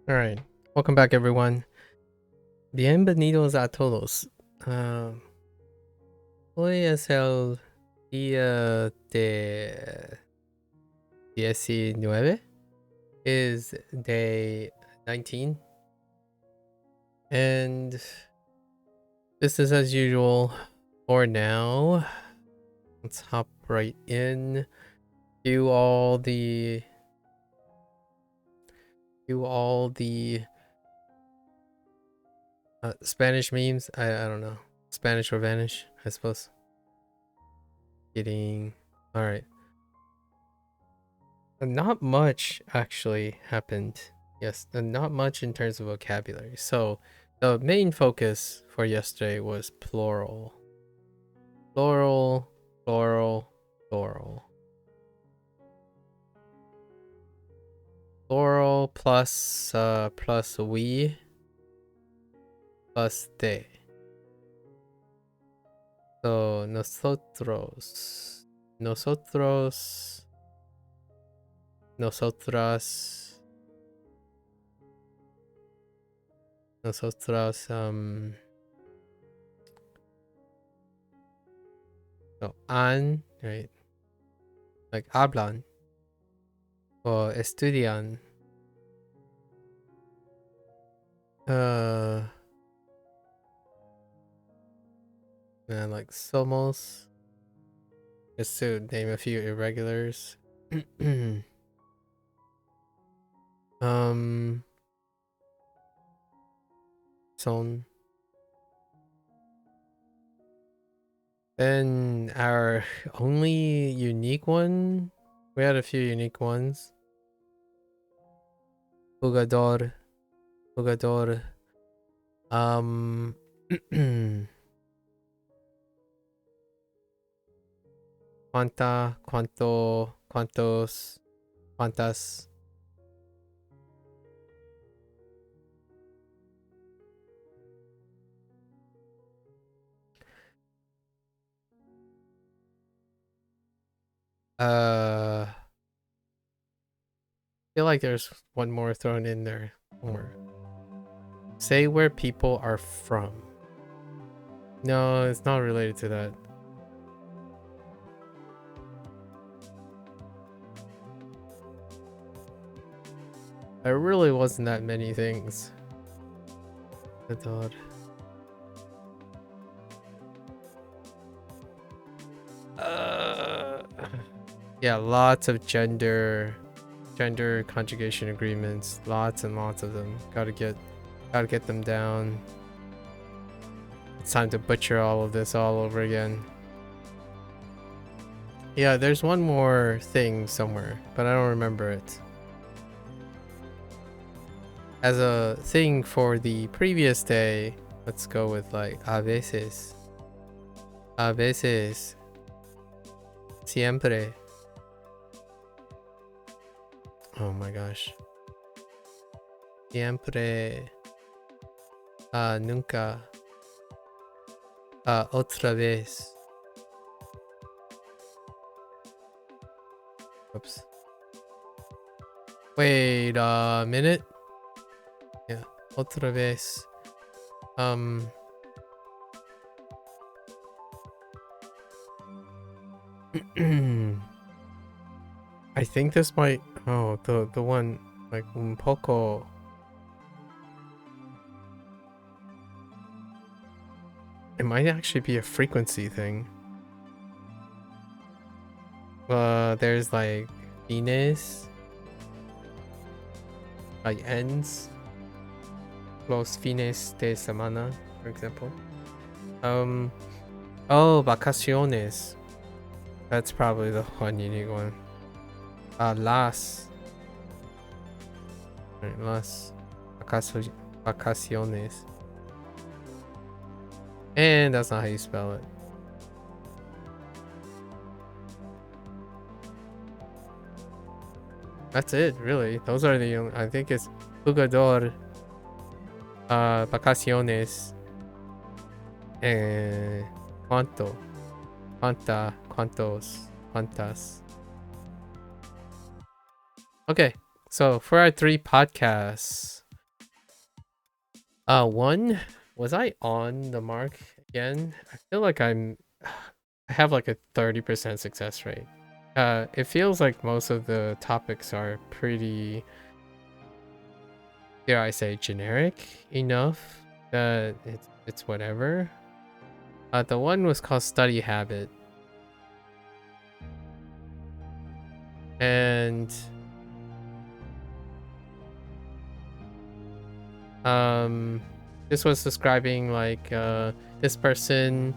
All right. Welcome back, everyone. Bienvenidos a todos. Hoy es el día de 19. Is day 19. And this is as usual for now. Let's hop right in. Do all the Spanish memes. I don't know. Spanish or vanish, I suppose. Kidding. All right. Not much actually happened. Yes, not much in terms of vocabulary. So the main focus for yesterday was plural. Plural, plural, plural. Plural plus we plus they. So nosotros, nosotras, nosotras, no, han, right? Like hablan or estudian. And like somos. Just to name a few irregulars. Son. Then our only unique one. We had a few unique ones. Jugador. Jugador. Cuanta, cuanto, cuantos, cuantas. I feel like there's one more thrown in there. More. Say where people are from. No, it's not related to that. There really wasn't that many things. I thought. Yeah, lots of gender conjugation agreements, lots and lots of them. Gotta get them down. It's time to butcher all of this all over again. Yeah, there's one more thing somewhere, but I don't remember it. As a thing for the previous day, let's go with like a veces. A veces. Siempre. Oh my gosh. Siempre. Nunca. Otra vez. Oops. Wait a minute. Yeah, otra vez. I think this might. Oh, the one like un poco. It might actually be a frequency thing. There's like fines, like ends. Los fines de semana, for example. Oh, vacaciones. That's probably the one unique one. Las. Right, las vacaciones. And that's not how you spell it. That's it, really. Those are the only. I think it's jugador, vacaciones, cuánto, cuánta, cuántos, cuántas. Okay, so for our 3 podcasts, One, was I on the mark again? I feel like I have like a 30% success rate. It feels like most of the topics are pretty, dare I say, generic enough that it's whatever. The one was called Study Habit. And this was describing like this person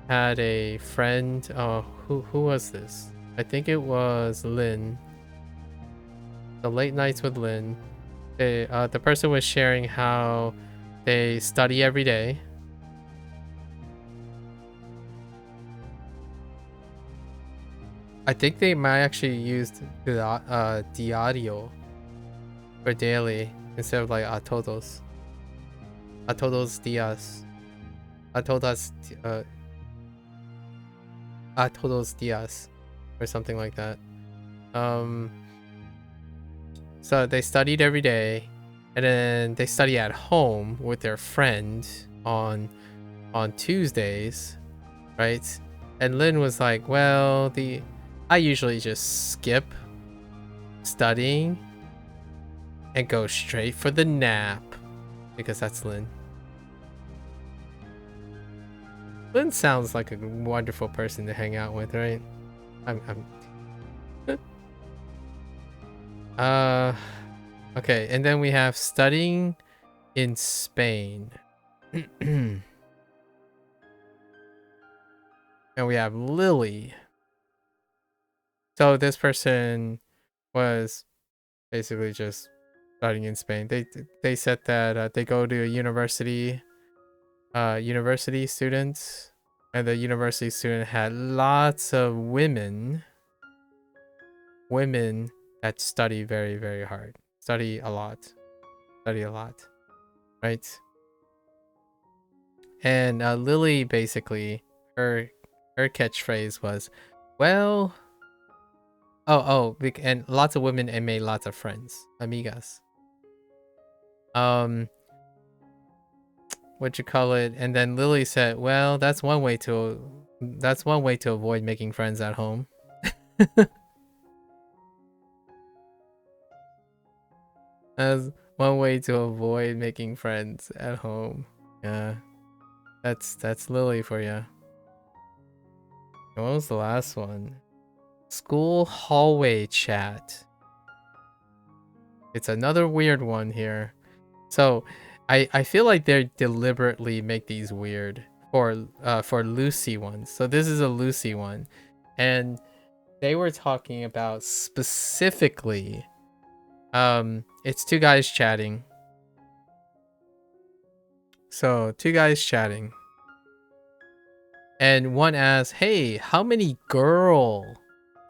had a friend. Oh, who was this? I think it was Lynn. The late nights with Lynn. The person was sharing how they study every day. I think they might actually use the audio for daily instead of like a todos días, uh, a todos días, or something like that. So they studied every day, and then they study at home with their friend on Tuesdays, right? And Lynn was like, well, I usually just skip studying and go straight for the nap, because that's Lynn. Lynn sounds like a wonderful person to hang out with, right? Okay, and then we have studying in Spain. And we have Lily. So this person was basically just studying in Spain. They said that they go to a university students, and the university student had lots of women that study very, very hard, study a lot, right? And Lily, basically, her catchphrase was, well, and lots of women and made lots of friends, amigas. What you call it? And then Lily said, well, that's one way to avoid making friends at home. That's one way to avoid making friends at home. Yeah, that's Lily for you. And what was the last one? School hallway chat. It's another weird one here. So I feel like they deliberately make these weird for Lucy ones. So this is a Lucy one, and they were talking about specifically it's two guys chatting. So two guys chatting, and one asks, hey, how many girl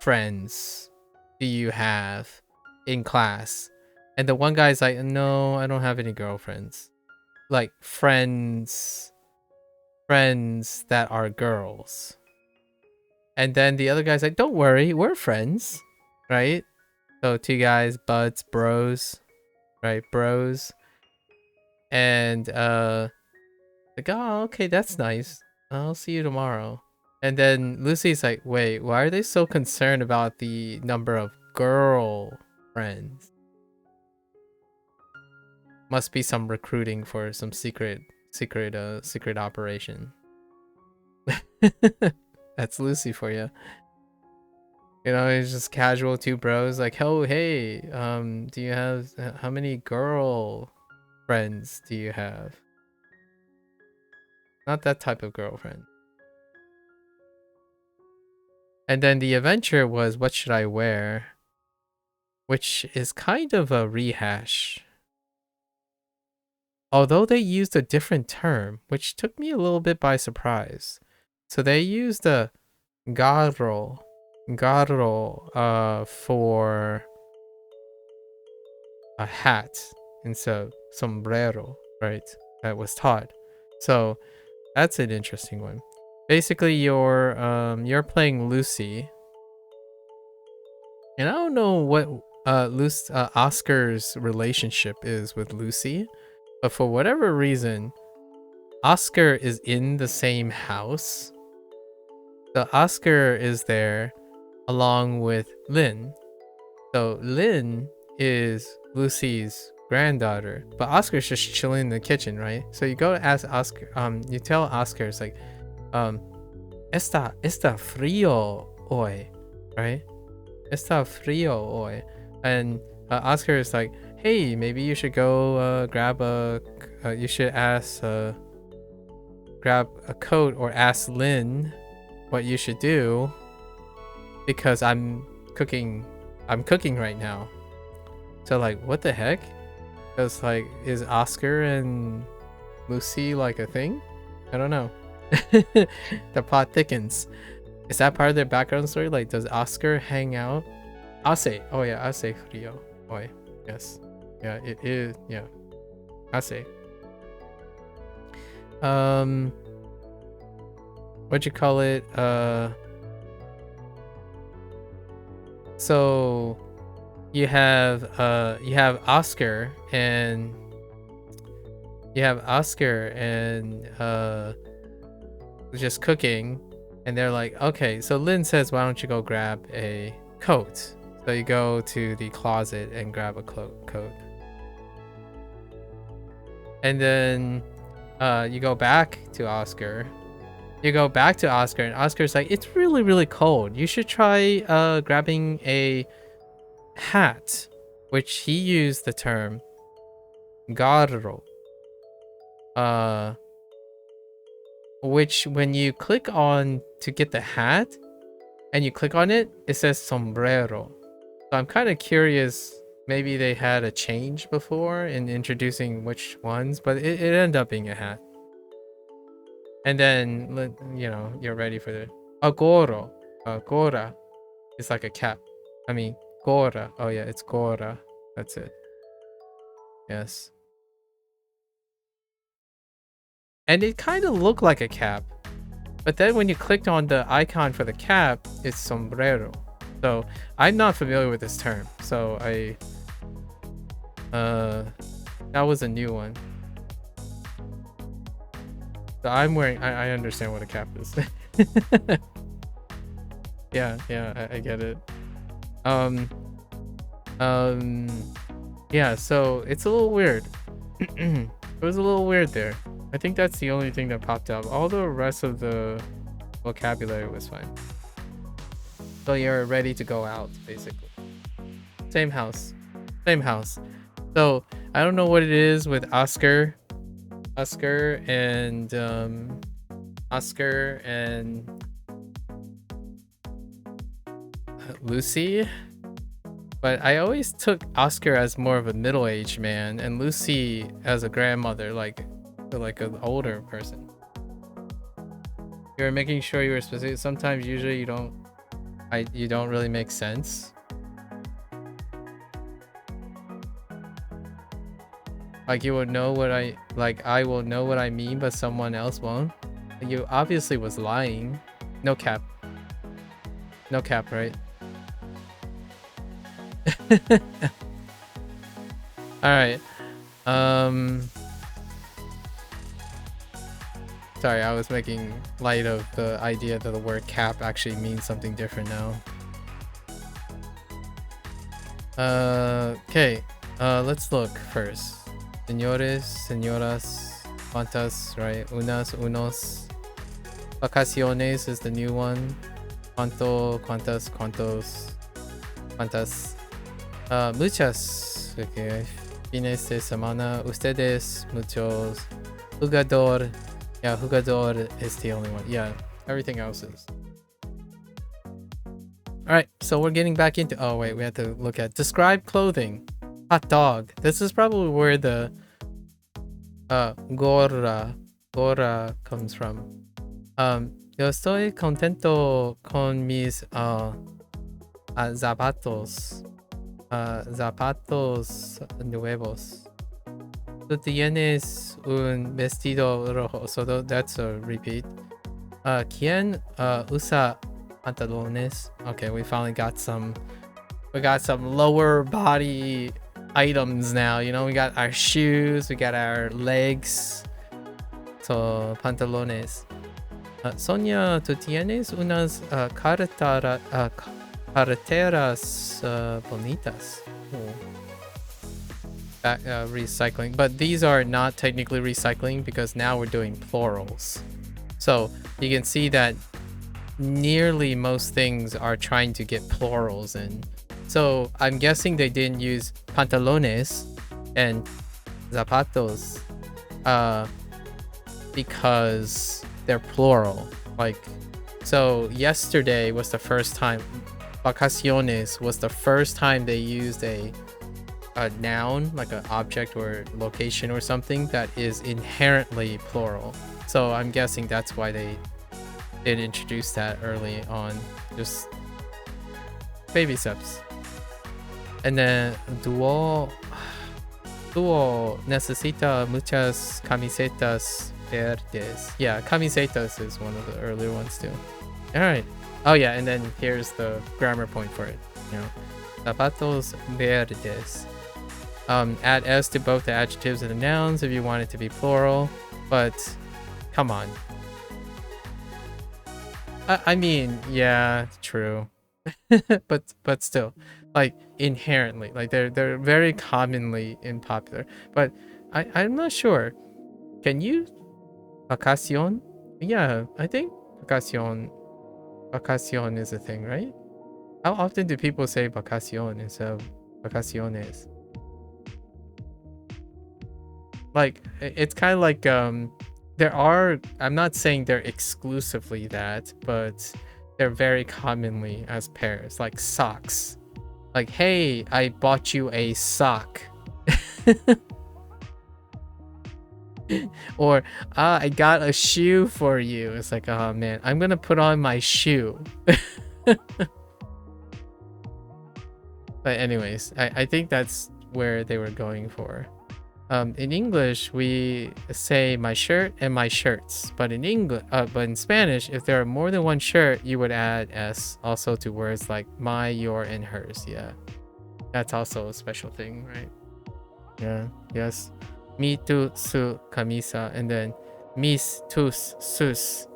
friends do you have in class? And the one guy's like, no, I don't have any girlfriends. Like friends that are girls. And then the other guy's like, don't worry, we're friends, right? So two guys, buds, bros, right? Bros. And like, oh, okay, that's nice. I'll see you tomorrow. And then Lucy's like, wait, why are they so concerned about the number of girl friends? Must be some recruiting for some secret operation. That's Lucy for you. You know, it's just casual two bros like, oh, hey, do you have, how many girl friends do you have? Not that type of girlfriend. And then the adventure was, what should I wear? Which is kind of a rehash. Although they used a different term, which took me a little bit by surprise. So they used a garro for a hat instead of sombrero, right? That was taught. So that's an interesting one. Basically, you're playing Lucy, and I don't know what Oscar's relationship is with Lucy, But for whatever reason, Oscar is in the same house. So Oscar is there along with Lynn. So Lynn is Lucy's granddaughter, but Oscar's just chilling in the kitchen, right? So you go to ask Oscar, you tell Oscar, it's like, está frío hoy, right? Está frío hoy. And Oscar is like, hey, maybe you should go grab you should ask, grab a coat or ask Lynn what you should do because I'm cooking right now. So like, what the heck? Because like, is Oscar and Lucy like a thing? I don't know. The plot thickens. Is that part of their background story? Like, does Oscar hang out? Hace. Oh yeah, hace frío. Hoy. Yes. Yeah, it is. Yeah. Hace. What'd you call it? So you have Oscar and just cooking, and they're like, okay, so Lynn says, why don't you go grab a coat? So you go to the closet and grab a coat. And then you go back to Oscar. And Oscar's like, it's really, really cold. You should try grabbing a hat, which he used the term garro. Which when you click on to get the hat and you click on it, it says sombrero. So I'm kind of curious, maybe they had a change before in introducing which ones, but it ended up being a hat. And then, you know, you're ready for the goro. Gora is like a cap. I mean, gora. Oh yeah, it's gora. That's it. Yes. And it kind of looked like a cap. But then when you clicked on the icon for the cap, it's sombrero. So I'm not familiar with this term. So that was a new one. So I'm wearing, I understand what a cap is. Yeah, I get it. Yeah, so it's a little weird. It was a little weird there. I think that's the only thing that popped up. All the rest of the vocabulary was fine. So you're ready to go out, basically. Same house. So I don't know what it is with Oscar and Lucy, but I always took Oscar as more of a middle-aged man and Lucy as a grandmother, like an older person. You're making sure you were specific. Sometimes, usually, you don't really make sense. Like, you would know what I will know what I mean, but someone else won't. You obviously was lying. No cap, right? All right. Sorry, I was making light of the idea that the word cap actually means something different now. Okay. Let's look first. Señores, señoras, cuantas, right? Unas, unos. Vacaciones is the new one. Cuanto, cuantas, cuantos, cuantas. Muchas. Okay. Fines de semana. Ustedes, muchos. Jugador. Yeah, jugador is the only one. Yeah, everything else is. Alright, so we're getting back into... Oh, wait, we have to look at... Describe clothing. Hot dog. This is probably where the... Gorra comes from. Yo estoy contento con mis... zapatos. Zapatos nuevos. Tú tienes un vestido rojo. So that's a repeat. ¿Quién usa pantalones? Okay, we finally got some. We got some lower body items now. You know, we got our shoes, we got our legs. So, pantalones. Sonia, ¿tú tienes unas carreteras bonitas? Recycling. But these are not technically recycling because now we're doing plurals. So you can see that nearly most things are trying to get plurals in. So I'm guessing they didn't use pantalones and zapatos because they're plural. Like, so yesterday was the first time, vacaciones was the first time they used a noun, like an object or location or something that is inherently plural. So I'm guessing that's why they did introduce that early on. Just baby steps. And then Duo necesita muchas camisetas verdes. Yeah, camisetas is one of the earlier ones too. All right. Oh yeah, and then here's the grammar point for it. You know, zapatos verdes. Add s to both the adjectives and the nouns if you want it to be plural, but come on. I mean, yeah, true. but still, like inherently, like they're very commonly unpopular. But I'm not sure. Can you vacación? Yeah, I think vacación is a thing, right? How often do people say vacación instead of vacaciones? Like it's kind of like there are, I'm not saying they're exclusively that, but they're very commonly as pairs, like socks. Like, hey, I bought you a sock. Or I got a shoe for you. It's like, oh man, I'm gonna put on my shoe. But anyways, I think that's where they were going for. In English, we say my shirt and my shirts, but in in Spanish, if there are more than one shirt, you would add s also to words like my, your, and hers. Yeah, that's also a special thing, right? Yeah. Yes. Mi, tu, su, camisa, and then mis, tus, sus,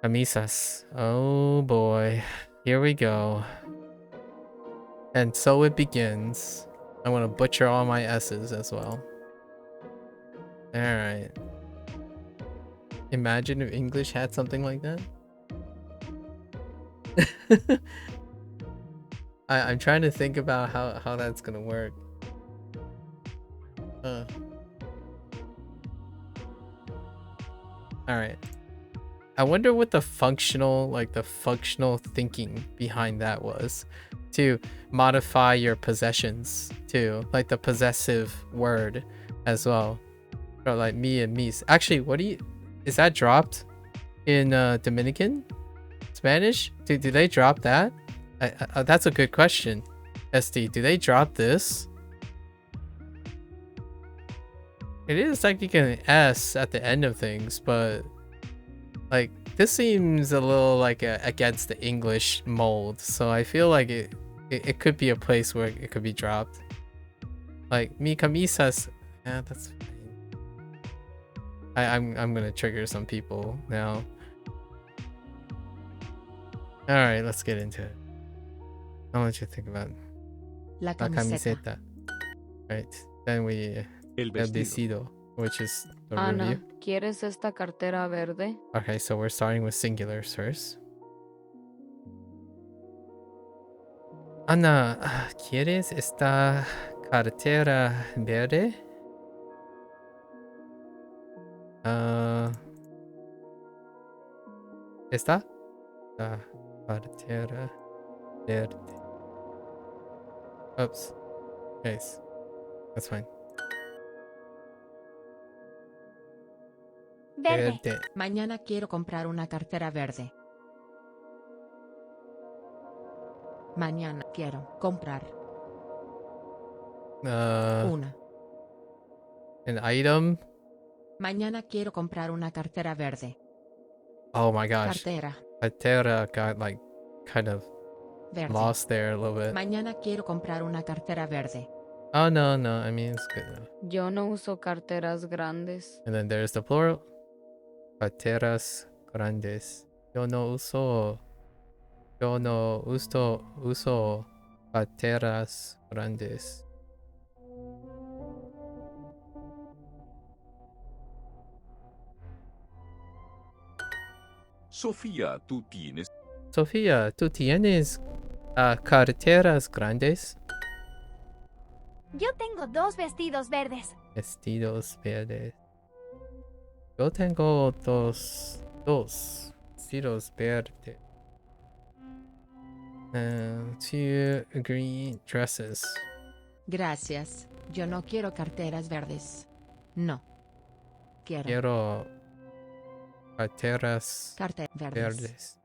camisas. Oh boy, here we go. And so it begins. I want to butcher all my S's as well. Alright. Imagine if English had something like that. I'm trying to think about how that's gonna work. Alright. I wonder what the functional thinking behind that was. To modify your possessions too, like the possessive word as well, or like me and mis. Actually, is that dropped in Dominican Spanish? Do they drop that? That's a good question. SD, do they drop this? It is like you can S at the end of things, but like this seems a little like against the English mold, so I feel like it could be a place where it could be dropped. Like mi camisas. Yeah, that's fine. I'm gonna trigger some people now. Alright, let's get into it. I'll let you think about La camiseta. Right. Then we el vestido, which is the Ana, review. ¿quieres esta cartera verde? Okay, so we're starting with singulars first. Ana, ¿quieres esta cartera verde? ¿Esta? La cartera verde. Oops. Nice. That's fine. Verde. Mañana quiero comprar una cartera verde. Mañana quiero comprar una. An item? Mañana quiero comprar una cartera verde. Oh my gosh. Cartera. Cartera got like kind of Verde. lost there a little bit. Mañana quiero comprar una cartera verde. Oh, no, no. I mean, it's good enough. Yo no uso carteras grandes. And then there's the plural. Carteras grandes. Yo no uso carteras grandes. Sofía, ¿tú tienes Sofía, ¿tú tienes carteras grandes? Yo tengo 2 vestidos verdes. Vestidos verdes. Yo tengo dos vestidos verdes. 2 green dresses. Gracias. Yo no quiero carteras verdes. No. Quiero carteras Verdes. verdes.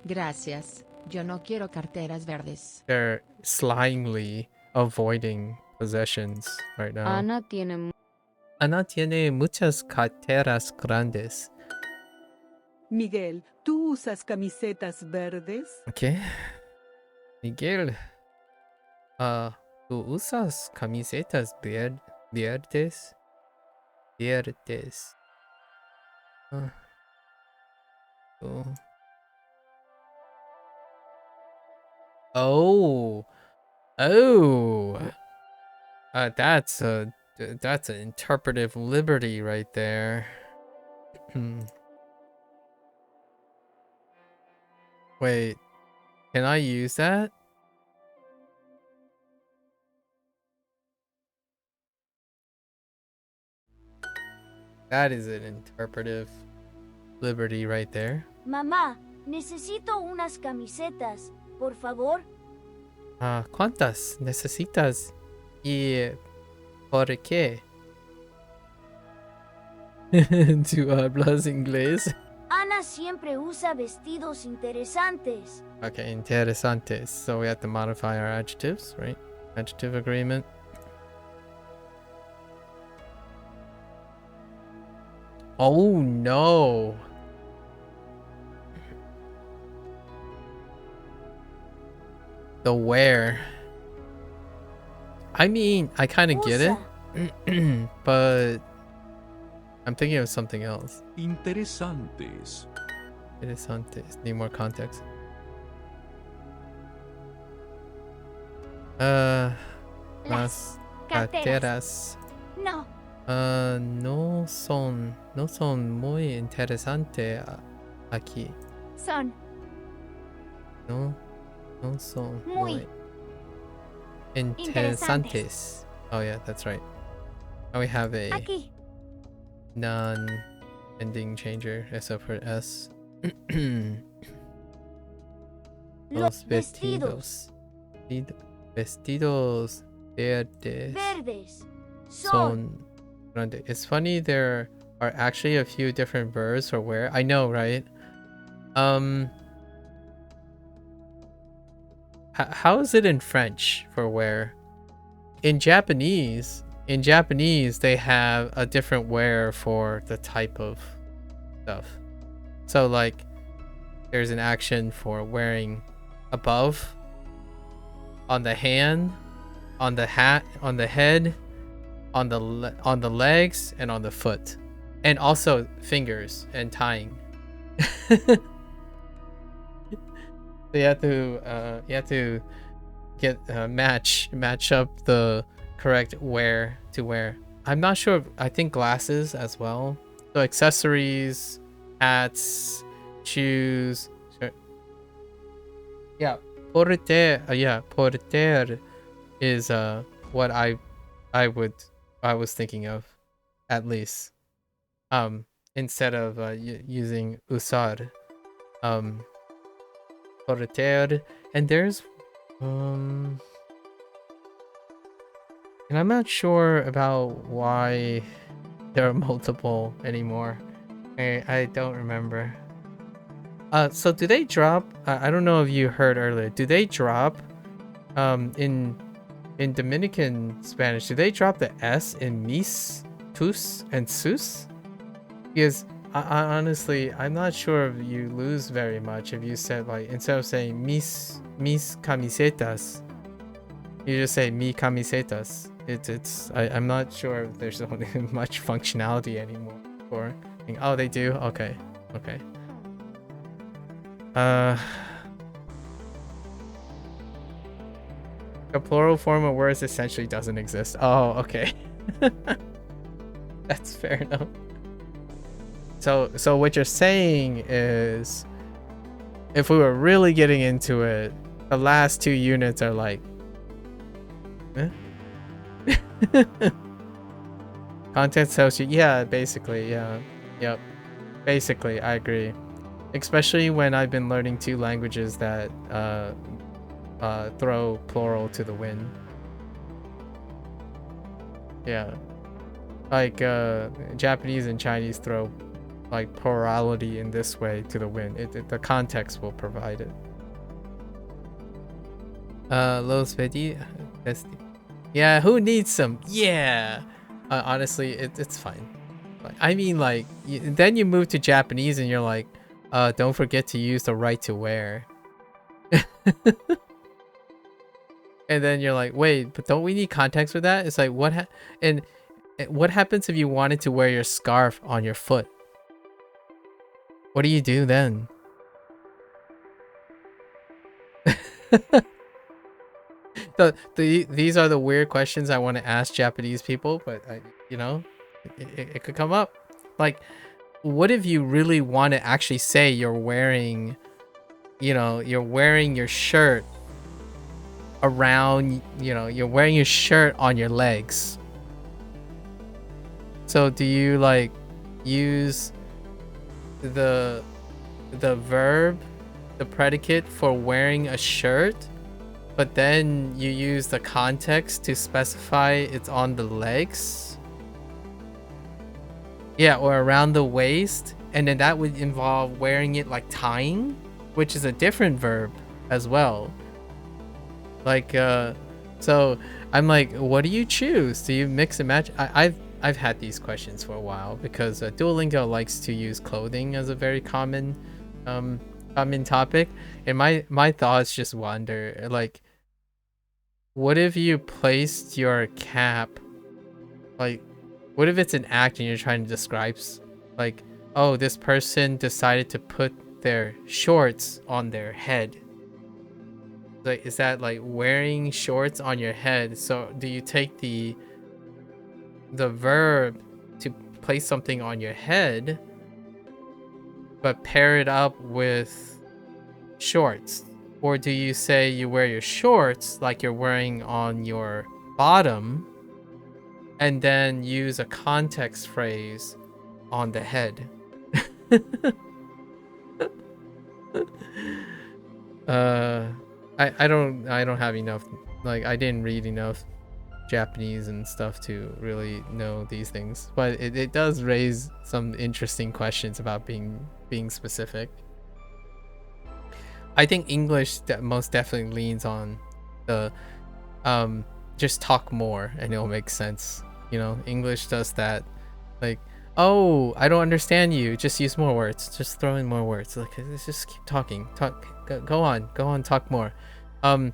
Gracias. Yo no quiero carteras verdes. They're slyly avoiding possessions right now. Ana tiene Ana tiene muchas carteras grandes. Miguel, ¿tú usas camisetas verdes? ¿Qué? Miguel, ¿tú usas camisetas verdes? Verdes. Oh. Oh. That's an interpretive liberty right there. Wait, can I use that? That is an interpretive liberty right there. Mamá, necesito unas camisetas, por favor. ¿Cuántas necesitas? ¿Y por qué? ¿Tú hablas inglés? Ana siempre usa vestidos interesantes. Okay, interesantes. So we have to modify our adjectives, right? Adjective agreement. Oh no! The where. I mean, I kind of get it, but I'm thinking of something else. interesantes? Interesantes. Need more context. Las carteras. No, No son muy interesantes aquí. son No son Muy interesantes. Oh yeah, that's right. Now we have a aquí. non-ending changer except for S. Los vestidos Vestidos verdes verdes son son grandes. It's funny there are actually a few different verbs for where. I know, right? How is it in French for where? In Japanese they have a different where for the type of stuff. So like there's an action for wearing above, on the hand, on the hat, on the head, on the legs, and on the foot, and also fingers and tying. So you have to get match up the correct wear to wear. I'm not sure. I think glasses as well. So accessories, hats, shoes. Sure. Yeah, porter. Porter is what I was thinking of, at least. Instead of using usar. Porter, and there's and I'm not sure about why there are multiple anymore. I don't remember. So do they drop? I don't know if you heard earlier. Do they drop in Dominican Spanish? Do they drop the S in mis, tus, and sus? Because honestly, I'm not sure if you lose very much if you said, like, instead of saying mis camisetas, you just say mi camisetas. I'm not sure if there's much functionality anymore for. Oh, they do. Okay. A plural form of words essentially doesn't exist. Oh, okay. That's fair enough. So what you're saying is, if we were really getting into it, the last 2 units are like, eh? Content tells you, yeah, basically, yeah, yep, basically, I agree. Especially when I've been learning 2 languages that throw plural to the wind. Yeah, like Japanese and Chinese throw like plurality in this way to the wind. The context will provide it. Los Vedi, yeah, who needs some? Yeah, honestly, it's fine. Like, I mean, like, then you move to Japanese and you're like, don't forget to use the right to wear. And then you're like, wait, but don't we need context for that? It's like, what happens if you wanted to wear your scarf on your foot? What do you do then? These are the weird questions I want to ask Japanese people, but it could come up. Like, what if you really want to actually say you're wearing your shirt around, you're wearing your shirt on your legs? So do you like use the verb, the predicate for wearing a shirt, but then you use the context to specify it's on the legs? Yeah, or around the waist, and then that would involve wearing it like tying, which is a different verb as well. Like, so I'm like, what do you choose? Do you mix and match? I've had these questions for a while because Duolingo likes to use clothing as a very common topic, and my thoughts just wander. Like, what if you placed your cap, like, what if it's an act and you're trying to describe, like, oh, this person decided to put their shorts on their head? Like, is that like wearing shorts on your head? So do you take the verb to place something on your head, but pair it up with shorts? Or do you say you wear your shorts like you're wearing on your bottom, and then use a context phrase on the head? I don't have enough, like, I didn't read enough Japanese and stuff to really know these things, but it does raise some interesting questions about being specific. I think English most definitely leans on the just talk more and it'll make sense. English does that, like, oh, I don't understand you, just use more words, just throw in more words, like, just keep talking, go on, talk more. I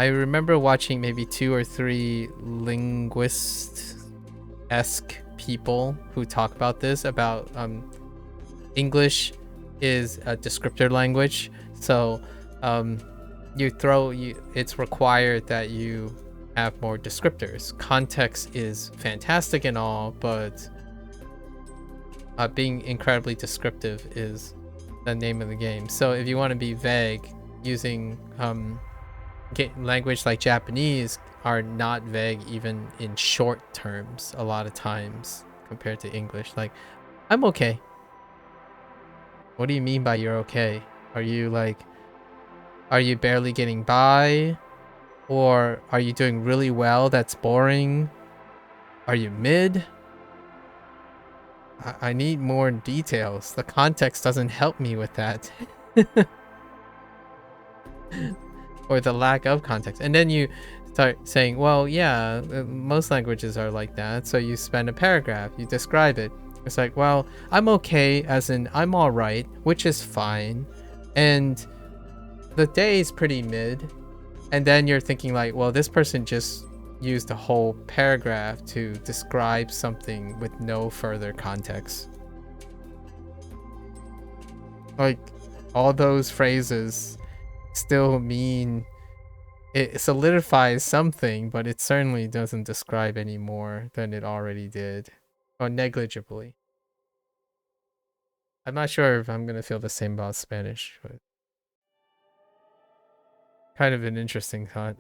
remember watching maybe 2 or 3 linguist-esque people who talk about this, about English is a descriptor language, so it's required that you have more descriptors. Context is fantastic and all, but being incredibly descriptive is the name of the game. So if you want to be vague, using language like Japanese are not vague even in short terms a lot of times compared to English. Like, I'm okay. What do you mean by you're okay? Are you barely getting by? Or are you doing really well? That's boring. Are you mid? I need more details. The context doesn't help me with that. Or the lack of context. And then you start saying, well, yeah, most languages are like that. So you spend a paragraph, you describe it. It's like, well, I'm okay, as in I'm all right, which is fine, and the day is pretty mid, and then you're thinking like, well, this person just used a whole paragraph to describe something with no further context. Like, all those phrases still mean it solidifies something, but it certainly doesn't describe any more than it already did, or negligibly. I'm not sure if I'm gonna feel the same about Spanish, but kind of an interesting thought.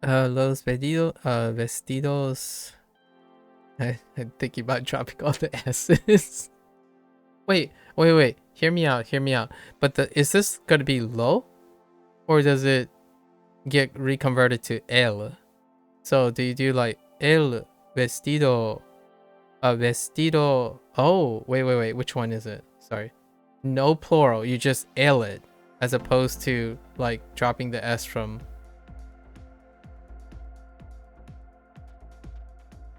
Vestidos. I'm thinking about dropping all the S's. Wait. Hear me out. But is this gonna be lo, or does it get reconverted to el? So do you do like el vestido, vestido? Oh, wait. Which one is it? Sorry, no plural. You just el it, as opposed to like dropping the S from.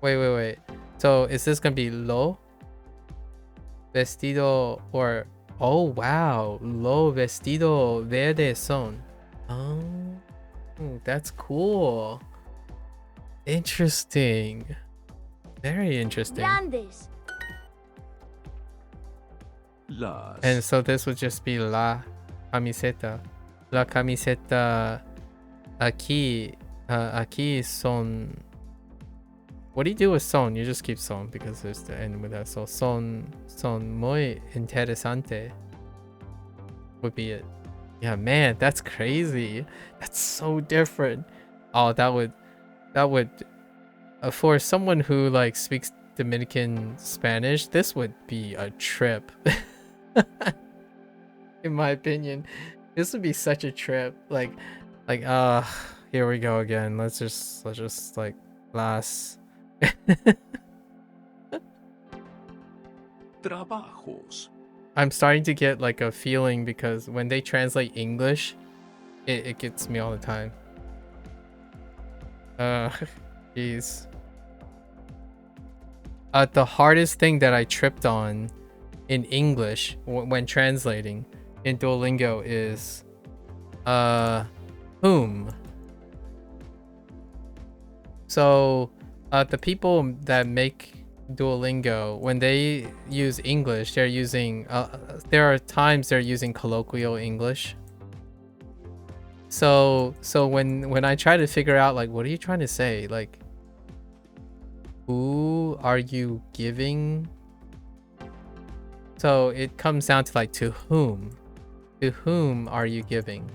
Wait. So is this gonna be lo vestido, or oh wow, lo vestido verde son? Oh, that's cool. Interesting. Very interesting. Grandes. Las. And so this would just be la camiseta. La camiseta aquí. Aquí son. What do you do with son? You just keep son because there's the end with that. So son muy interesante would be it. Yeah, man, that's crazy. That's so different. Oh, that would for someone who like speaks Dominican Spanish, this would be a trip. In my opinion, this would be such a trip. Like here we go again. Let's just like las. Trabajos. I'm starting to get like a feeling because when they translate English, it gets me all the time. Jeez. The hardest thing that I tripped on in English when translating in Duolingo is whom. So the people that make Duolingo, when they use English, they're using there are times they're using colloquial English. So when I try to figure out like, what are you trying to say, like, who are you giving? So it comes down to like, to whom are you giving?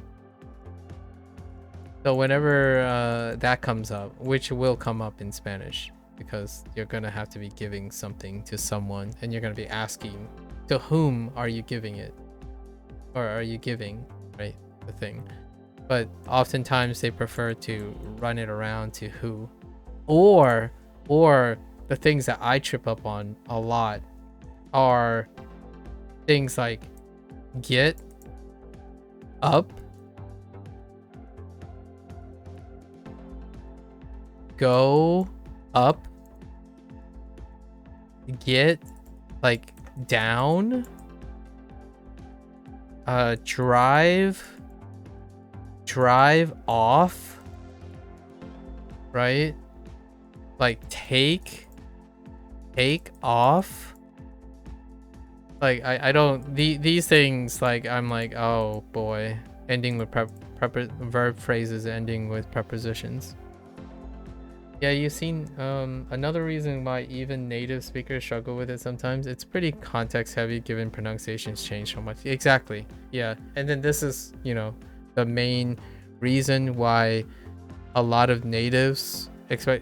So whenever that comes up, which will come up in Spanish, because you're gonna have to be giving something to someone, and you're gonna be asking, to whom are you giving it, or are you giving, right, the thing. But oftentimes they prefer to run it around to who, or the things that I trip up on a lot are things like get up, go up, get like down, drive off, right? Like take off. Like I don't these things, like I'm like, oh boy, ending with verb phrases ending with prepositions. Yeah, you've seen another reason why even native speakers struggle with it sometimes. It's pretty context heavy given pronunciations change so much. Exactly. Yeah. And then this is, you know, the main reason why a lot of natives,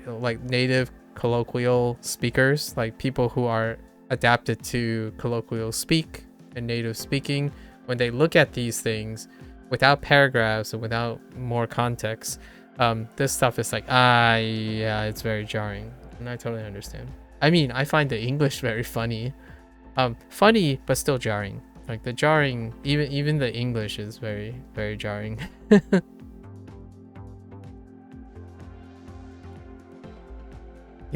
like native colloquial speakers, like people who are adapted to colloquial speak and native speaking, when they look at these things without paragraphs and without more context, this stuff is like, yeah, it's very jarring, and I totally understand. I mean, I find the English very funny, funny but still jarring. Like the jarring, even the English is very, very jarring.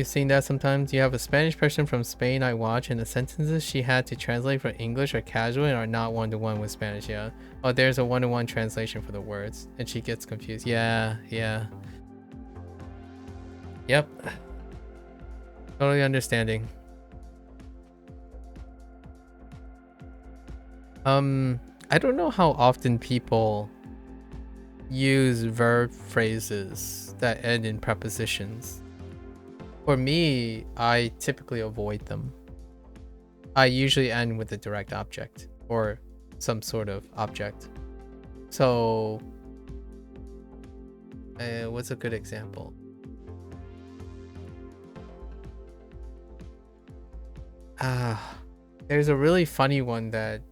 You've seen that sometimes. You have a Spanish person from Spain I watch, and the sentences she had to translate for English are casual and are not one-to-one with Spanish. Yeah. Oh, there's a one-to-one translation for the words, and she gets confused. Yeah. Yep. Totally understanding. I don't know how often people use verb phrases that end in prepositions. For me, I typically avoid them. I usually end with a direct object or some sort of object. So, what's a good example? There's a really funny one that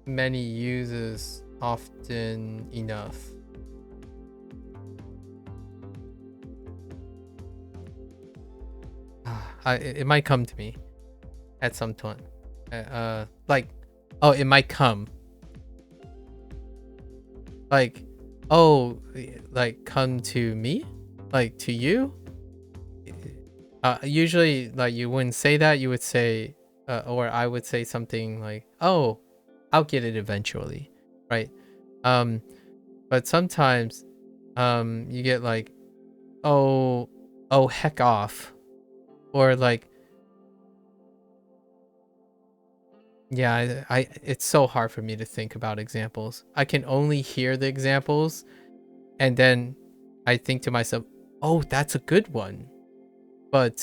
many uses often enough. It might come to me at some time. Like, oh, it might come. Like, oh, like come to me? Like to you? Usually, like you wouldn't say that. You would say, or I would say something like, "Oh, I'll get it eventually," right? But sometimes, you get like, "Oh, heck off," or like, yeah, I it's so hard for me to think about examples. I can only hear the examples, and then I think to myself, "Oh, that's a good one." But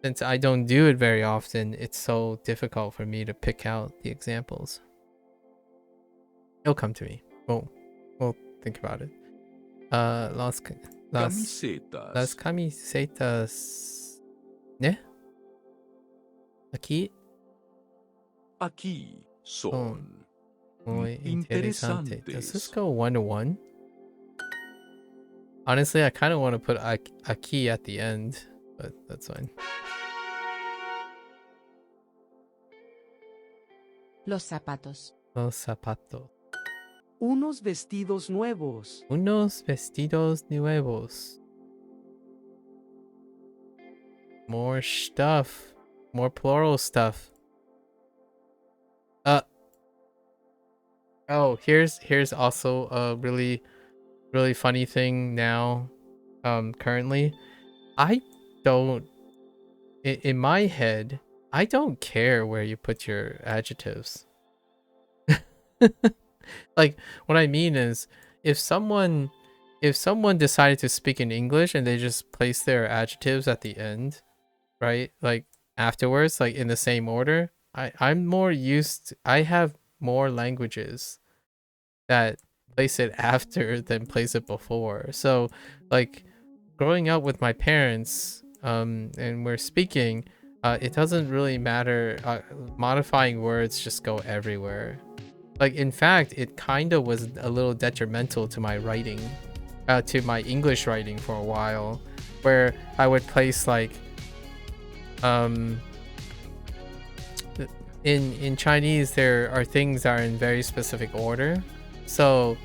since I don't do it very often, it's so difficult for me to pick out the examples. It'll come to me. We'll think about it. Las Camisetas. camisetas. ¿Ne? Aquí. Aquí son Muy interesante. Does this interesantes. go 1-to-1? Honestly, I kind of want to put aquí at the end, but that's fine. Los zapatos. Los zapatos. Unos vestidos nuevos. Unos vestidos nuevos. More stuff. More plural stuff. Oh, here's also a really funny thing now. Currently, I don't. In my head, I don't care where you put your adjectives. Like, what I mean is, if someone decided to speak in English and they just place their adjectives at the end, right? Like afterwards, like in the same order, I'm more used. I have more languages that place it after than place it before. So, like, growing up with my parents, and we're speaking, it doesn't really matter. Modifying words just go everywhere. Like, in fact, it kind of was a little detrimental to my writing, to my English writing for a while, where I would place like, in Chinese there are things that are in very specific order. So,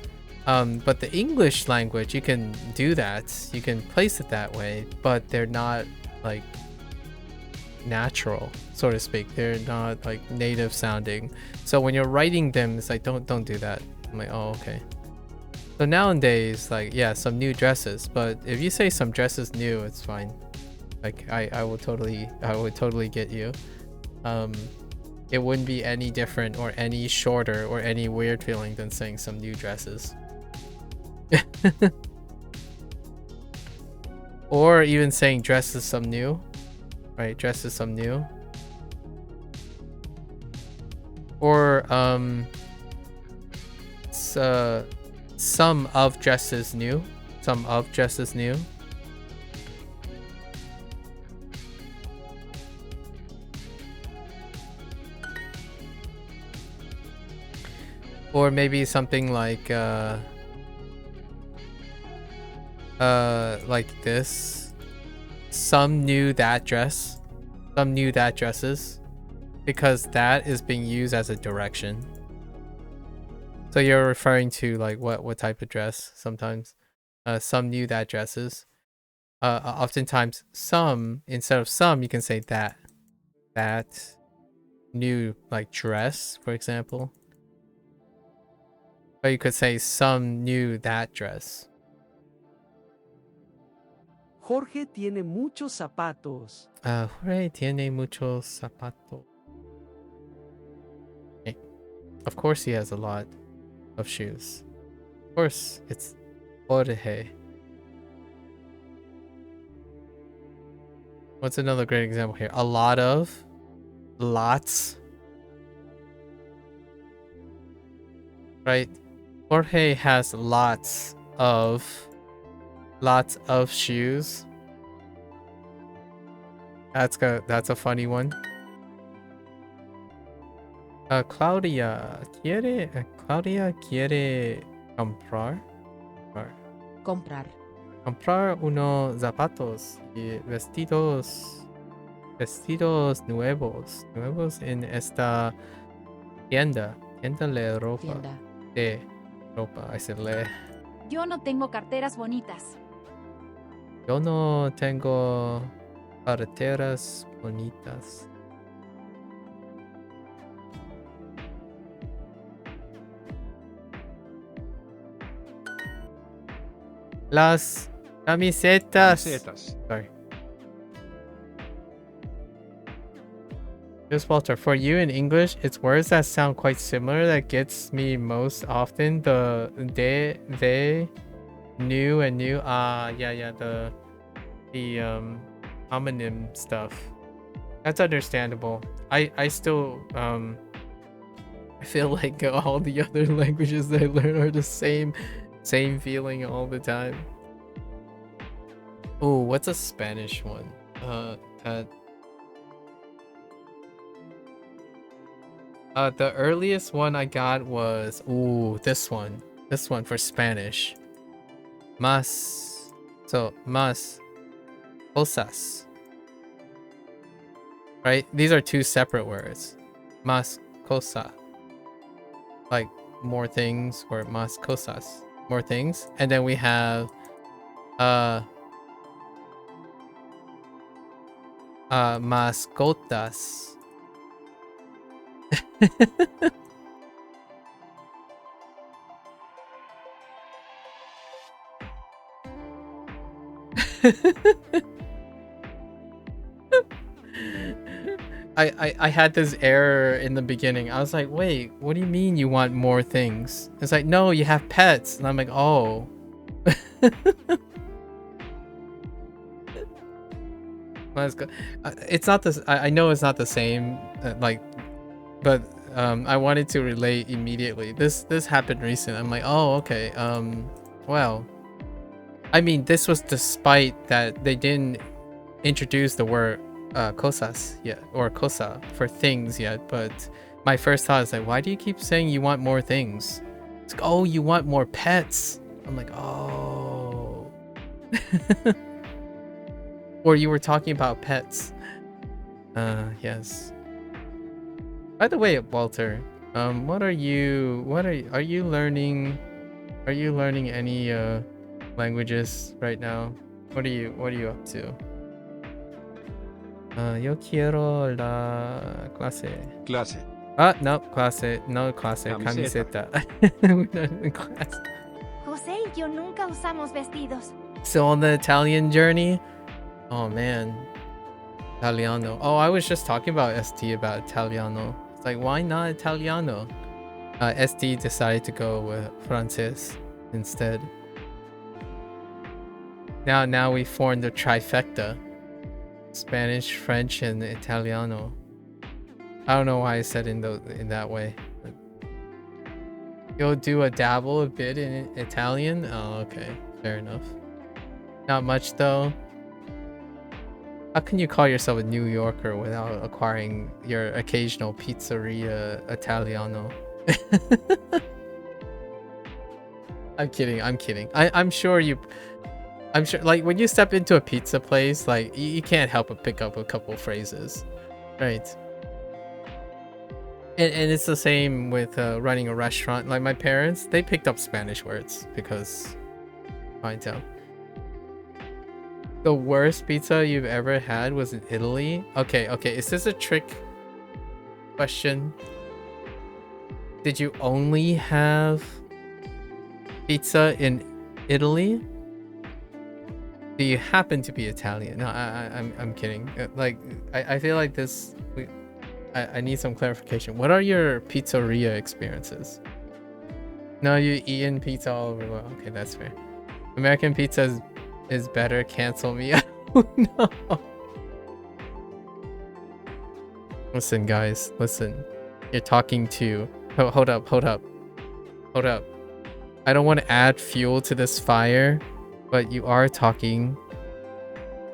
but the English language, you can do that. You can place it that way, but they're not like natural, so to speak. They're not like native sounding. So when you're writing them, it's like don't do that. I'm like, oh, okay. So nowadays, like, yeah, some new dresses, but if you say some dresses new, it's fine. Like I would totally get you. It wouldn't be any different or any shorter or any weird feeling than saying some new dresses. Or even saying dresses some new, right? Dresses some new. Or some of dresses new. Some of dresses new. Or maybe something like this. Some knew that dress. Some knew that dresses. Because that is being used as a direction. So you're referring to like what type of dress sometimes. Some knew that dresses. oftentimes some, instead of some, you can say that. That new like dress, for example. Or you could say some new that dress. Jorge tiene muchos zapatos. Jorge tiene muchos zapatos. Okay. Of course he has a lot of shoes. Of course it's Jorge. What's another great example here? A lot of. Lots. Right? Jorge has lots of shoes. That's a funny one. Claudia quiere comprar unos zapatos y vestidos nuevos en esta tienda de ropa. De ropa, I said le. Yo no tengo carteras bonitas. Yo no tengo carteras bonitas. Las camisetas. Sorry. Just Walter, for you in English, it's words that sound quite similar that gets me most often. The they, new and new. Yeah, the homonym stuff. That's understandable. I still I feel like all the other languages that I learn are the same feeling all the time. Oh, what's a Spanish one? The earliest one I got was this one for Spanish. Más cosas. Right? These are two separate words. Más cosa. Like more things, or más cosas. More things. And then we have mascotas. I had this error in the beginning. I was like, wait, what do you mean you want more things? It's like, no, you have pets. And I'm like, oh. It's not this. I know it's not the same, but I wanted to relate immediately. This happened recently. I'm like, oh, okay. Well, I mean, this was despite that they didn't introduce the word cosas yet, or cosa for things yet. But my first thought is like, why do you keep saying you want more things? It's like, oh, you want more pets. I'm like, oh. Or you were talking about pets. Yes. By the way, Walter, are you learning any languages right now? What are you up to? Yo quiero la clase. No, clase, camiseta. We're not in class. José y yo nunca usamos vestidos. Still on the Italian journey? Oh man. Italiano. Oh, I was just talking about ST about Italiano. It's like, why not Italiano? ST decided to go with Frances instead. Now we formed the trifecta. Spanish, French, and Italiano. I don't know why I said in that way. You'll do a dabble a bit in Italian? Oh, okay. Fair enough. Not much though. How can you call yourself a New Yorker without acquiring your occasional pizzeria Italiano? I'm kidding. I'm sure like when you step into a pizza place, like you can't help but pick up a couple phrases, right? And it's the same with running a restaurant. Like my parents, they picked up Spanish words because fine tell. The worst pizza you've ever had was in Italy? Okay, is this a trick question? Did you only have pizza in Italy? Do you happen to be Italian? No, I'm kidding. Like, I feel like this. I need some clarification. What are your pizzeria experiences? No, you eaten pizza all over the world. Okay, that's fair. American pizza is better. Cancel me. Oh, no. Listen, guys. Listen. You're talking to. Hold up. I don't want to add fuel to this fire, but you are talking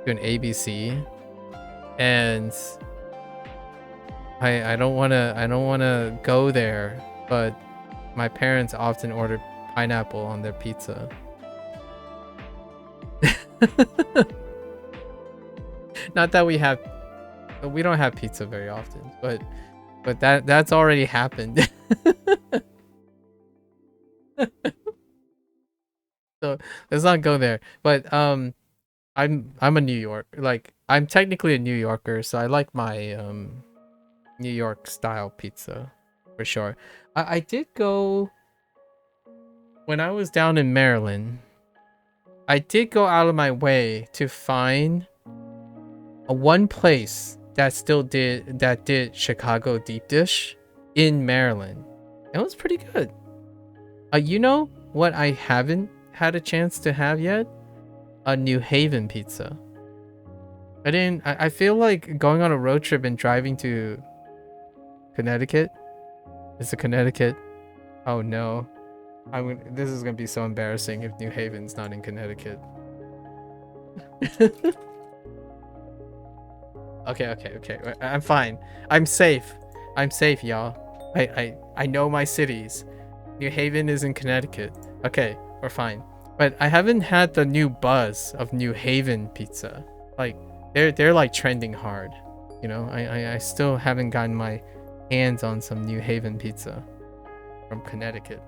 to an ABC, and I don't wanna go there, but my parents often order pineapple on their pizza. Not that we don't have pizza very often, but that's already happened. So let's not go there. But I'm a New York, like I'm technically a New Yorker, so I like my New York style pizza for sure. I did go when I was down in Maryland. I did go out of my way to find one place that did Chicago deep dish in Maryland. It was pretty good. You know what I haven't had a chance to have yet? A New Haven pizza. I feel like going on a road trip and driving to Connecticut. Is it Connecticut? Oh no. This is gonna be so embarrassing if New Haven's not in Connecticut. Okay. I'm fine. I'm safe, y'all. I know my cities. New Haven is in Connecticut. Okay, we're fine. But I haven't had the new buzz of New Haven pizza. Like they're like trending hard. You know, I still haven't gotten my hands on some New Haven pizza from Connecticut.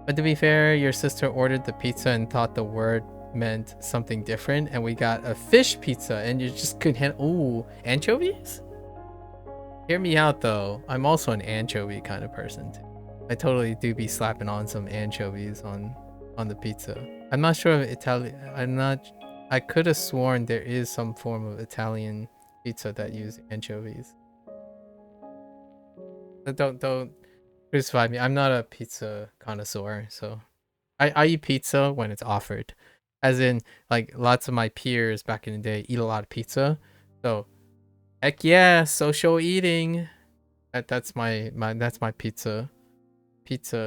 But to be fair, your sister ordered the pizza and thought the word meant something different, and we got a fish pizza, and you just couldn't handle. Ooh, anchovies? Hear me out though. I'm also an anchovy kind of person too. I totally do be slapping on some anchovies on the pizza. I'm not sure if I could have sworn there is some form of Italian pizza that use anchovies. Don't crucify me. I'm not a pizza connoisseur, so I eat pizza when it's offered. As in, like, lots of my peers back in the day eat a lot of pizza. So heck yeah, social eating. That's my pizza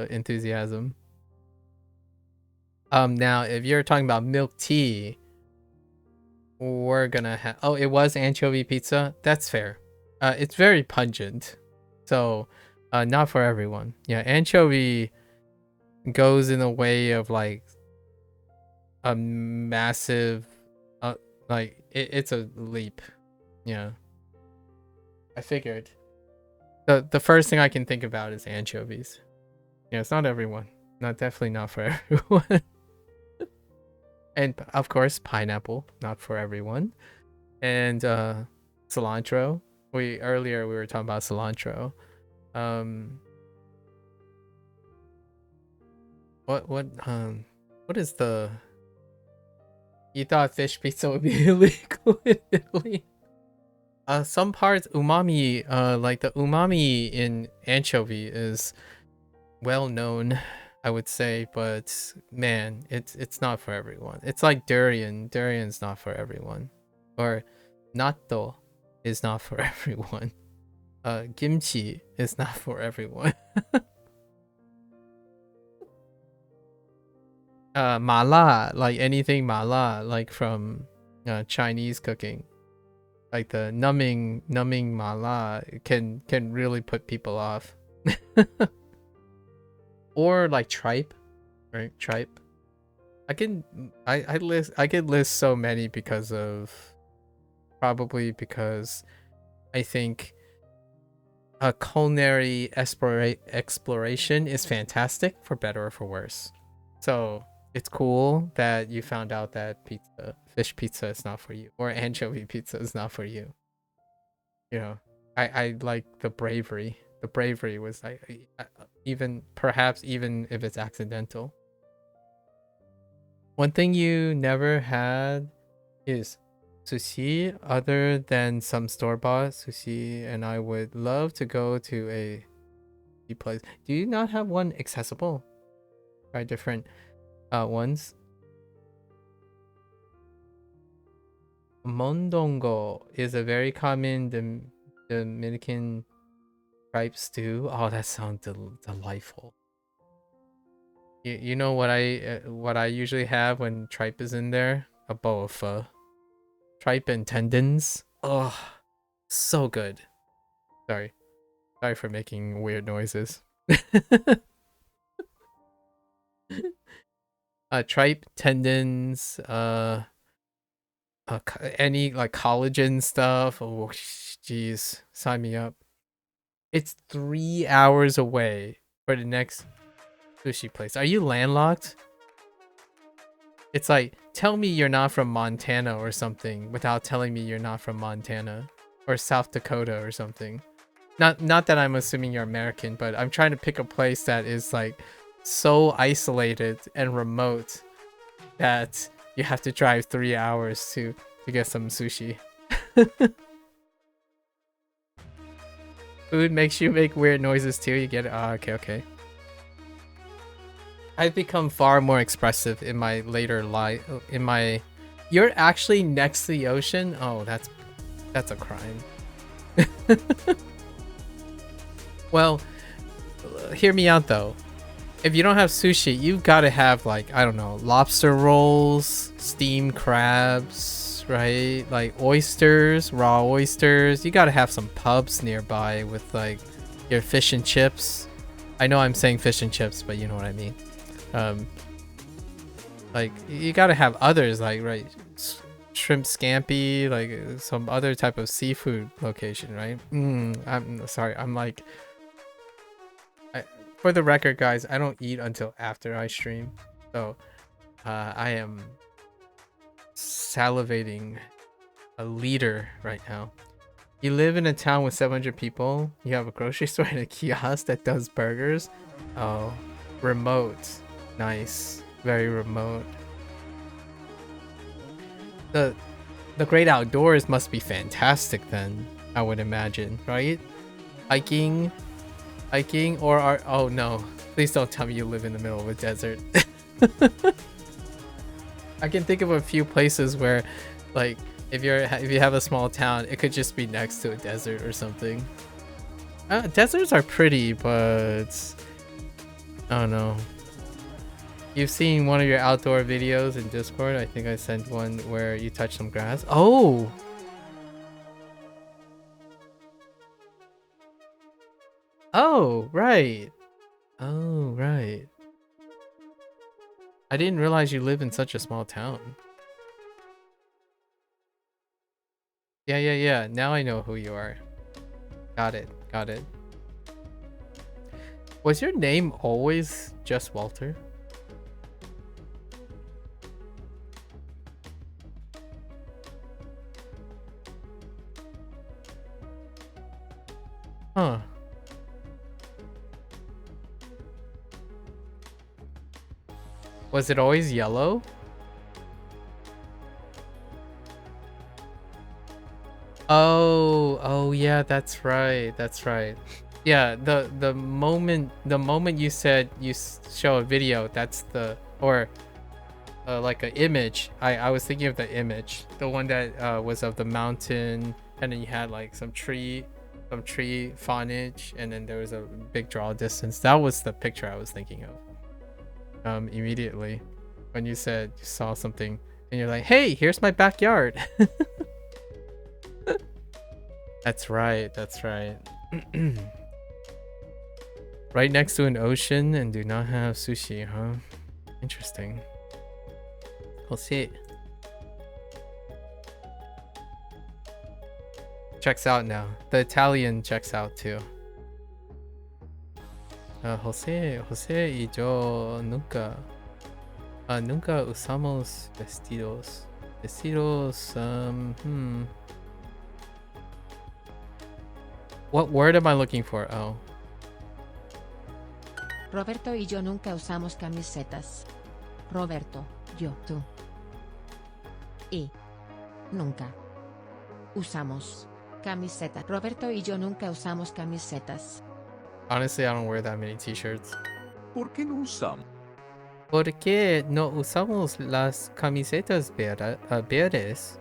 enthusiasm. Now if you're talking about milk tea, we're gonna have, oh, it was anchovy pizza. That's fair. It's very pungent, so not for everyone. Yeah, anchovy goes in a way of like a massive like it's a leap. Yeah, I figured the first thing I can think about is anchovies. Yeah, it's not everyone. Definitely not for everyone. And of course, pineapple, not for everyone. And cilantro. Earlier we were talking about cilantro. What is the... You thought fish pizza would be illegal in Italy? Some parts umami, like the umami in anchovy is well known, I would say, but man, it's not for everyone. It's like durian. Durian's not for everyone. Or natto is not for everyone. Kimchi is not for everyone. Mala, like anything mala, like from Chinese cooking, like the numbing mala can really put people off. Or like tripe, right? Tripe. I could list so many probably because I think a culinary exploration is fantastic for better or for worse. So it's cool that you found out that fish pizza is not for you, or anchovy pizza is not for you. You know, I like the bravery. The bravery was like, even perhaps even if it's accidental. One thing you never had is sushi other than some store-bought sushi, and I would love to go to a place. Do you not have one accessible? Try different ones. Mondongo is a very common Dominican tripe stew. Oh, that sounds delightful. You know what I usually have when tripe is in there? A bowl of pho. Tripe and tendons. Oh, so good. Sorry for making weird noises. Tripe, tendons, any like collagen stuff. Oh, jeez, sign me up. It's 3 hours away for the next sushi place. Are you landlocked? It's like, tell me you're not from Montana or something without telling me you're not from Montana or South Dakota or something. Not that I'm assuming you're American, but I'm trying to pick a place that is like so isolated and remote that you have to drive 3 hours to get some sushi. Food makes you make weird noises too. You get it? Okay. I've become far more expressive in my later life. You're actually next to the ocean? Oh, that's a crime. Well, hear me out though. If you don't have sushi, you've got to have like, I don't know, lobster rolls, steamed crabs, right? Like oysters, raw oysters. You got to have some pubs nearby with like your fish and chips. I know I'm saying fish and chips, but you know what I mean. Like you got to have others like, right? Shrimp scampi, like some other type of seafood location, right? I'm sorry. I'm like, for the record, guys, I don't eat until after I stream, so I am salivating a liter right now. You live in a town with 700 people. You have a grocery store and a kiosk that does burgers. Oh, remote. Nice. Very remote. The great outdoors must be fantastic then, I would imagine, right? Hiking or oh no, please don't tell me you live in the middle of a desert. I can think of a few places where like if you have a small town, it could just be next to a desert or something. Deserts are pretty, but I don't know. You've seen one of your outdoor videos in Discord. I think I sent one where you touch some grass. Oh, right. Oh, right. I didn't realize you live in such a small town. Yeah. Now I know who you are. Got it. Was your name always just Walter? Huh. Was it always yellow? Oh yeah, that's right. Yeah, the moment you said you show a video, that's the like an image. I was thinking of the image, the one that was of the mountain, and then you had like some tree foliage, and then there was a big draw distance. That was the picture I was thinking of. Immediately when you said you saw something and you're like, hey, here's my backyard. That's right. Right next to an ocean and do not have sushi, huh? Interesting. We'll see. Checks out now. The Italian checks out too. José y yo nunca Nunca usamos vestidos. Vestidos, What word am I looking for? Oh. Roberto y yo nunca usamos camisetas. Roberto, yo, tú. Y nunca usamos camisetas. Roberto y yo nunca usamos camisetas. Honestly, I don't wear that many t-shirts. ¿Por qué no usamos? ¿Por qué no usamos las camisetas verdes?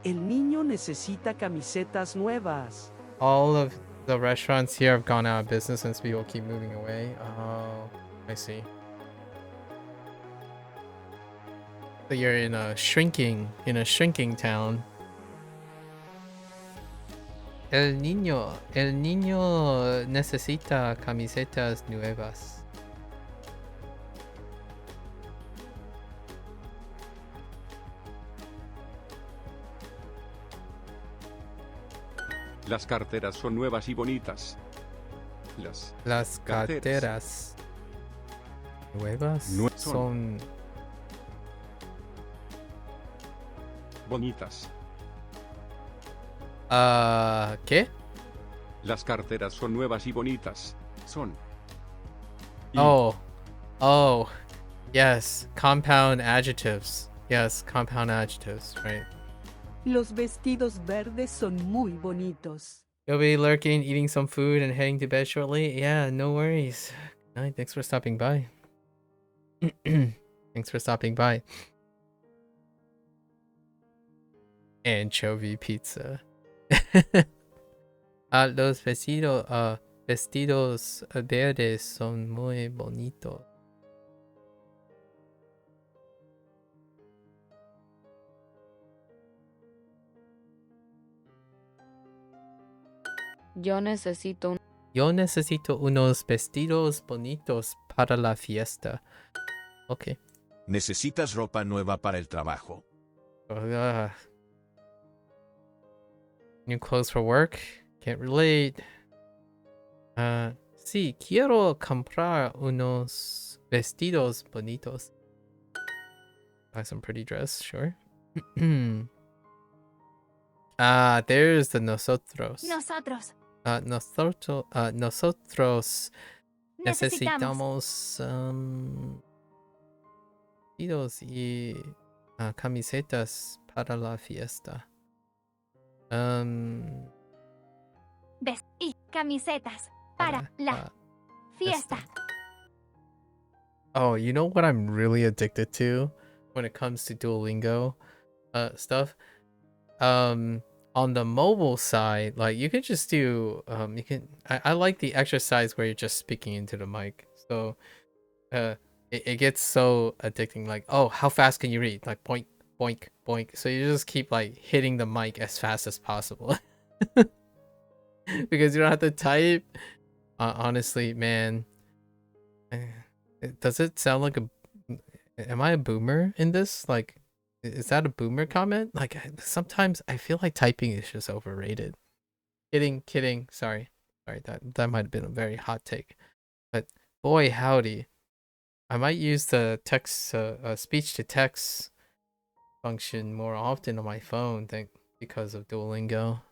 El niño necesita camisetas nuevas. All of the restaurants here have gone out of business since people keep moving away. Oh, I see. So you're in a shrinking town. El niño necesita camisetas nuevas. Las carteras son nuevas y bonitas. Las carteras nuevas son bonitas. ¿Qué? Las carteras son nuevas y bonitas. Son. Y Oh, yes, compound adjectives. Yes, compound adjectives, right. Los vestidos verdes son muy bonitos. You'll be lurking, eating some food, and heading to bed shortly? Yeah, no worries. Good night, thanks for stopping by. Thanks for stopping by. Anchovy pizza. Los vestidos verdes son muy bonitos. Yo necesito unos vestidos bonitos para la fiesta. Okay. ¿Necesitas ropa nueva para el trabajo? New clothes for work? Can't relate. Sí, quiero comprar unos vestidos bonitos. Buy some pretty dress, sure. There's the nosotros. Nosotros. Nosotros Necesitamos. necesitamos vestidos y camisetas para la fiesta. Y camisetas. Para la fiesta. Oh, you know what I'm really addicted to when it comes to Duolingo stuff? On the mobile side, like you can just do I like the exercise where you're just speaking into the mic. So it gets so addicting, like, oh, how fast can you read? Like boink, boink, boink. So you just keep like hitting the mic as fast as possible. Because you don't have to type. Honestly, man. Does it sound like am I a boomer in this? Like, is that a boomer comment? Like, sometimes I feel like typing is just overrated. Kidding. Sorry, that might have been a very hot take. But boy, howdy, I might use the text, speech to text function more often on my phone because of Duolingo.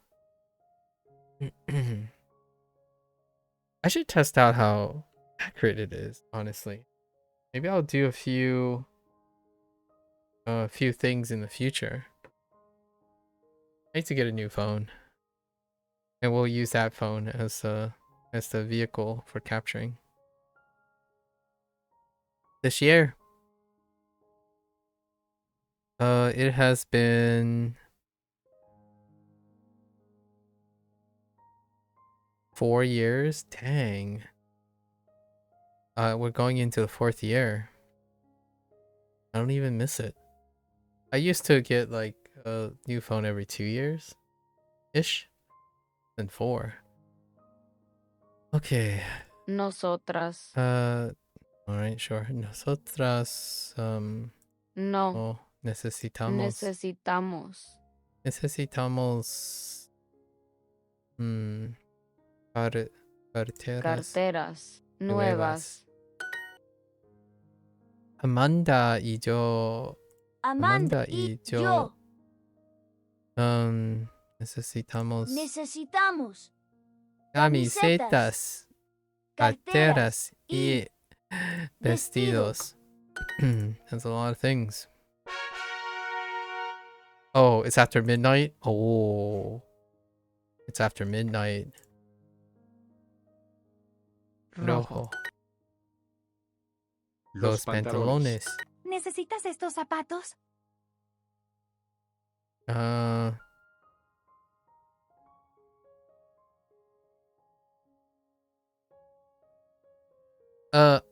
I should test out how accurate it is, honestly. Maybe I'll do a few things in the future. I need to get a new phone, and we'll use that phone as the vehicle for capturing this year. It has been 4 years. Dang. We're going into the 4th year. I don't even miss it. I used to get like a new phone every 2 years ish, and 4. Okay. nosotras. All right, sure. Nosotras No. necesitamos carteras Carteras nuevas. Amanda y yo. Amanda y yo Necesitamos necesitamos camisetas, carteras y vestidos. That's a lot of things. Oh, it's after midnight? Oh. It's after midnight. Rojo. Los pantalones. ¿Necesitas estos zapatos?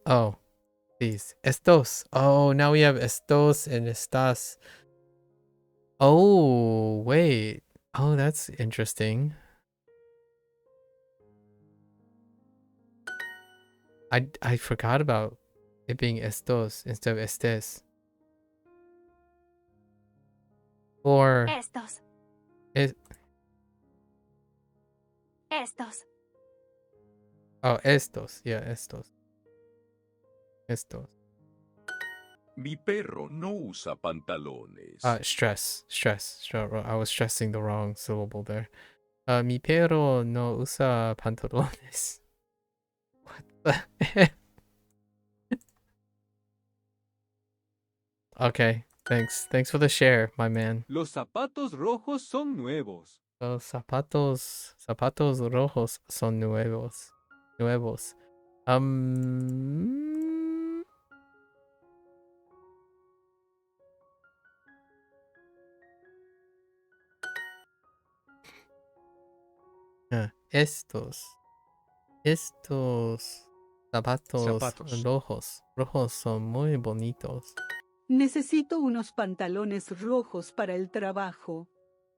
Oh. These. Estos. Oh, now we have estos and estas. Oh, wait. Oh, that's interesting. I forgot about it being estos instead of estes. Or Estos. Estos. oh, estos. Yeah, estos. Estos. Mi perro no usa pantalones. Stress. I was stressing the wrong syllable there. Mi perro no usa pantalones. What the Okay, thanks. Thanks for the share, my man. Los zapatos rojos son nuevos. Los zapatos rojos son nuevos. Estos zapatos rojos son muy bonitos. Necesito unos pantalones rojos para el trabajo.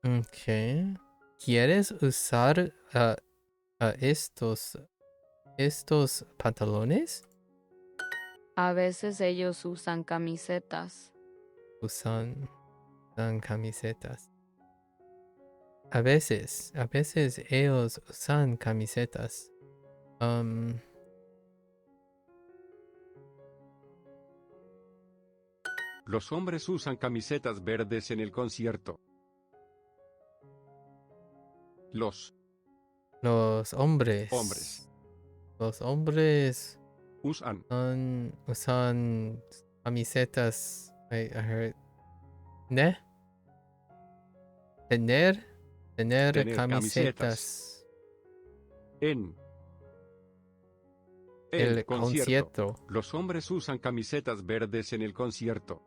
Okay. ¿Quieres usar estos pantalones? A veces ellos usan camisetas. Usan camisetas. A veces ellos usan camisetas. Los hombres usan camisetas verdes en el concierto. Los hombres. Los hombres usan usan camisetas. I heard. ¿Ne? Tener camisetas. En el concierto. Los hombres usan camisetas verdes en el concierto.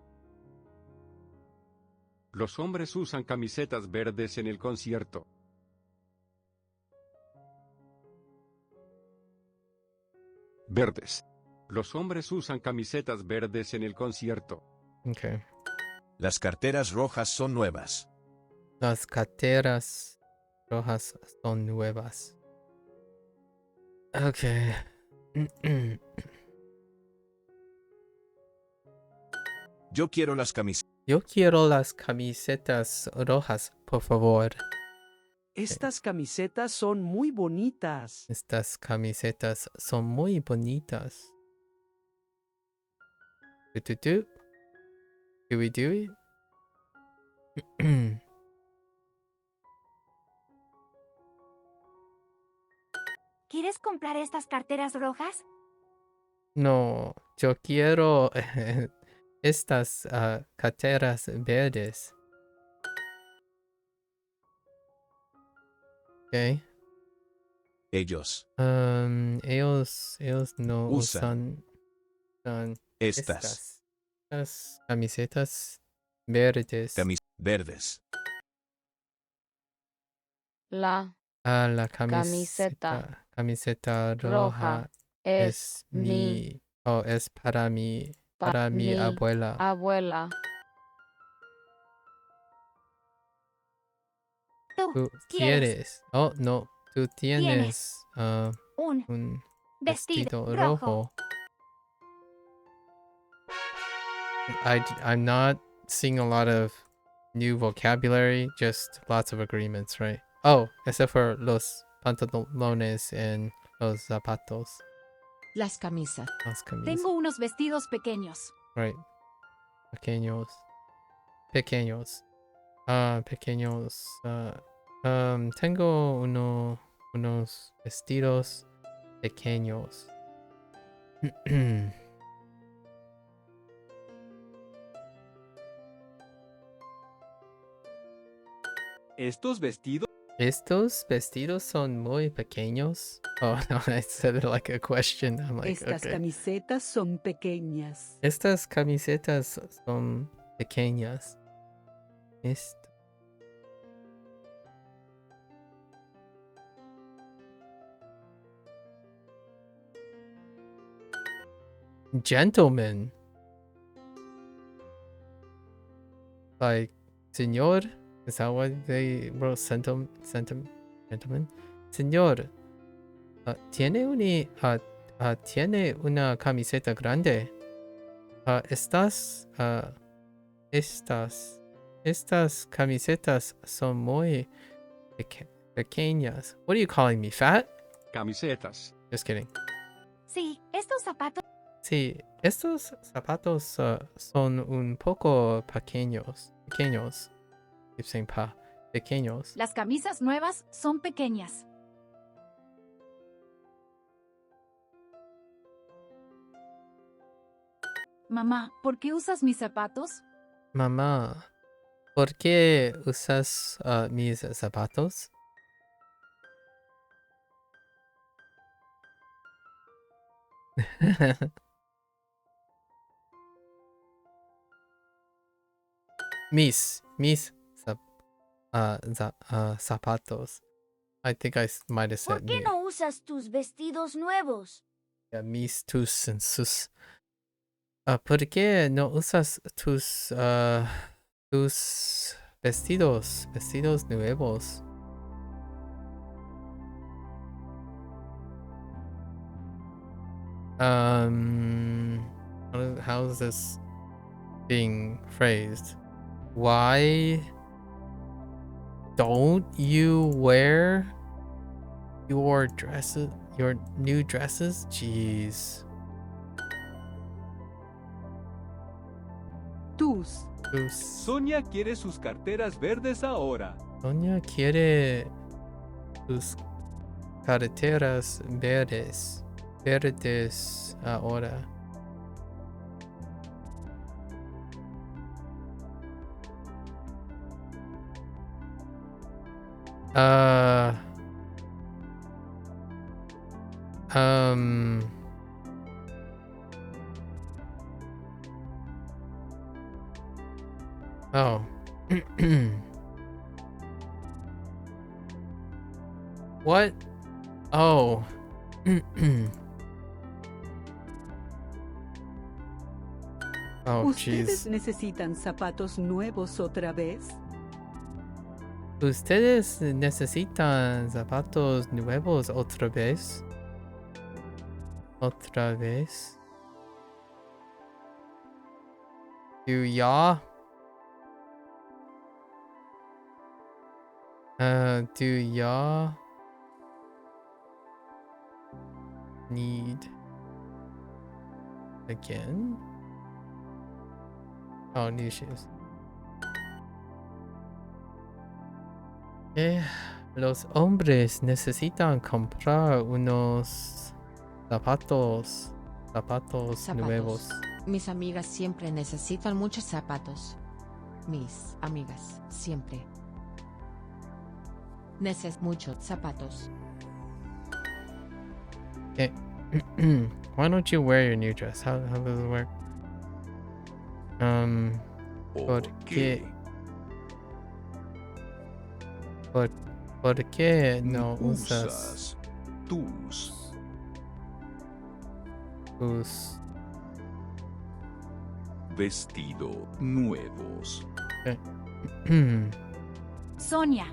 Los hombres usan camisetas verdes en el concierto. Verdes. Los hombres usan camisetas verdes en el concierto. Okay. Las carteras rojas son nuevas. Las carteras rojas son nuevas. Okay. Yo quiero las camisetas. Yo quiero las camisetas rojas, por favor. Estas camisetas son muy bonitas. Estas camisetas son muy bonitas. Do we do it? ¿Quieres comprar estas carteras rojas? No, yo quiero estas carteras verdes. Okay. Ellos Ellos no usan estas camisetas verdes. verdes. La La camiseta roja es mi. Oh, es para mi abuela. abuela. Tú quieres. Oh, no. Tú tienes Un vestido vestido rojo. I'm not seeing a lot of new vocabulary, just lots of agreements, right? Oh, except for los pantalones and los zapatos. Las camisas. Las camisas. Tengo unos vestidos pequeños. Right. Pequeños. Pequeños. Pequeños. Tengo unos vestidos pequeños. Estos vestidos Estos vestidos son muy pequeños. Oh no, I said it like a question. I'm like, Estas okay. camisetas son pequeñas. Estas camisetas son pequeñas. Gentleman. Like, señor? Is that what they wrote? Gentleman? Señor, tiene una camiseta grande. Estas camisetas son muy pequeñas. What are you calling me, fat? Camisetas. Just kidding. Sí, estos zapatos. Sí, estos zapatos son un poco pequeños. Keep saying pequeños. Las camisas nuevas son pequeñas. Mamá, ¿por qué usas mis zapatos? Mamá, ¿por qué usas mis zapatos? mis zapatos. I think I might have ¿Por said qué no usas tus vestidos nuevos? Yeah, mis, tus, and sus. ¿Por qué no usas tus vestidos nuevos? How is this being phrased? Why don't you wear your new dresses? Jeez. Tus. Sonia quiere sus carteras verdes ahora. Sonia quiere sus carteras verdes ahora. Oh. What? Oh. Oh, ¿Ustedes jeez. necesitan zapatos nuevos otra vez? ¿Ustedes necesitan zapatos nuevos otra vez? ¿Otra vez? Do ya? Do ya need again? Oh, new shoes. Los hombres necesitan comprar unos zapatos nuevos. Mis amigas siempre necesitan muchos zapatos. Mis amigas siempre necesitan muchos zapatos. Okay. Why don't you wear your new dress? How does it work? ¿Por qué? ¿Por qué no usas tus vestidos nuevos? Okay. Sonia,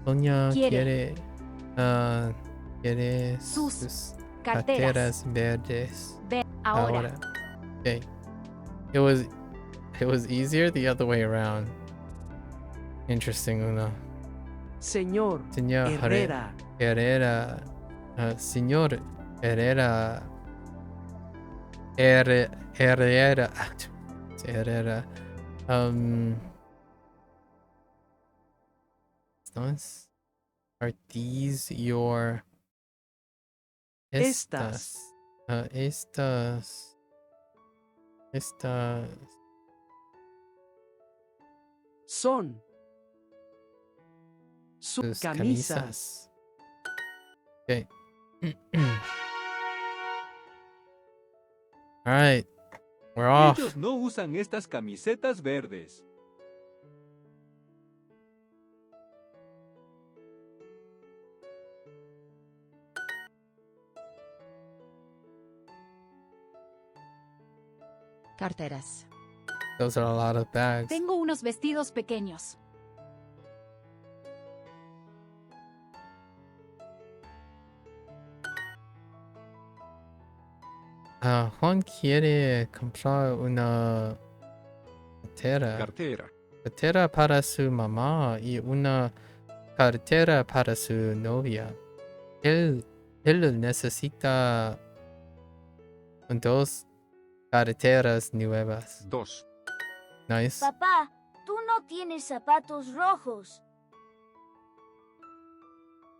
Sonia Quiere. quiere Sus carteras carteras verdes ahora. Okay. It was easier the other way around. Interesting, Una. Señor Señor Herrera. Herrera. Señor Herrera. Herrera. Herrera. Are these your estas? Estas Son sus camisas. camisas. Okay. All right. We're off. Ellos no usan estas camisetas verdes. Carteras. Those are a lot of bags. Tengo unos vestidos pequeños. Juan quiere comprar una Cartera. cartera para su mamá y una cartera para su novia. Él necesita dos carteras nuevas. 2. Nice. Papá, tú no tienes zapatos rojos.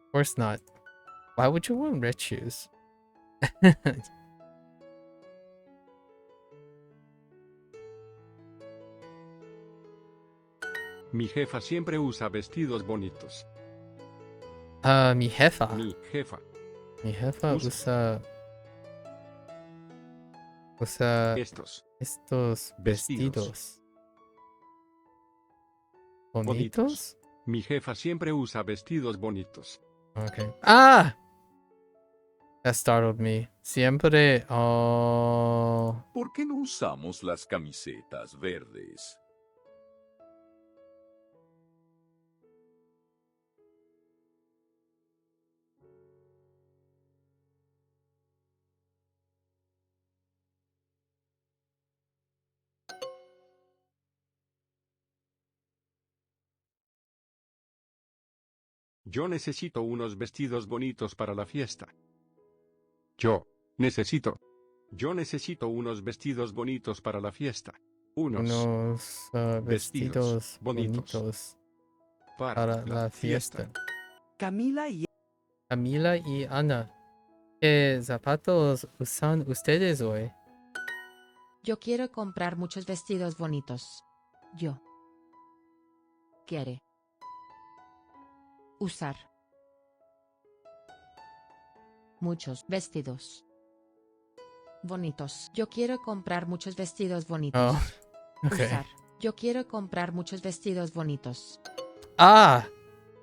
Of course not. Why would you want red shoes? Mi jefa siempre usa vestidos bonitos. Mi jefa. Mi jefa. Mi jefa usa estos vestidos. ¿Bonitos? Mi jefa siempre usa vestidos bonitos. Okay. ¡Ah! That startled me. Siempre. Oh. ¿Por qué no usamos las camisetas verdes? Yo necesito unos vestidos bonitos para la fiesta. Yo necesito unos vestidos bonitos para la fiesta. Unos vestidos bonitos para la fiesta. Camila y Ana. ¿Qué zapatos usan ustedes hoy? Yo quiero comprar muchos vestidos bonitos. Yo. Quiere. Usar. Muchos vestidos. Bonitos. Yo quiero comprar muchos vestidos bonitos. Oh, okay. Usar. Yo quiero comprar muchos vestidos bonitos. Ah!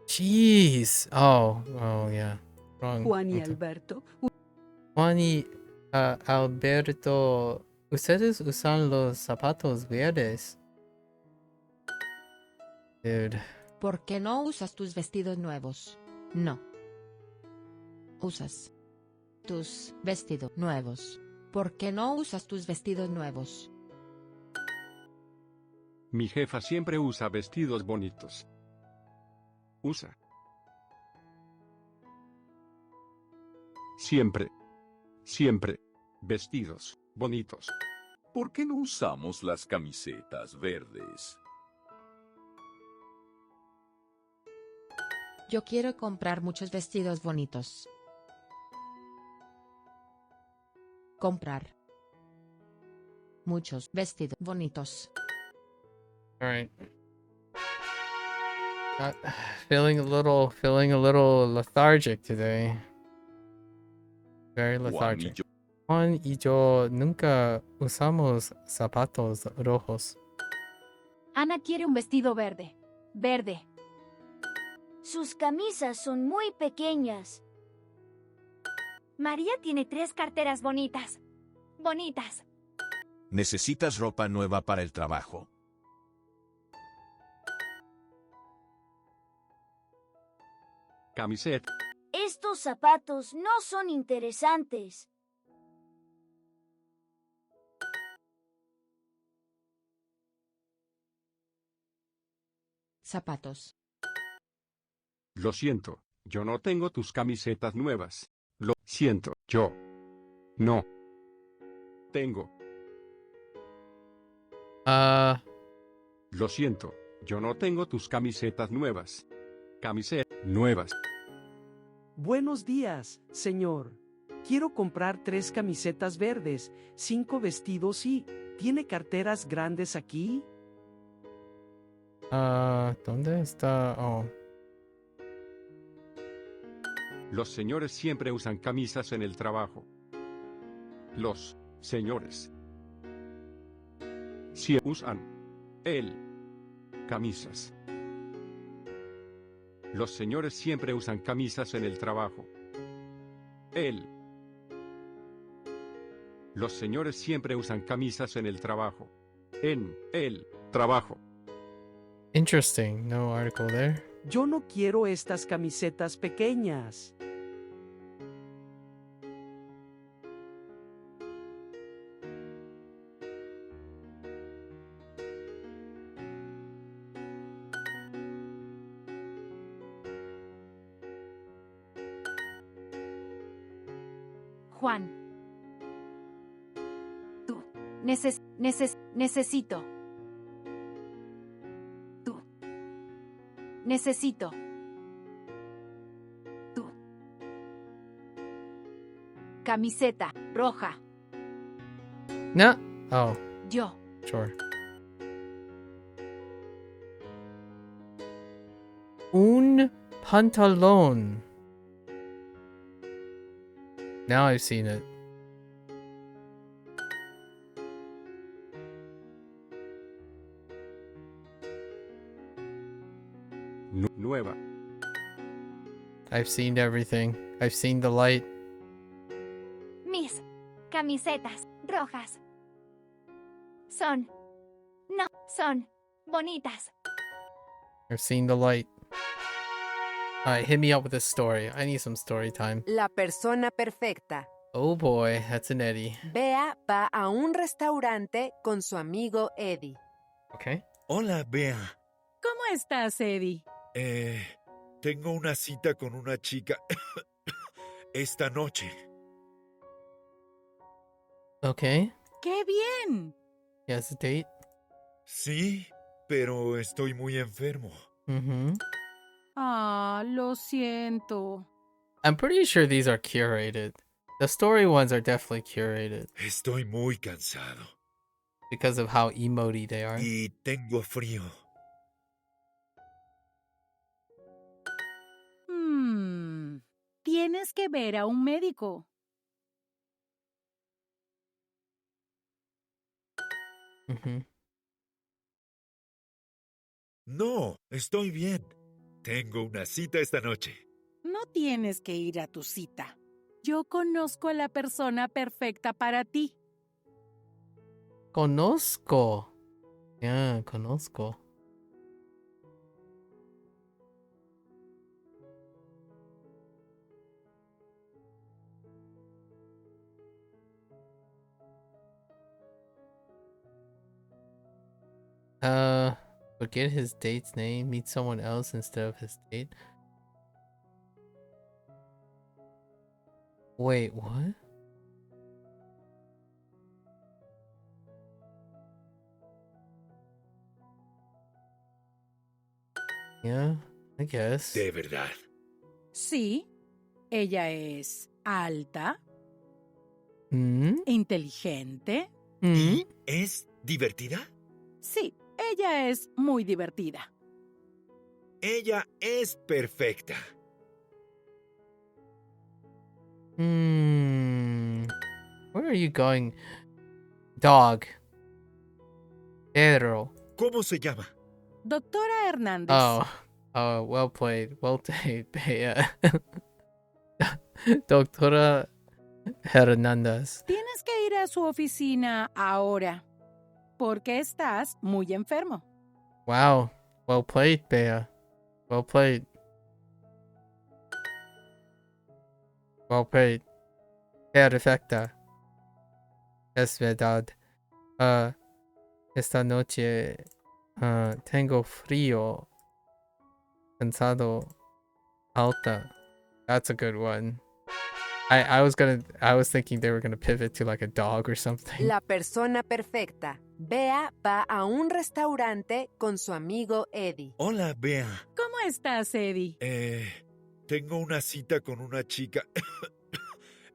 Jeez! Oh, yeah. Wrong. Juan y Okay. Alberto. Juan y Alberto, ¿ustedes usan los zapatos verdes? Dude. ¿Por qué no usas tus vestidos nuevos? No. Usas tus vestidos nuevos. ¿Por qué no usas tus vestidos nuevos? Mi jefa siempre usa vestidos bonitos. Usa. Siempre. Vestidos bonitos. ¿Por qué no usamos las camisetas verdes? Yo quiero comprar muchos vestidos bonitos. Comprar muchos vestidos bonitos. All right. Feeling a little lethargic today. Very lethargic. Juan y yo nunca usamos zapatos rojos. Ana quiere un vestido verde. Verde. Sus camisas son muy pequeñas. María tiene 3 carteras bonitas. Bonitas. Necesitas ropa nueva para el trabajo. Camiseta. Estos zapatos no son interesantes. Zapatos. Lo siento, yo no tengo tus camisetas nuevas. Lo siento, yo no Tengo. Lo siento, yo no tengo tus camisetas nuevas. Camisetas nuevas. Buenos días, señor. Quiero comprar 3 camisetas verdes, 5 vestidos y... ¿Tiene carteras grandes aquí? ¿Dónde está? Oh. Los señores siempre usan camisas en el trabajo. Los señores sí usan camisas. Los señores siempre usan camisas en el trabajo. Los señores siempre usan camisas en el trabajo. En el trabajo. Interesting. No article there. Yo no quiero estas camisetas pequeñas. Juan. Tú. Necesito. Tú. Necesito. Tú. Camiseta roja. No. Oh, Yo. sure. Un pantalón. Now I've seen it. Nueva. I've seen everything. I've seen the light. Mis camisetas rojas. Son bonitas. I've seen the light. Alright, hit me up with this story. I need some story time. La persona perfecta. Oh boy, that's an Eddie. Bea va a un restaurante con su amigo Eddie. Okay. Hola, Bea. ¿Cómo estás, Eddie? Tengo una cita con una chica esta noche. Okay. ¡Qué bien! He has a date? Sí, pero estoy muy enfermo. Ah, lo siento. I'm pretty sure these are curated. The story ones are definitely curated. Estoy muy cansado. Because of how emoty they are. Y tengo frío. Tienes que ver a un médico. No, estoy bien. Tengo una cita esta noche. No tienes que ir a tu cita. Yo conozco a la persona perfecta para ti. Conozco. Yeah, conozco. Forget his date's name, meet someone else instead of his date. Wait, what? Yeah, I guess. ¿De verdad? Sí, ella es alta, inteligente. ¿Y es divertida? Sí, ella es muy divertida. Ella es perfecta. Where are you going? Dog. Pedro. ¿Cómo se llama? Doctora Hernández. Oh, well played. Well played, Bea. Doctora Hernández. Tienes que ir a su oficina ahora, porque estás muy enfermo. Wow. Well played, Bea. Well played. Well played. Perfecta. Es verdad. Esta noche tengo frío. Cansado. Alta. That's a good one. I was thinking they were gonna pivot to like a dog or something. La persona perfecta. Bea va a un restaurante con su amigo Eddie. Hola, Bea. ¿Cómo estás, Eddie? Tengo una cita con una chica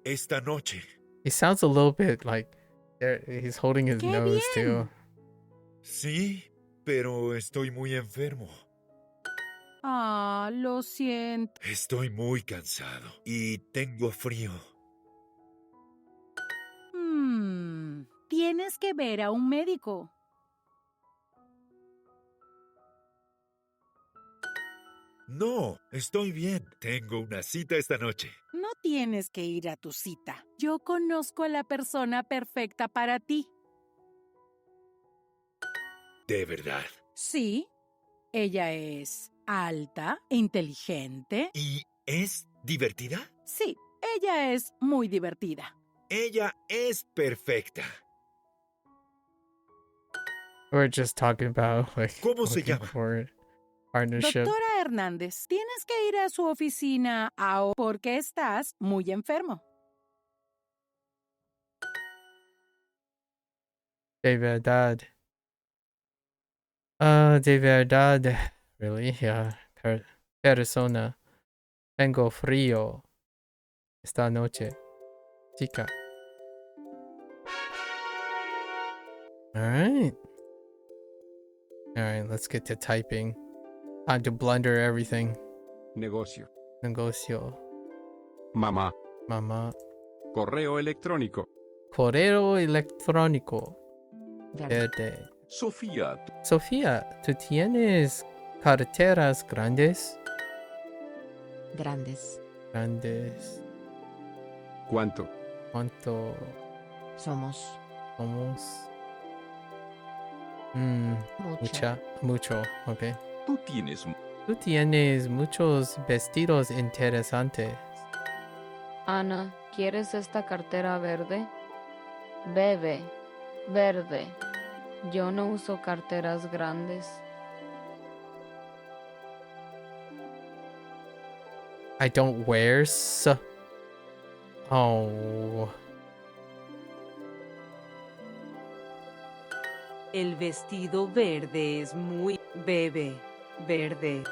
esta noche. He sounds a little bit like he's holding his ¡Qué nose bien! too. Sí, pero estoy muy enfermo. Ah, lo siento. Estoy muy cansado y tengo frío. Tienes que ver a un médico. No, estoy bien. Tengo una cita esta noche. No tienes que ir a tu cita. Yo conozco a la persona perfecta para ti. ¿De verdad? Sí, ella es alta, inteligente. ¿Y es divertida? Sí, ella es muy divertida. Ella es perfecta. We're just talking about like ¿Cómo se looking llama? for partnership. Doctora Hernández, tienes que ir a su oficina ahora porque estás muy enfermo. De verdad. De verdad. Really? Yeah. Persona. Tengo frío. Esta noche. Chica. Alright. Alright, let's get to typing. Time to blunder everything. Negocio. Negocio. Mamá. Mamá. Correo electrónico. Correo electrónico. Verde. Verde. Sofía, Sofía, ¿tú tienes carteras grandes? Grandes. Grandes. ¿Cuánto? ¿Cuánto Somos. somos? Mucho. Mucho, ok. tú tienes Tú tienes muchos vestidos interesantes. Ana, ¿quieres esta cartera verde? Bebe, verde. Yo no uso carteras grandes. I don't wear Oh. El vestido verde es muy bebe, verde.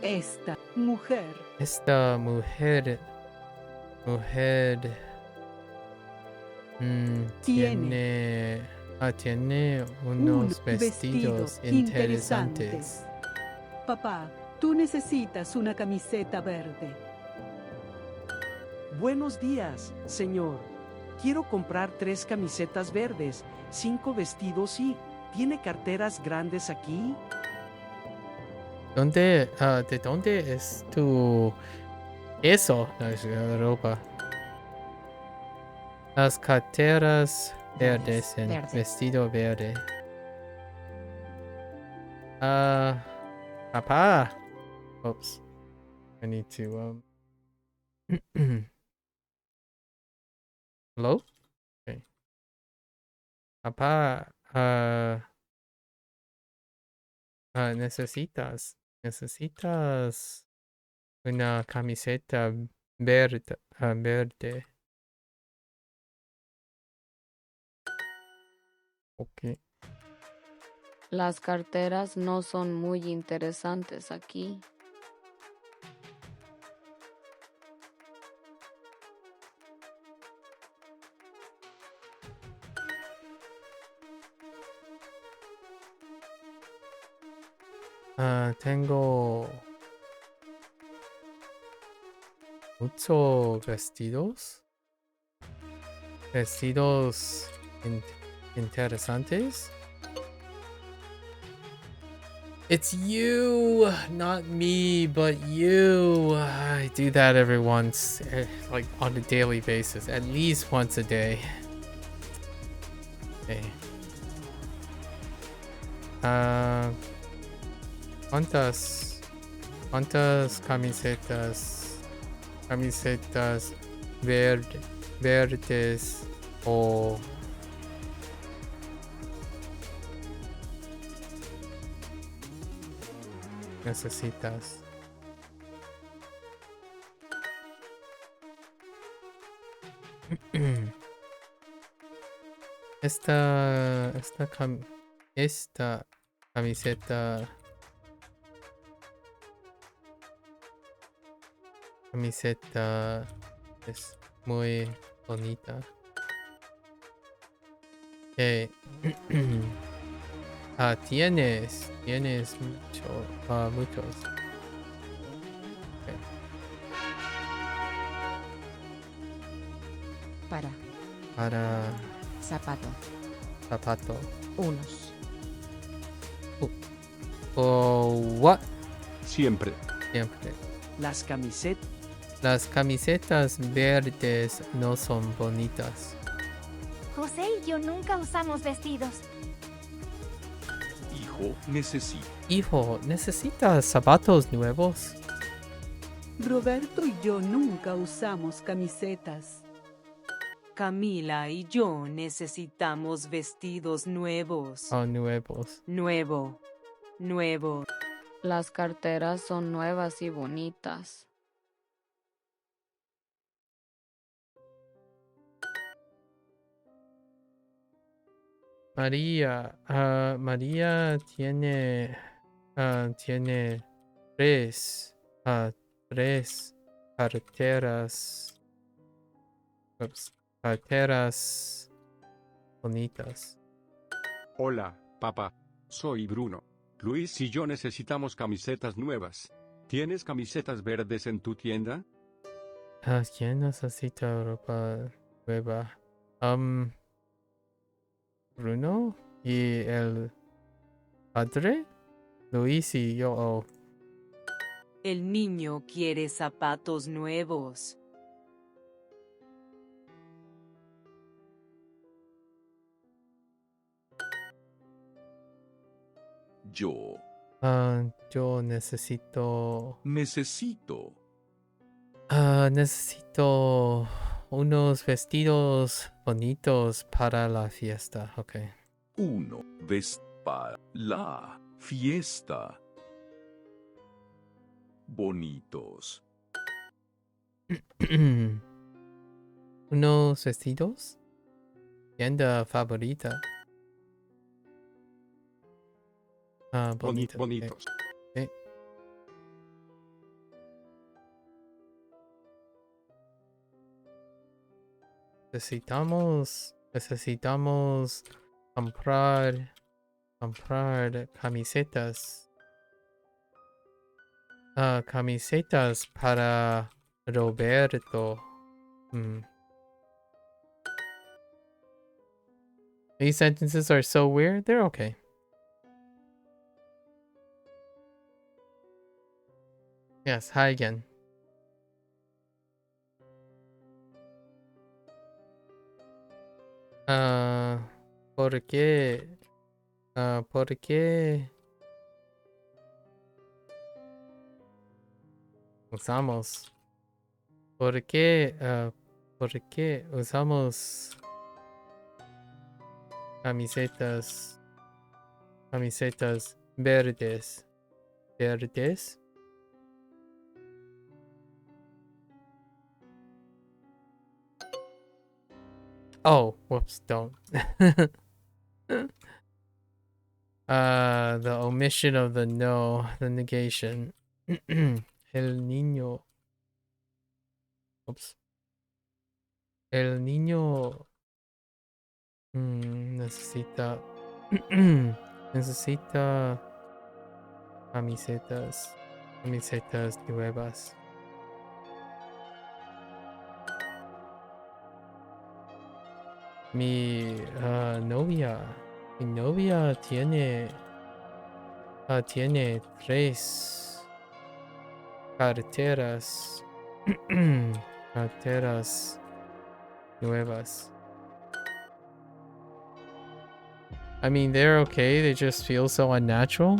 Esta mujer. Esta mujer. Tiene unos Un vestidos interesantes. Papá, tú necesitas una camiseta verde. Buenos días, señor. Quiero comprar 3 camisetas verdes, 5 vestidos y... ¿Tiene carteras grandes aquí? ¿De dónde es tu eso? No, es ropa. Las carteras verdes en vestido verde. Papá. Oops. I need to Hello? Okay. Papá, necesitas una camiseta verde, verde. Okay. Las carteras no son muy interesantes aquí. Tengo muchos vestidos. Vestidos interesantes. It's you, not me, but you. I do that every once, like on a daily basis, at least once a day. Okay. ¿Cuántas camisetas verdes o necesitas? Esta camiseta es muy bonita. Tienes muchos. Okay. Para zapato. Unos. What? Siempre. Las camisetas verdes no son bonitas. José y yo nunca usamos vestidos. Hijo, ¿necesitas zapatos nuevos? Roberto y yo nunca usamos camisetas. Camila y yo necesitamos vestidos nuevos. Nuevos. Nuevo. Las carteras son nuevas y bonitas. María tiene tres carteras bonitas. Hola, papá. Soy Bruno. Luis y yo necesitamos camisetas nuevas. ¿Tienes camisetas verdes en tu tienda? ¿Quién necesita ropa nueva? Bruno y el padre, Luis y yo. El niño quiere zapatos nuevos. Yo necesito unos vestidos bonitos para la fiesta. Okay. para la fiesta. Bonitos. Unos vestidos. Tienda favorita. Bonitos. Okay. Necesitamos comprar camisetas. Camisetas para Roberto. These sentences are so weird. They're okay. Yes, hi again. ¿Por qué usamos? ¿Por qué usamos camisetas verdes? ¿Verdes? Oh, whoops, don't. The omission of the no, the negation. El niño. Oops. El niño necesita camisetas nuevas. Mi novia tiene tres carteras nuevas. I mean, they're okay, they just feel so unnatural.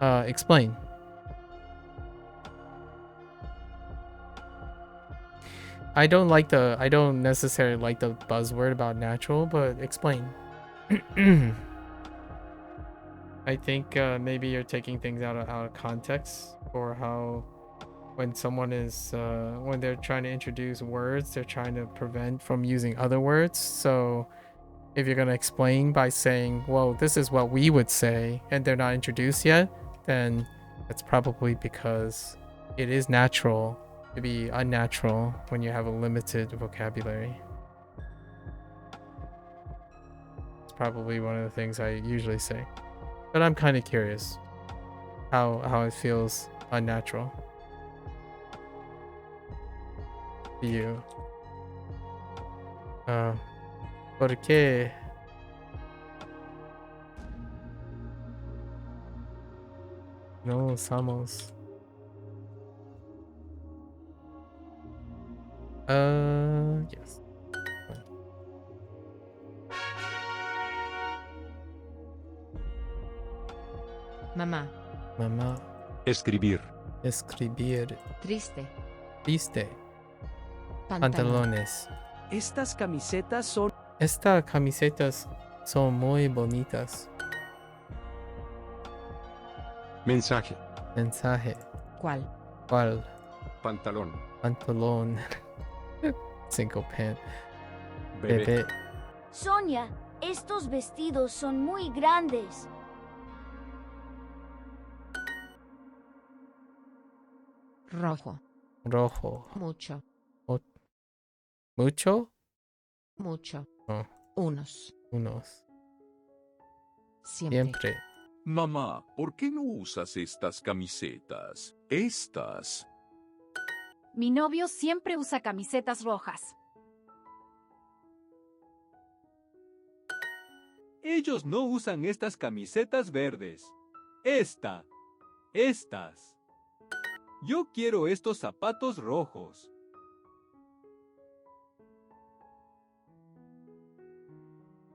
Explain. I don't necessarily like the buzzword about natural, but explain. I think maybe you're taking things out of context for how when someone is when they're trying to introduce words, they're trying to prevent from using other words. So if you're going to explain by saying, well, this is what we would say, and they're not introduced yet, then that's probably because it is natural to be unnatural when you have a limited vocabulary. It's probably one of the things I usually say. But I'm kind of curious how it feels unnatural to you. ¿Por qué? No usamos. Yes. Mamá. Mamá. Escribir. Escribir. Triste. Triste. Pantalones. Estas camisetas son muy bonitas. Mensaje. Mensaje. ¿Cuál? ¿Cuál? Pantalón. Pantalón. Single pant. Bebé. Bebé. Sonia, estos vestidos son muy grandes. Rojo. Rojo. Mucho. ¿Mucho? Mucho. Oh. Unos. Siempre. Mamá, ¿por qué no usas estas camisetas? Estas. Mi novio siempre usa camisetas rojas. Ellos no usan estas camisetas verdes. Estas. Yo quiero estos zapatos rojos.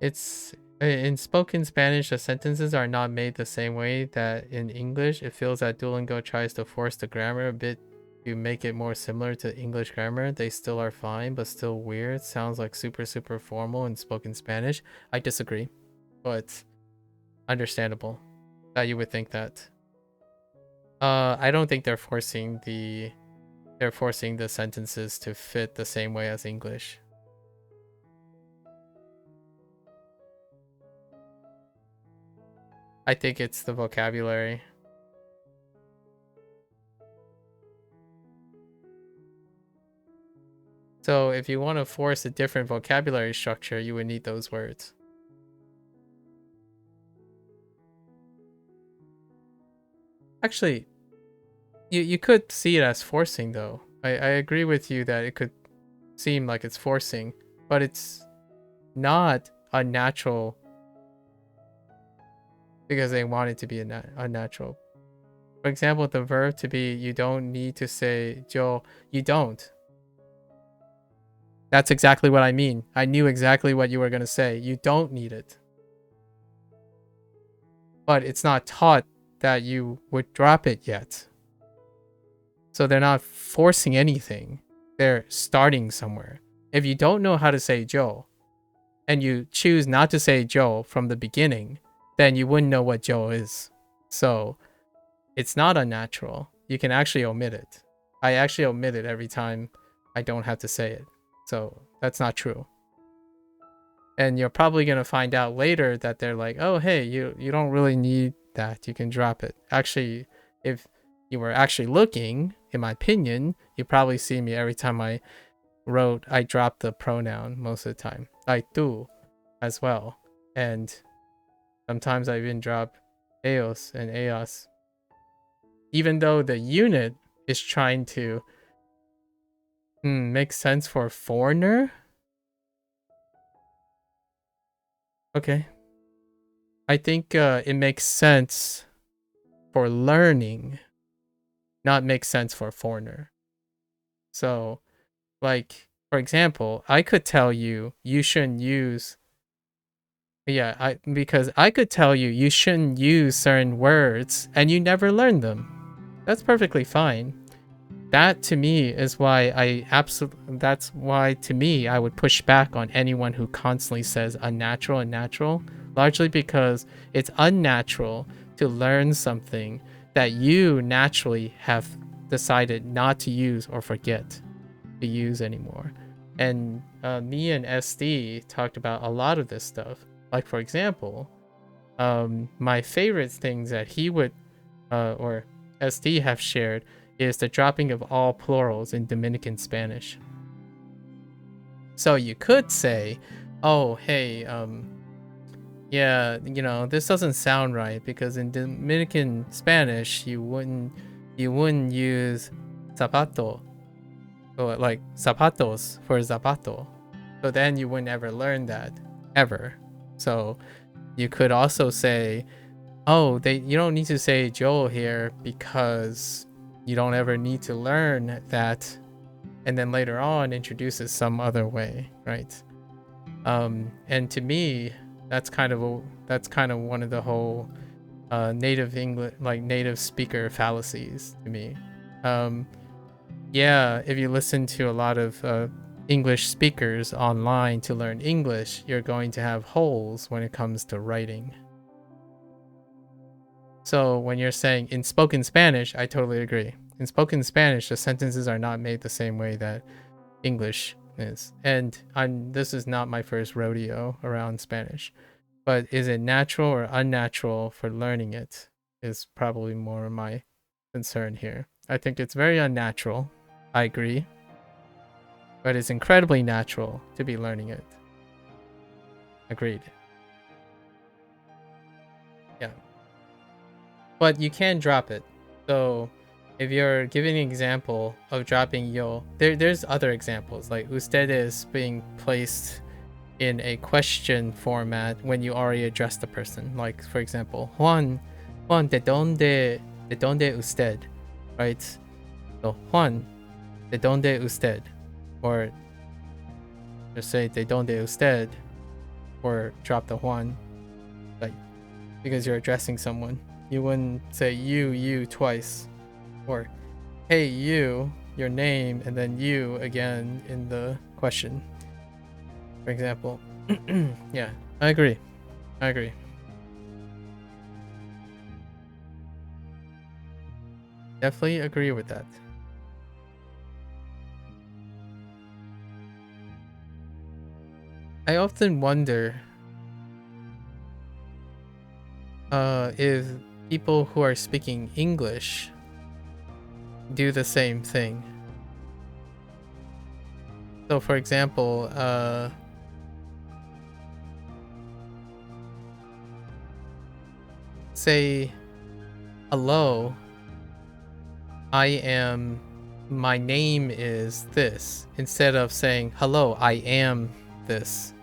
It's in spoken Spanish, the sentences are not made the same way that in English. It feels that Duolingo tries to force the grammar a bit to make it more similar to English grammar. They still are fine, but still weird. Sounds like super formal in spoken Spanish. I disagree, but understandable that you would think that. I don't think they're forcing the sentences to fit the same way as English. I think it's the vocabulary. So if you want to force a different vocabulary structure, you would need those words. Actually, you could see it as forcing though. I agree with you that it could seem like it's forcing, but it's not unnatural because they want it to be unnatural. For example, the verb to be, you don't need to say yo, you don't. That's exactly what I mean. I knew exactly what you were going to say. You don't need it. But it's not taught that you would drop it yet. So they're not forcing anything. They're starting somewhere. If you don't know how to say Joe, and you choose not to say Joe from the beginning, then you wouldn't know what Joe is. So it's not unnatural. You can actually omit it. I actually omit it every time I don't have to say it. So that's not true. And you're probably going to find out later that they're like, oh, hey, you don't really need that. You can drop it. Actually, if you were actually looking, in my opinion, you probably see me every time I drop the pronoun most of the time. I do as well. And sometimes I even drop eos and eos. Even though the unit is trying to make sense for a foreigner. Okay. I think it makes sense for learning, not make sense for a foreigner. So, like, for example, I could tell you shouldn't use because I could tell you shouldn't use certain words and you never learn them. That's perfectly fine. That to me is why that's why to me I would push back on anyone who constantly says unnatural and natural, largely because it's unnatural to learn something that you naturally have decided not to use or forget to use anymore. And me and SD talked about a lot of this stuff. Like, for example, my favorite things that he would or SD have shared is the dropping of all plurals in Dominican Spanish. So you could say, oh, hey, yeah, you know, this doesn't sound right because in Dominican Spanish you wouldn't use zapato or like zapatos for zapato. So then you wouldn't ever learn that ever. So you could also say, oh, you don't need to say Joel here because you don't ever need to learn that, and then later on introduces some other way, right? And to me, that's kind of one of the whole native English, like native speaker fallacies to me. Yeah, if you listen to a lot of English speakers online to learn English, you're going to have holes when it comes to writing. So when you're saying in spoken Spanish, I totally agree. In spoken Spanish, the sentences are not made the same way that English is. And this is not my first rodeo around Spanish. But is it natural or unnatural for learning it is probably more my concern here. I think it's very unnatural. I agree. But it's incredibly natural to be learning it. Agreed. Yeah. But you can drop it. So if you're giving an example of dropping yo, there's other examples. Like ustedes being placed in a question format when you already address the person. Like, for example, Juan, ¿de dónde usted? Right? So, Juan, ¿de dónde usted? Or just say, ¿de dónde usted? Or drop the Juan. Like, because you're addressing someone. You wouldn't say you twice. Or, hey, you, your name, and then you again in the question. For example. Yeah, I agree. Definitely agree with that. I often wonder if people who are speaking English do the same thing. So for example, say hello, my name is this, instead of saying hello, I am this.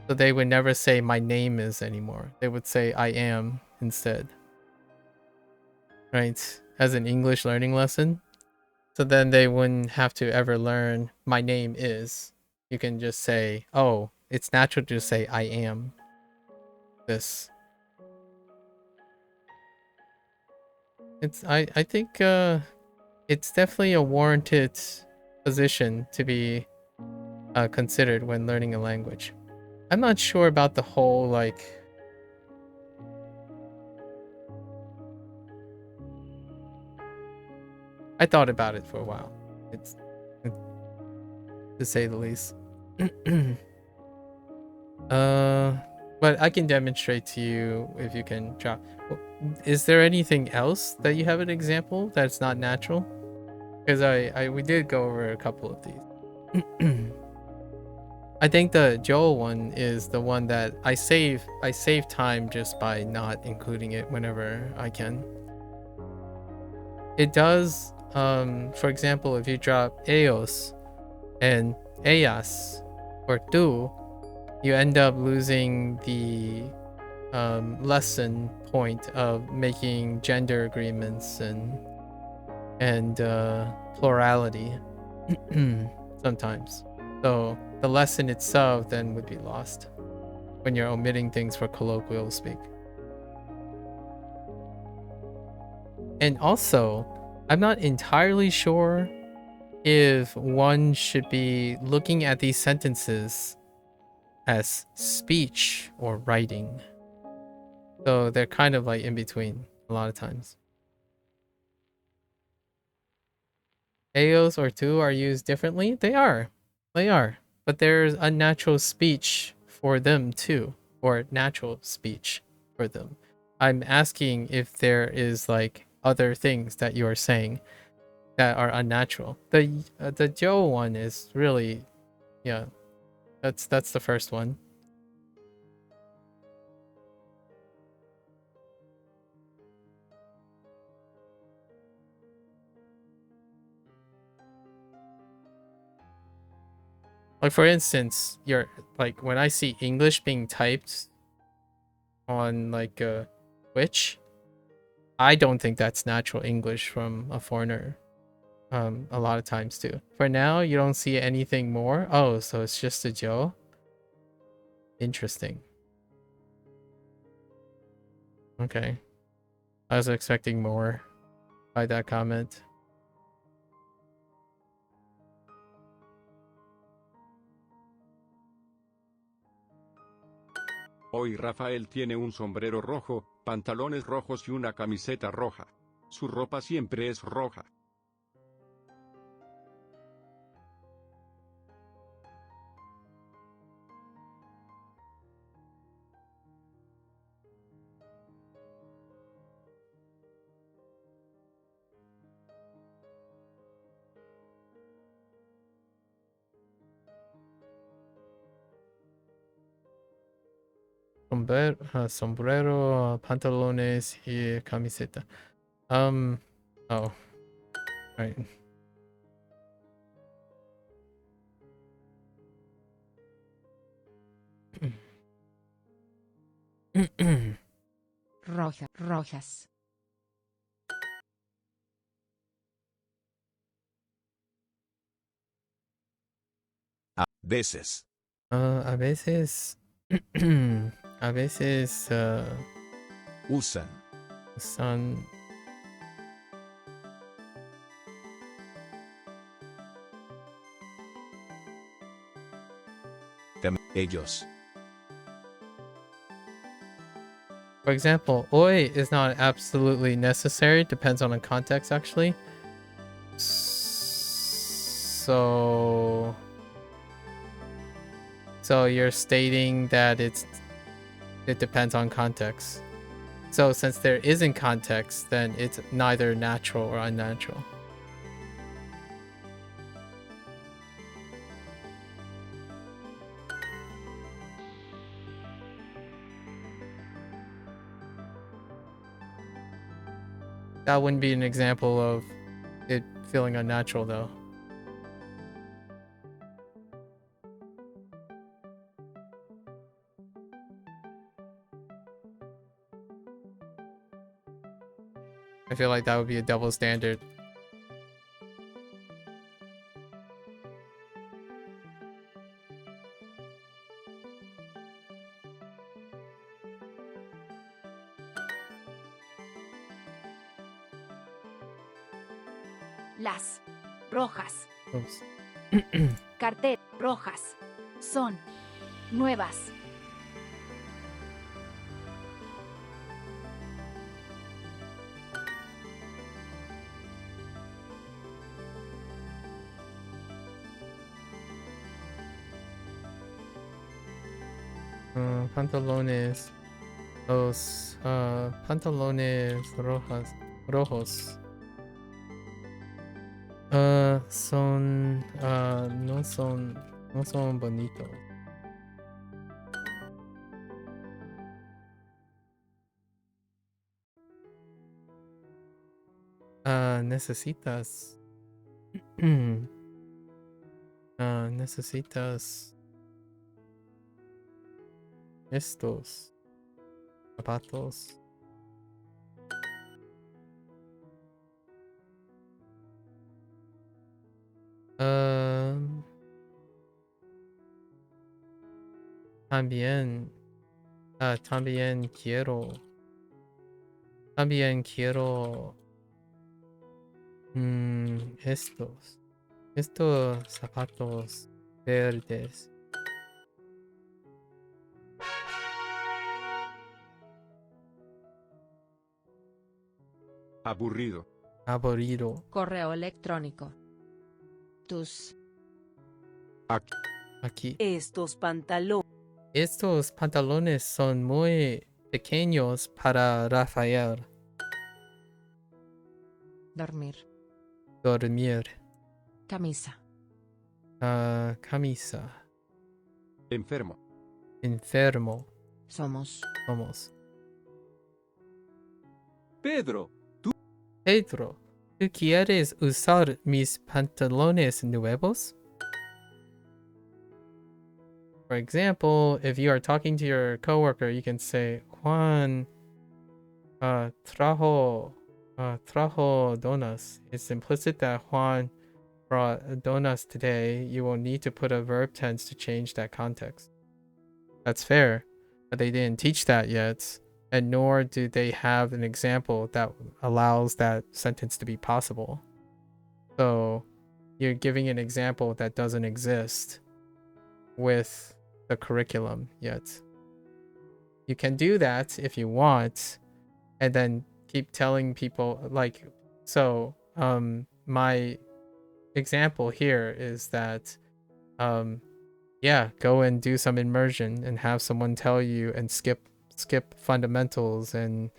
So they would never say my name is anymore. They would say I am instead. Right? As an English learning lesson. So then they wouldn't have to ever learn my name is. You can just say, oh, it's natural to say I am this. I think it's definitely a warranted position to be considered when learning a language. I'm not sure about the whole like I thought about it for a while. It's to say the least. But I can demonstrate to you if you can drop. Is there anything else that you have an example that's not natural? Because we did go over a couple of these. I think the Joel one is the one that I save time just by not including it whenever I can. It does, for example, if you drop ellos and ellas or tú, you end up losing the lesson point of making gender agreements and plurality sometimes. So the lesson itself then would be lost when you're omitting things for colloquial speak. And also, I'm not entirely sure if one should be looking at these sentences as speech or writing. So they're kind of like in between a lot of times. Eos or tu are used differently? They are. They are. But there's unnatural speech for them too. Or natural speech for them. I'm asking if there is like other things that you are saying that are unnatural. The Joe one is really, yeah, that's the first one. Like for instance, you're like when I see English being typed on like Twitch, I don't think that's natural English from a foreigner. A lot of times too. For now, you don't see anything more. Oh, so it's just a Joe. Interesting. Okay, I was expecting more by that comment. Hoy Rafael tiene un sombrero rojo, pantalones rojos y una camiseta roja. Su ropa siempre es roja. Sombrero, pantalones y camiseta. Oh, right. Rojas. A veces. A veces. A veces. Usan. Son. Ellos. For example, hoy is not absolutely necessary. Depends on the context, actually. So you're stating that it depends on context. So since there isn't context, then it's neither natural or unnatural. That wouldn't be an example of it feeling unnatural, though. I feel like that would be a double standard. Las rojas. Oops. Cartel rojas. Son nuevas. Pantalones. Los pantalones rojos. Son no son bonitos. Necesitas necesitas estos zapatos. También quiero estos zapatos verdes. Aburrido. Aburrido. Correo electrónico. Tus. Aquí. Estos pantalones. Estos pantalones son muy pequeños para Rafael. Dormir. Dormir. Camisa. Camisa. Enfermo. Enfermo. Somos. Pedro, Pedro, ¿tú quieres usar mis pantalones nuevos? For example, if you are talking to your coworker, you can say, Juan trajo donuts. It's implicit that Juan brought donuts today. You will need to put a verb tense to change that context. That's fair, but they didn't teach that yet, and nor do they have an example that allows that sentence to be possible. So you're giving an example that doesn't exist with the curriculum yet. You can do that if you want, and then keep telling people, like, so my example here is that yeah, go and do some immersion and have someone tell you, and skip fundamentals, and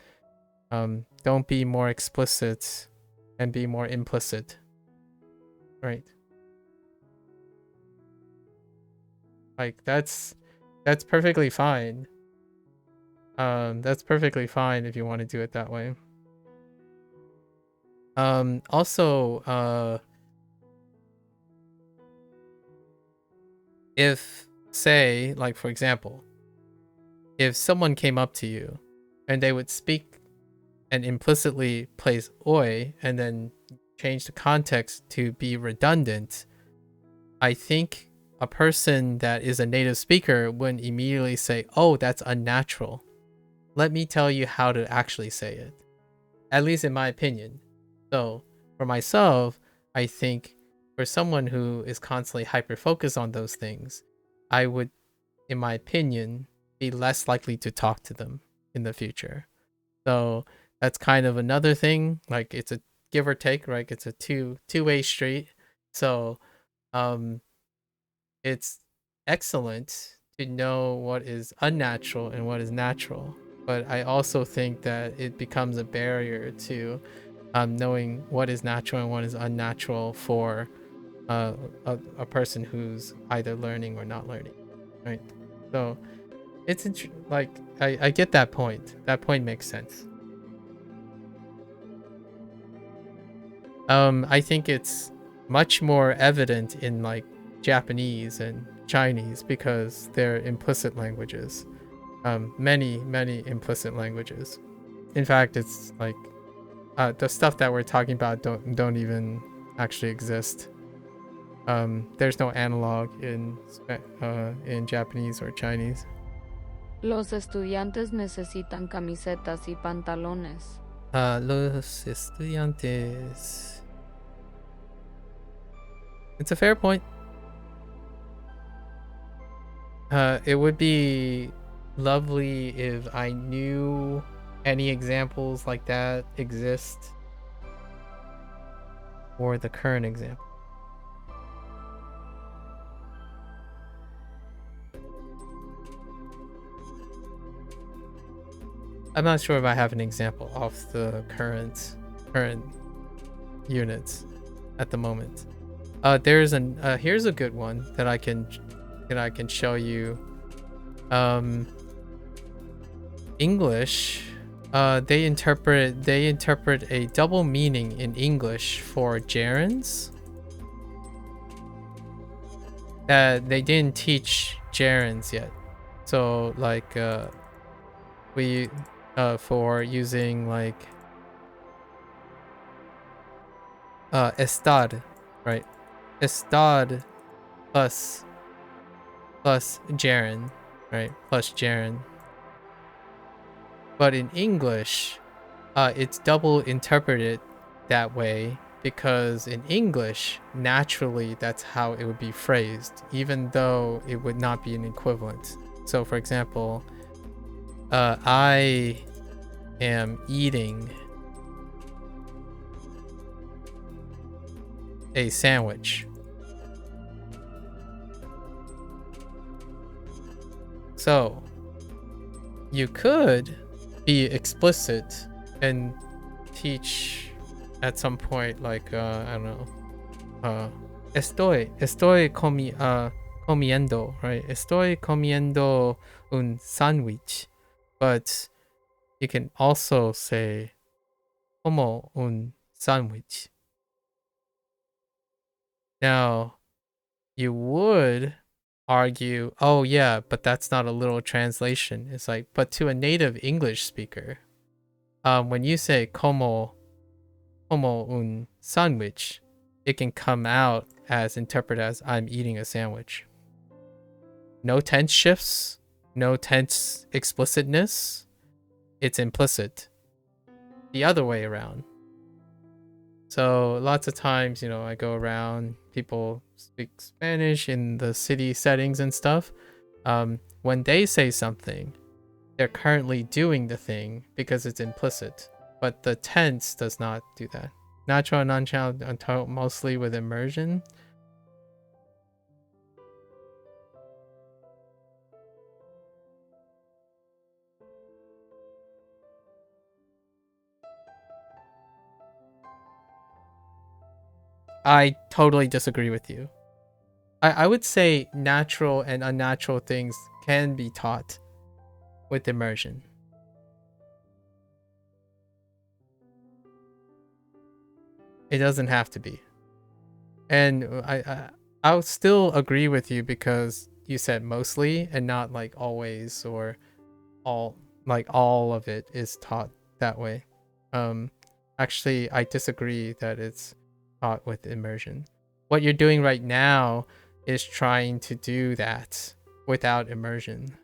don't be more explicit and be more implicit, right? Like that's perfectly fine. That's perfectly fine if you want to do it that way. Also, if, say, like, for example, if someone came up to you and they would speak and implicitly place oi and then change the context to be redundant, I think a person that is a native speaker wouldn't immediately say, oh, that's unnatural. Let me tell you how to actually say it. At least in my opinion. So for myself, I think for someone who is constantly hyper-focused on those things, I would, in my opinion, be less likely to talk to them in the future. So that's kind of another thing. Like, it's a give or take, right? It's a two-way street. So it's excellent to know what is unnatural and what is natural. But I also think that it becomes a barrier to knowing what is natural and what is unnatural for a person who's either learning or not learning, right? So it's like I get that point. That point makes sense. I think it's much more evident in like Japanese and Chinese because they're implicit languages. Many implicit languages. In fact, it's like the stuff that we're talking about don't even actually exist. There's no analog in Japanese or Chinese. Los estudiantes necesitan camisetas y pantalones. Los estudiantes. It's a fair point. It would be lovely if I knew any examples like that exist or the current example. I'm not sure if I have an example of the current units at the moment. There's here's a good one that I can show you. English, they interpret a double meaning in English for gerunds. They didn't teach gerunds yet, so like we for using like estar, right? Estar plus gerund, right? Plus gerund. But in English, it's double interpreted that way because in English, naturally, that's how it would be phrased, even though it would not be an equivalent. So, for example, I am eating a sandwich, So you could be explicit and teach at some point, like I don't know, comiendo, right? Estoy comiendo un sándwich. But you can also say como un sándwich. Now, you would argue, oh yeah, but that's not a literal translation. It's like, but to a native English speaker, when you say como un sándwich, it can come out as interpreted as I'm eating a sandwich. No tense shifts, no tense explicitness. It's implicit. The other way around. So lots of times, you know, I go around, people speak Spanish in the city settings and stuff. When they say something, they're currently doing the thing because it's implicit, but the tense does not do that. Natural and non-natural, mostly with immersion. I totally disagree with you. I would say natural and unnatural things can be taught with immersion. It doesn't have to be. And I'll still agree with you because you said mostly and not like always or all of it is taught that way. Actually, I disagree that it's taught with immersion. What you're doing right now is trying to do that without immersion.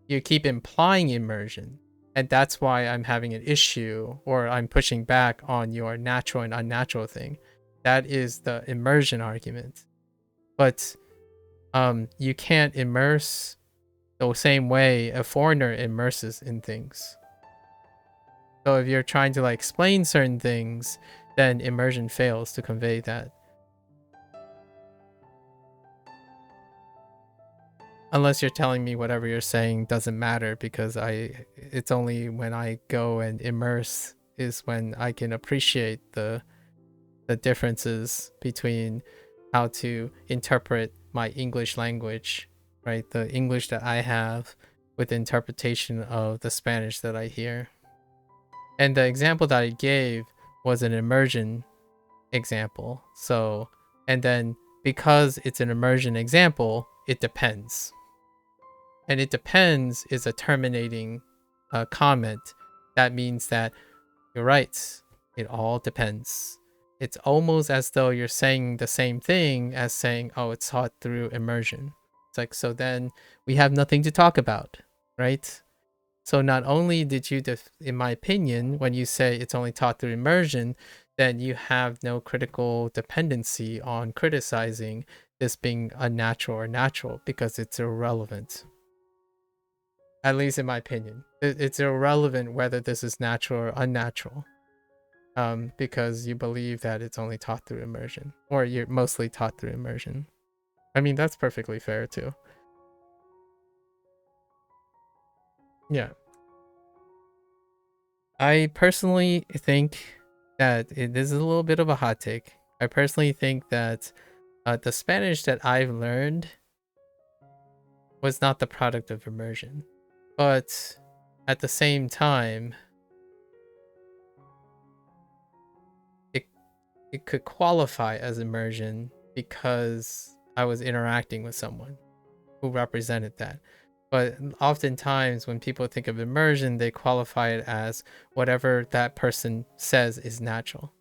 You keep implying immersion, and that's why I'm having an issue or I'm pushing back on your natural and unnatural thing. That is the immersion argument. But you can't immerse the same way a foreigner immerses in things. So if you're trying to like explain certain things, then immersion fails to convey that. Unless you're telling me whatever you're saying doesn't matter because it's only when I go and immerse is when I can appreciate the differences between how to interpret my English language, right? The English that I have with the interpretation of the Spanish that I hear. And the example that I gave was an immersion example. So, and then because it's an immersion example, it depends. And it depends is a terminating comment. That means that you're right. It all depends. It's almost as though you're saying the same thing as saying, oh, it's taught through immersion. It's like, so then we have nothing to talk about, right? So not only did you, in my opinion, when you say it's only taught through immersion, then you have no critical dependency on criticizing this being unnatural or natural because it's irrelevant. At least in my opinion. It's irrelevant whether this is natural or unnatural. Because you believe that it's only taught through immersion. Or you're mostly taught through immersion. I mean, that's perfectly fair too. Yeah. I personally think that this is a little bit of a hot take. I personally think that the Spanish that I've learned was not the product of immersion. But at the same time, it could qualify as immersion because I was interacting with someone who represented that. But oftentimes when people think of immersion, they qualify it as whatever that person says is natural.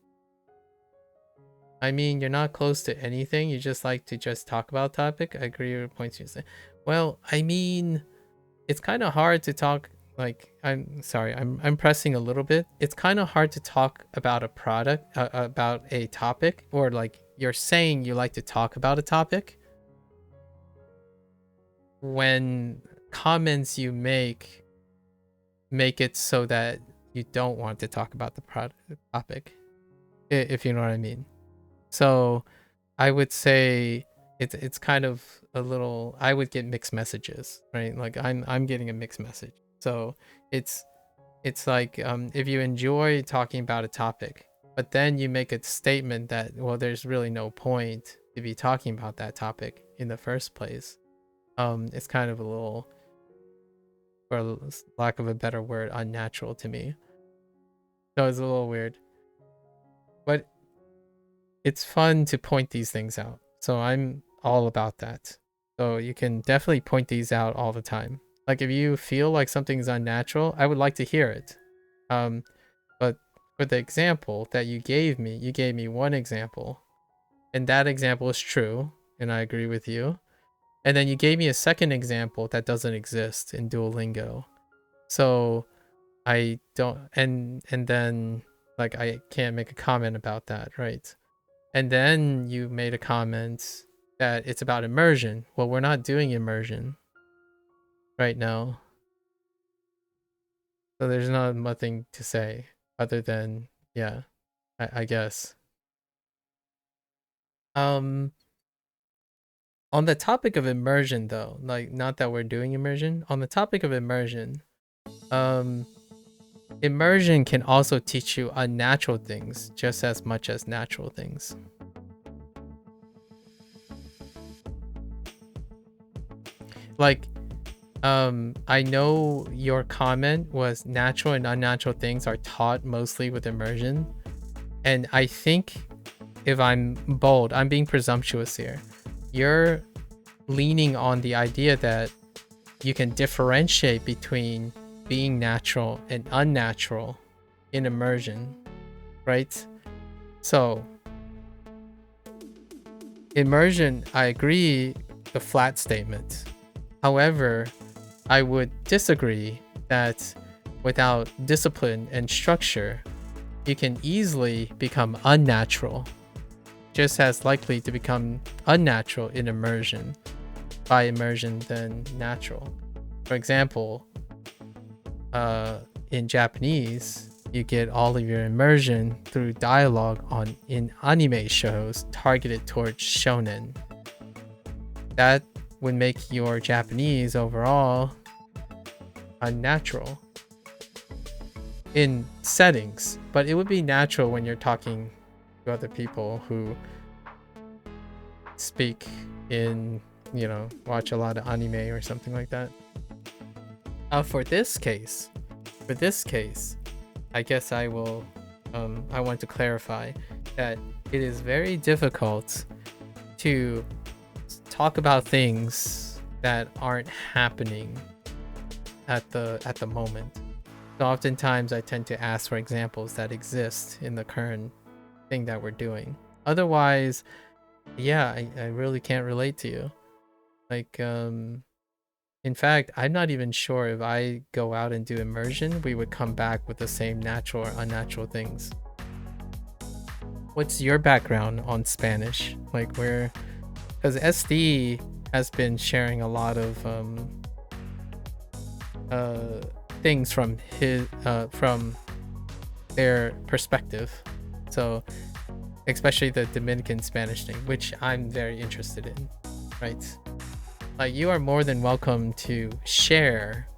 I mean, you're not close to anything. You just like to just talk about topic. I agree with the points you say. Well, I mean, it's kind of hard to talk. Like, I'm sorry, I'm pressing a little bit. It's kind of hard to talk about a product, about a topic, or like you're saying you like to talk about a topic when comments you make it so that you don't want to talk about the topic, if you know what I mean. So I would say it's kind of a little, I would get mixed messages, right? Like I'm getting a mixed message. So it's like if you enjoy talking about a topic, but then you make a statement that, well, there's really no point to be talking about that topic in the first place. It's kind of a little, for lack of a better word, unnatural to me. So it's a little weird. But it's fun to point these things out. So I'm all about that. So you can definitely point these out all the time. Like if you feel like something's unnatural, I would like to hear it. But for the example that you gave me one example. And that example is true, and I agree with you. And then you gave me a second example that doesn't exist in Duolingo. So I don't, and then like I can't make a comment about that, right? And then you made a comment that it's about immersion. Well, we're not doing immersion right now. So there's not nothing to say other than, yeah, I guess. On the topic of immersion though, like not that we're doing immersion, on the topic of immersion, immersion can also teach you unnatural things just as much as natural things. Like, I know your comment was natural and unnatural things are taught mostly with immersion. And I think if I'm bold, I'm being presumptuous here. You're leaning on the idea that you can differentiate between being natural and unnatural in immersion, right? So immersion, I agree, the flat statement. However, I would disagree that without discipline and structure, you can easily become unnatural, just as likely to become unnatural in immersion by immersion than natural. For example, in Japanese, you get all of your immersion through dialogue in anime shows targeted towards shonen. That would make your Japanese overall unnatural in settings, but it would be natural when you're talking to other people who speak in, you know, watch a lot of anime or something like that. For this case, I guess I will, I want to clarify that it is very difficult to talk about things that aren't happening at the moment. So oftentimes I tend to ask for examples that exist in the current thing that we're doing. Otherwise, yeah, I really can't relate to you. Like, in fact, I'm not even sure if I go out and do immersion, we would come back with the same natural or unnatural things. What's your background on Spanish? Like where, because SD has been sharing a lot of things from their perspective. So especially the Dominican Spanish thing, which I'm very interested in, right? Like you are more than welcome to share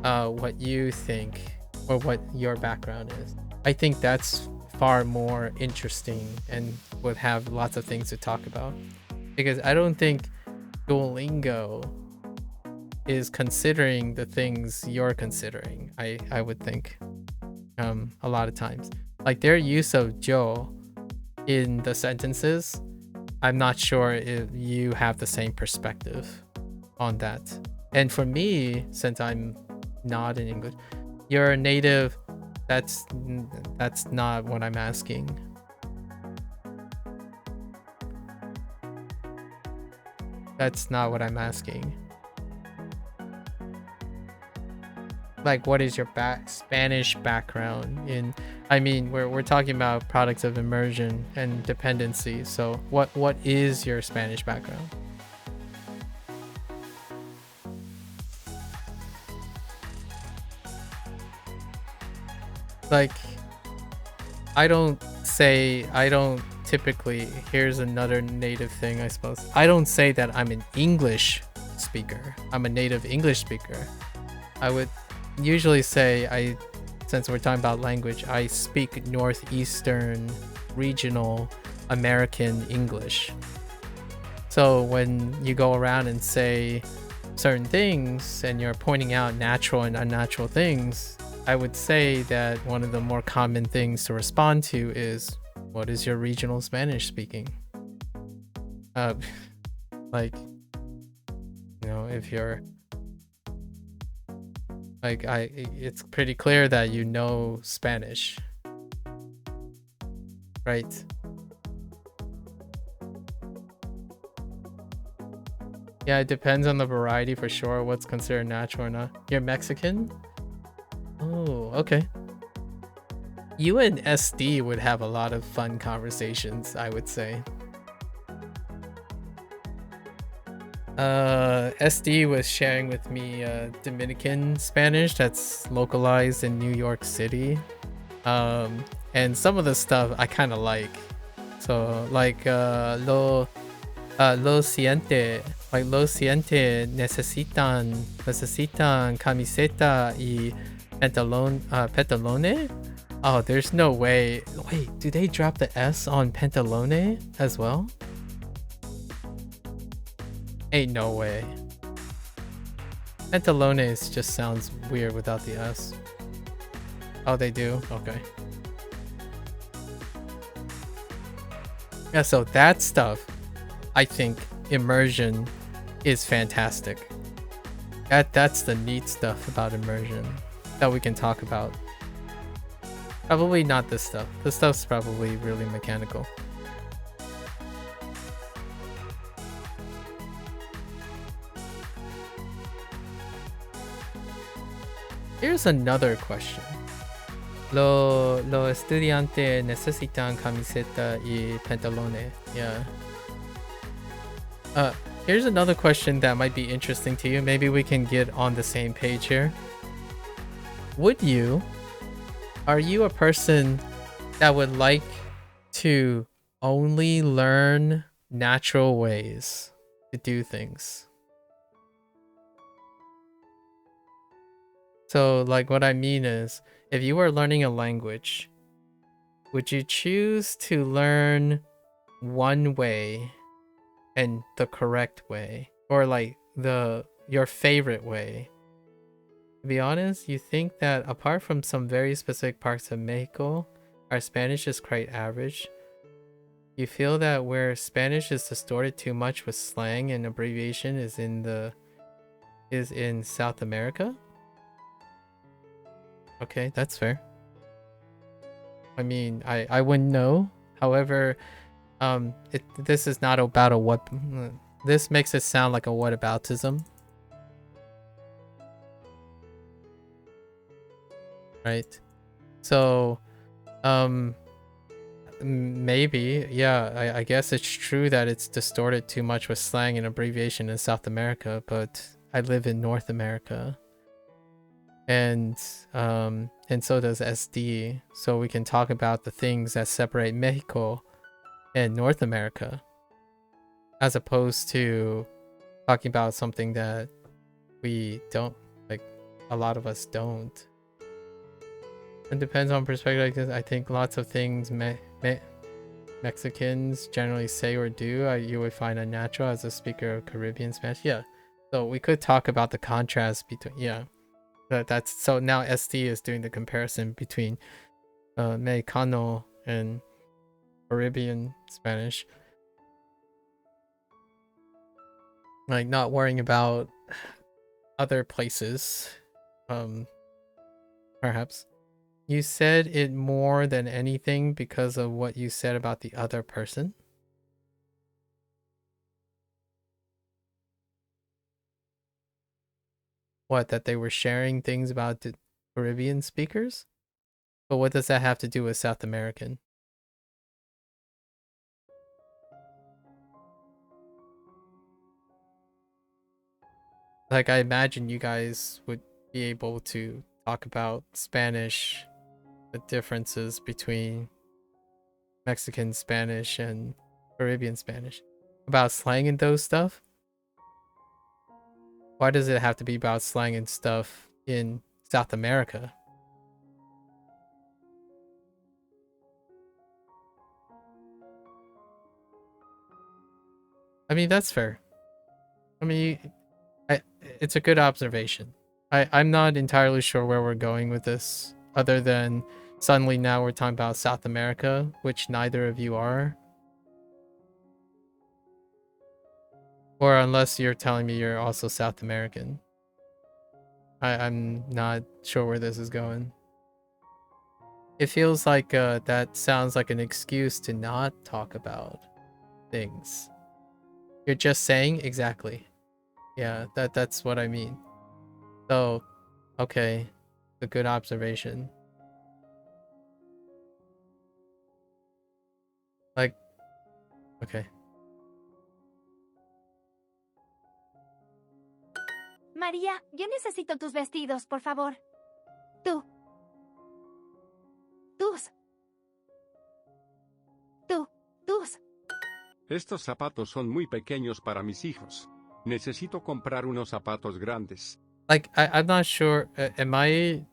what you think or what your background is. I think that's far more interesting and would have lots of things to talk about, because I don't think Duolingo is considering the things you're considering. I would think a lot of times, like their use of "yo" in the sentences, I'm not sure if you have the same perspective on that. And for me, since I'm not in English, you're a native, that's not what I'm asking. That's not what I'm asking. Like, what is your Spanish background in? I mean, we're talking about products of immersion and dependency. So what is your Spanish background? Like, I don't typically, here's another native thing, I suppose. I don't say that I'm an English speaker. I'm a native English speaker. I would usually say since we're talking about language, I speak Northeastern regional American English. So when you go around and say certain things and you're pointing out natural and unnatural things, I would say that one of the more common things to respond to is, what is your regional Spanish speaking? Like, you know, if you're like, it's pretty clear that you know Spanish, right? Yeah, it depends on the variety for sure, what's considered natural or not. You're Mexican? Oh, okay. You and SD would have a lot of fun conversations, I would say. SD was sharing with me Dominican Spanish that's localized in New York City. And some of the stuff I kind of like. So like lo siente, like lo siente, necesitan camiseta y pantalone. Oh, there's no way. Wait, do they drop the S on pantalone as well? Ain't no way. Pantalones just sounds weird without the S. Oh, they do? Okay. Yeah, so that stuff, I think immersion is fantastic. That's the neat stuff about immersion that we can talk about. Probably not this stuff. This stuff's probably really mechanical. Here's another question. Los estudiantes necesitan camiseta y pantalone. Yeah. Here's another question that might be interesting to you. Maybe we can get on the same page here. Are you a person that would like to only learn natural ways to do things? So like what I mean is, if you were learning a language, would you choose to learn one way and the correct way, or like your favorite way? To be honest, you think that apart from some very specific parts of Mexico, our Spanish is quite average. You feel that where Spanish is distorted too much with slang and abbreviation is in South America? Okay, that's fair. I mean, I wouldn't know. However, this is not about a what. This makes it sound like a whataboutism, right? So, maybe, yeah. I guess it's true that it's distorted too much with slang and abbreviation in South America, but I live in North America. And so does SD, so we can talk about the things that separate Mexico and North America, as opposed to talking about something that we don't, like, a lot of us don't. It depends on perspective like this. I think lots of things Mexicans generally say or do, you would find unnatural as a speaker of Caribbean Spanish. Yeah, so we could talk about the contrast between, yeah. That's so now SD is doing the comparison between Mexicano and Caribbean Spanish, like not worrying about other places. Perhaps you said it more than anything because of what you said about the other person. What, that they were sharing things about the Caribbean speakers? But what does that have to do with South American? Like, I imagine you guys would be able to talk about Spanish, the differences between Mexican Spanish and Caribbean Spanish. About slang and those stuff? Why does it have to be about slang and stuff in South America? I mean, that's fair. I mean, it's a good observation. I'm not entirely sure where we're going with this, other than suddenly now we're talking about South America, which neither of you are. Or unless you're telling me you're also South American. I'm not sure where this is going. It feels like that sounds like an excuse to not talk about things. You're just saying exactly. Yeah, that's what I mean. So, okay, a good observation. Like, okay. María, yo necesito tus vestidos, por favor. Tú. Tus. Tú. Tus. Estos zapatos son muy pequeños para mis hijos. Necesito comprar unos zapatos grandes. Like, I'm not sure. Am I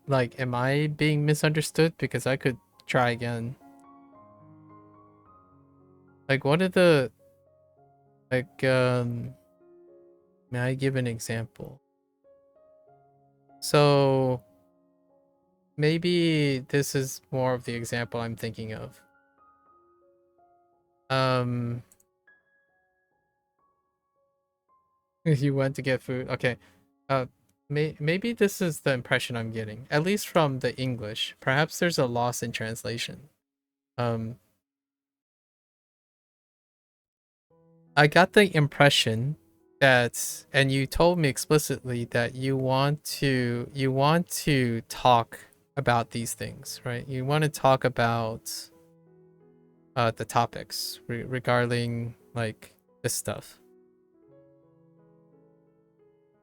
being misunderstood? Because I could try again. Like, what are the, like, may I give an example? So, maybe this is more of the example I'm thinking of. You went to get food. Okay. Maybe this is the impression I'm getting, at least from the English. Perhaps there's a loss in translation. I got the impression that, and you told me explicitly that you want to talk about these things, right? You want to talk about the topics regarding like this stuff,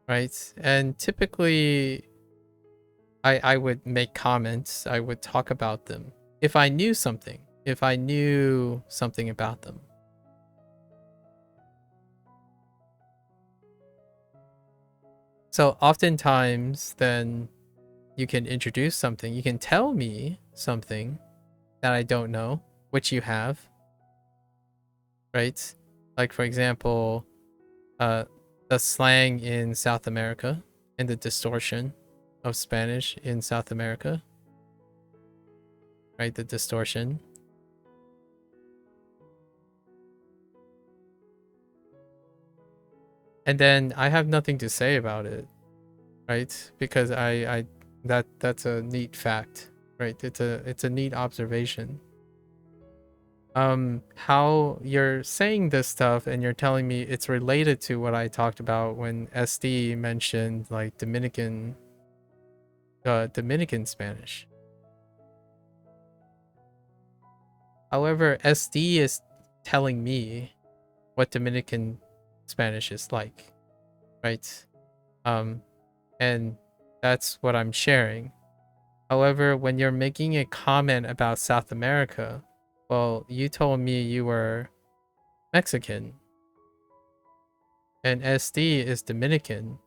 right? And typically I would make comments, I would talk about them if I knew something about them. So oftentimes then you can introduce something, you can tell me something that I don't know, which you have, right? Like, for example, the slang in South America and the distortion of Spanish in South America, right? The distortion. And then I have nothing to say about it, right? Because that's a neat fact, right? It's a neat observation. How you're saying this stuff and you're telling me it's related to what I talked about when SD mentioned like Dominican Spanish. However, SD is telling me what Dominican Spanish is like, right? And that's what I'm sharing. However, when you're making a comment about South America, well, you told me you were Mexican and SD is Dominican.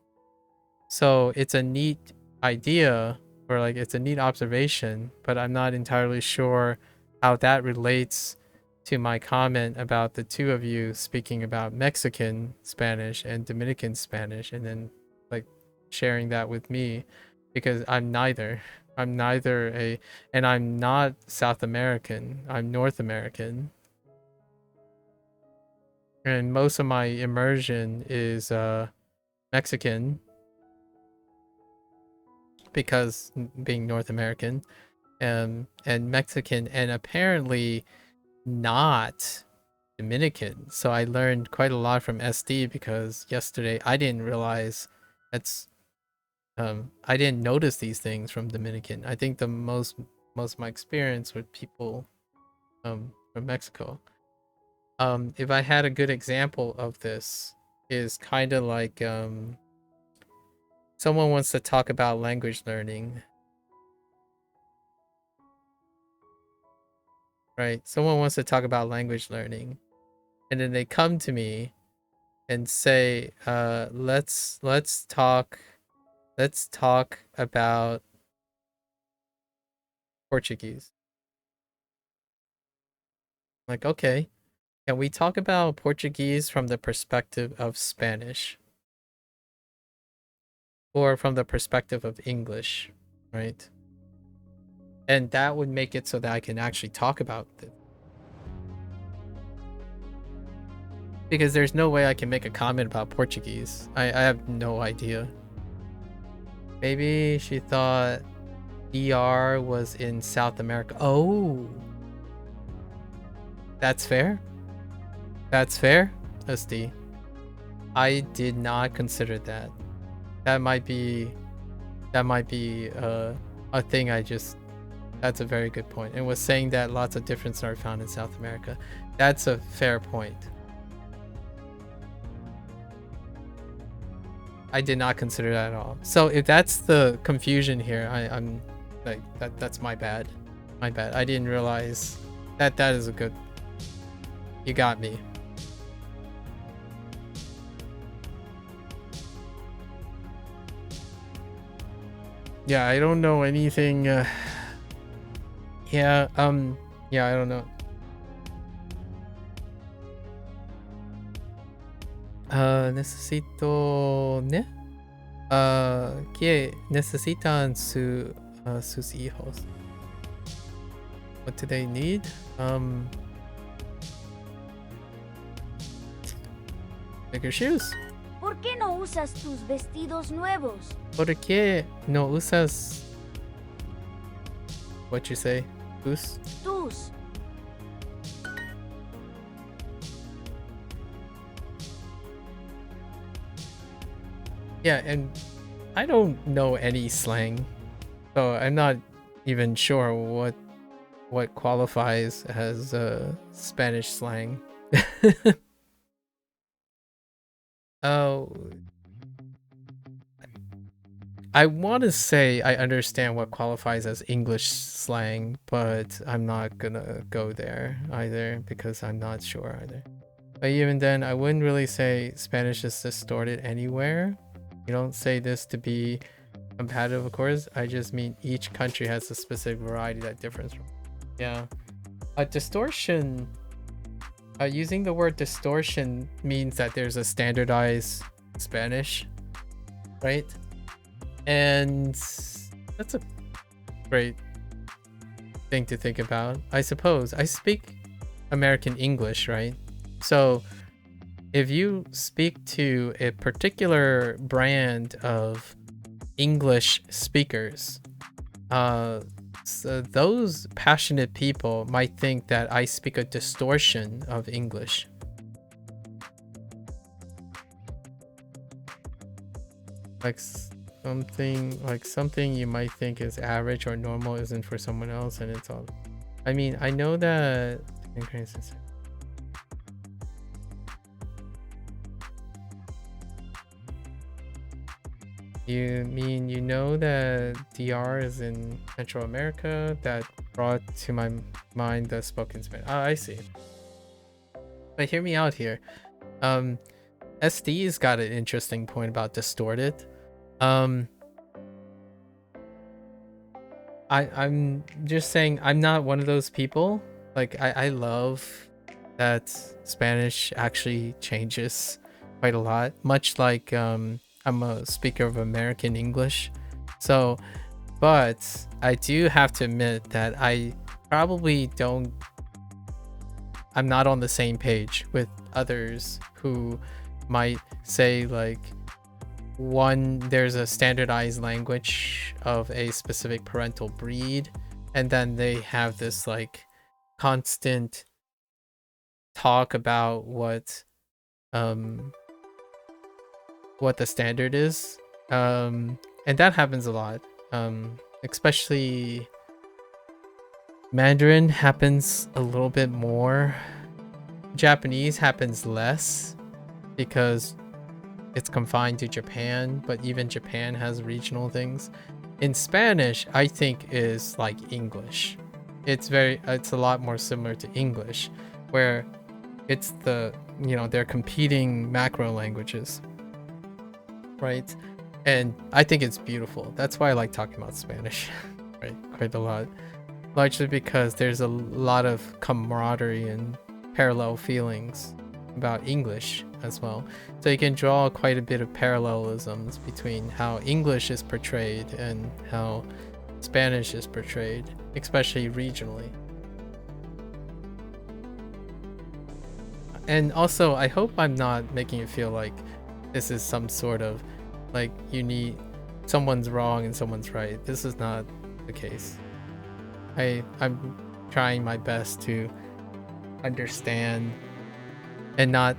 So it's a neat idea, or like it's a neat observation, but I'm not entirely sure how that relates to my comment about the two of you speaking about Mexican Spanish and Dominican Spanish, and then like sharing that with me, because I'm neither. And I'm not South American. I'm North American. And most of my immersion is Mexican, because being North American, and Mexican, and apparently not Dominican. So I learned quite a lot from SD, because yesterday I didn't realize I didn't notice these things from Dominican. I think the most of my experience with people from Mexico. If I had a good example of this, is kind of like someone wants to talk about language learning, right? Someone wants to talk about language learning, and then they come to me and say, let's talk about Portuguese. Like, okay, can we talk about Portuguese from the perspective of Spanish? Or from the perspective of English, right? And that would make it so that I can actually talk about it. Because there's no way I can make a comment about Portuguese. I have no idea. Maybe she thought DR was in South America. Oh. That's fair. That's fair, SD. I did not consider that. That might be a thing I just... That's a very good point. And was saying that lots of differences are found in South America. That's a fair point. I did not consider that at all. So if that's the confusion here, I'm like, that's my bad. My bad. I didn't realize that is a good... You got me. Yeah, I don't know anything. Yeah, I don't know. Necesito, ¿ne? ¿Qué necesitan sus hijos? What do they need? Bigger shoes. ¿Por qué no usas tus vestidos nuevos? ¿Por qué no usas... What you say? Tus? Tus. Yeah, and I don't know any slang, so I'm not even sure what qualifies as Spanish slang. Oh, I want to say I understand what qualifies as English slang, but I'm not gonna go there either because I'm not sure either. But even then, I wouldn't really say Spanish is distorted anywhere. You don't say this to be competitive, of course. I just mean each country has a specific variety that differs from. Yeah. A distortion, using the word distortion means that there's a standardized Spanish, right? And that's a great thing to think about. I suppose I speak American English, right? So if you speak to a particular brand of English speakers, so those passionate people might think that I speak a distortion of English. Like something you might think is average or normal isn't for someone else, and it's all... I mean, I know that... You mean you know that DR is in Central America? That brought to my mind the spoken Spanish. Oh, I see. But hear me out here. SD's got an interesting point about distorted. I'm just saying I'm not one of those people. Like I love that Spanish actually changes quite a lot, much like I'm a speaker of American English. So, but I do have to admit that I probably don't... I'm not on the same page with others who might say like there's a standardized language of a specific parental breed, and then they have this like constant talk about what the standard is, and that happens a lot. Especially Mandarin happens a little bit more. Japanese happens less because it's confined to Japan, but even Japan has regional things. In Spanish, I think is like English. it's a lot more similar to English, where it's they're competing macro languages, right? And I think it's beautiful. That's why I like talking about Spanish, right? Quite a lot. Largely because there's a lot of camaraderie and parallel feelings about English as well. So you can draw quite a bit of parallelisms between how English is portrayed and how Spanish is portrayed, especially regionally. And also, I hope I'm not making it feel like this is some sort of like someone's wrong and someone's right. This is not the case. I'm trying my best to understand and not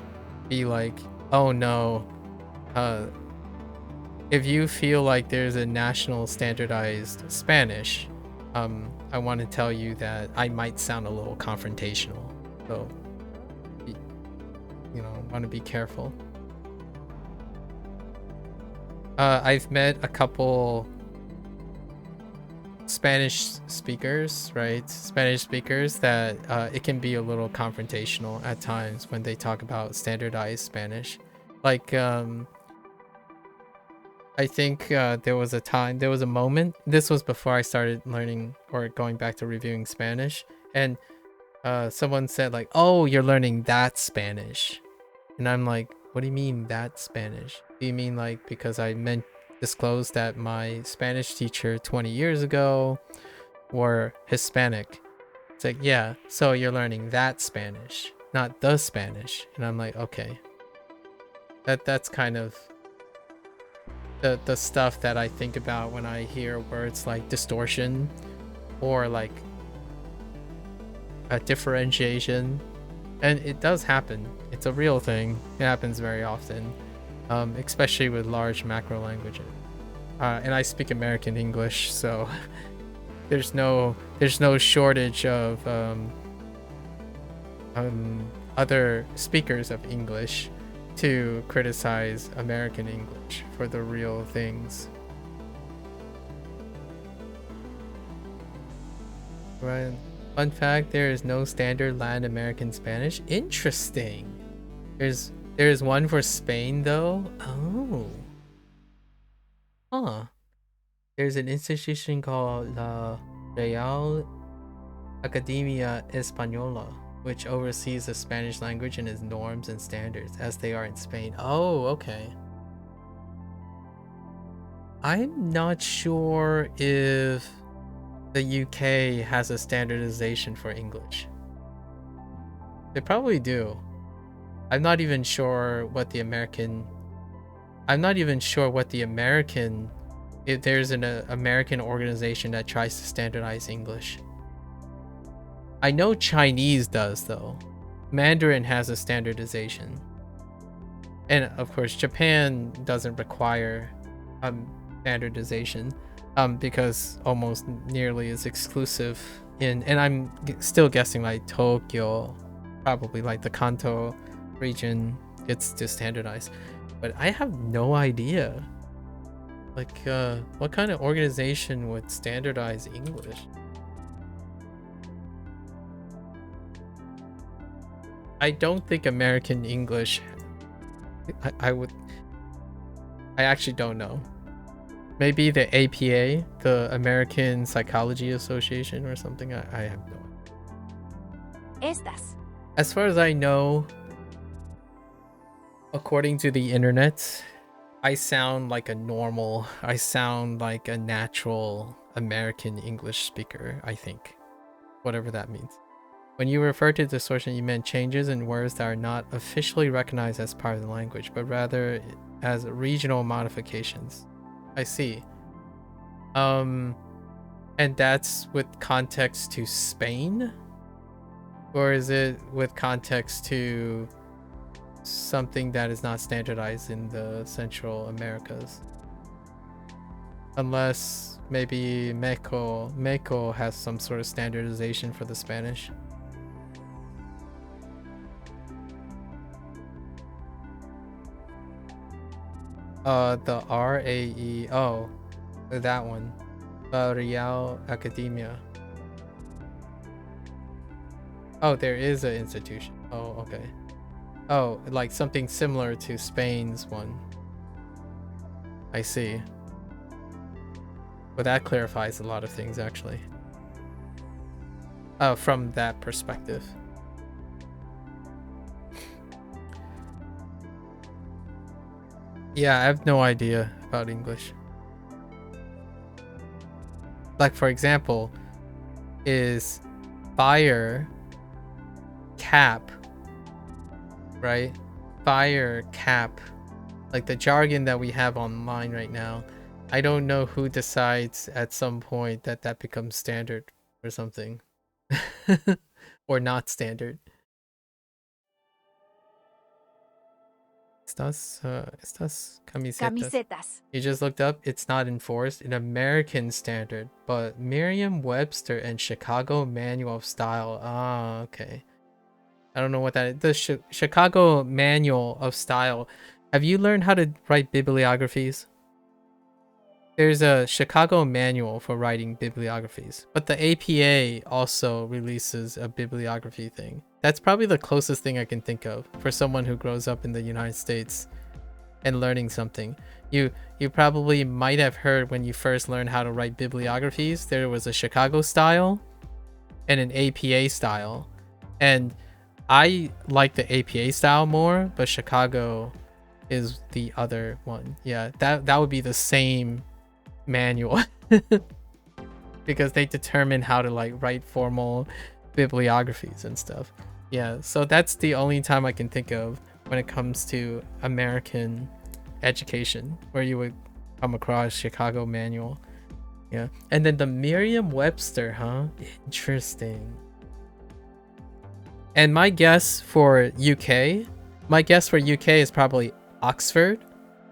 be like, oh no, if you feel like there's a national standardized Spanish, I want to tell you that I might sound a little confrontational. So, want to be careful. I've met a couple Spanish speakers, right? Spanish speakers that it can be a little confrontational at times when they talk about standardized Spanish. Like, I think there was a moment, this was before I started learning or going back to reviewing Spanish, and someone said like, oh, you're learning that Spanish. And I'm like, what do you mean that Spanish? Do you mean like because I disclosed that my Spanish teacher 20 years ago were Hispanic? It's like, yeah, so you're learning that Spanish, not the Spanish. And I'm like, okay. That's kind of the stuff that I think about when I hear words like distortion or like a differentiation. And it does happen. It's a real thing. It happens very often, especially with large macro languages. And I speak American English, so there's no shortage of other speakers of English to criticize American English for the real things. Right. Fun fact, there is no standard Latin American Spanish. Interesting. There's one for Spain though. Oh. Huh. There's an institution called La Real Academia Española, which oversees the Spanish language and its norms and standards as they are in Spain. Oh, okay. I'm not sure if the UK has a standardization for English. They probably do. I'm not even sure what the American if there's an American organization that tries to standardize English. I know Chinese does though. Mandarin has a standardization. And of course Japan doesn't require standardization. Because almost nearly is exclusive and I'm still guessing like Tokyo, probably like the Kanto region gets to standardize, but I have no idea like what kind of organization would standardize English. I don't think American English. I actually don't know. Maybe the APA, the American Psychology Association or something. I have no idea. Estas. As far as I know, according to the internet, I sound like a natural American English speaker, I think. Whatever that means. When you refer to distortion, you meant changes in words that are not officially recognized as part of the language, but rather as regional modifications. I see. And that's with context to Spain? Or is it with context to something that is not standardized in the Central Americas? Unless maybe Mexico has some sort of standardization for the Spanish. The RAE, oh, that one. Real Academia. Oh, there is an institution. Oh, okay. Oh, like something similar to Spain's one. I see. Well, that clarifies a lot of things, actually. From that perspective. Yeah, I have no idea about English. Like, for example, is fire cap, right? Fire cap, like the jargon that we have online right now. I don't know who decides at some point that that becomes standard or something. Or not standard. Estas camisetas. You just looked up, it's not enforced in American standard, but Merriam-Webster and Chicago Manual of Style. Ah, okay. I don't know what that is. The Chicago Manual of Style. Have you learned how to write bibliographies? There's a Chicago Manual for writing bibliographies, but the APA also releases a bibliography thing. That's probably the closest thing I can think of for someone who grows up in the United States and learning something. You probably might have heard when you first learned how to write bibliographies, there was a Chicago style and an APA style. And I like the APA style more, but Chicago is the other one. Yeah, that would be the same manual because they determine how to like write formal bibliographies and stuff. Yeah, so that's the only time I can think of when it comes to American education where you would come across Chicago Manual. Yeah, and then the Merriam-Webster, huh? Interesting. And my guess for UK is probably Oxford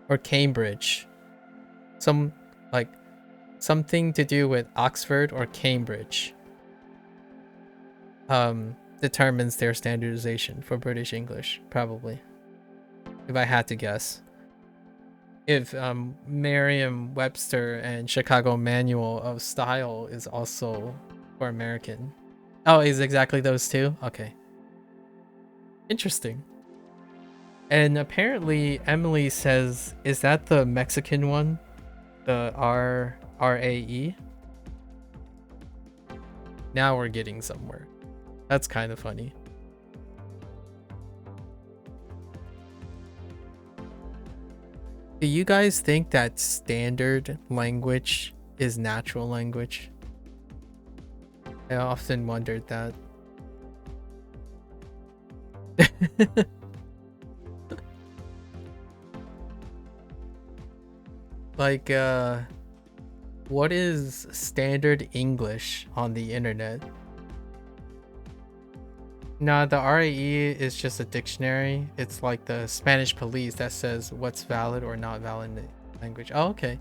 or Cambridge. Something to do with Oxford or Cambridge determines their standardization for British English, probably, if I had to guess. If Merriam-Webster and Chicago Manual of Style is also for American. Oh, is exactly those two? Okay. Interesting. And apparently Emily says, is that the Mexican one? The RAE? Now we're getting somewhere. That's kind of funny. Do you guys think that standard language is natural language? I often wondered that. Like, what is standard English on the internet? No, the RAE is just a dictionary. It's like the Spanish police that says what's valid or not valid in the language. Oh, okay.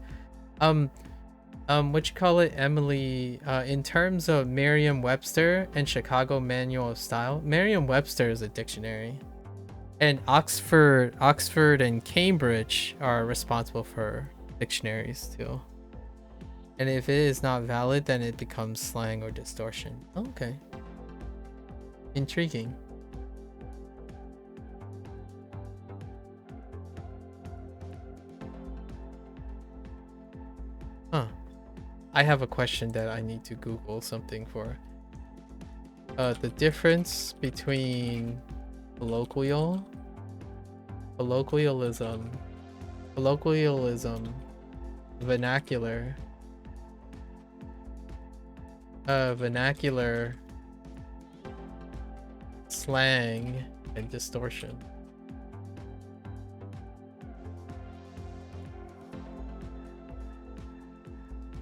What you call it, Emily? In terms of Merriam-Webster and Chicago Manual of Style, Merriam-Webster is a dictionary, and Oxford and Cambridge are responsible for dictionaries too. And if it is not valid, then it becomes slang or distortion. Oh, okay. Intriguing. Huh. I have a question that I need to Google something for. The difference between colloquialism, vernacular, slang, and distortion.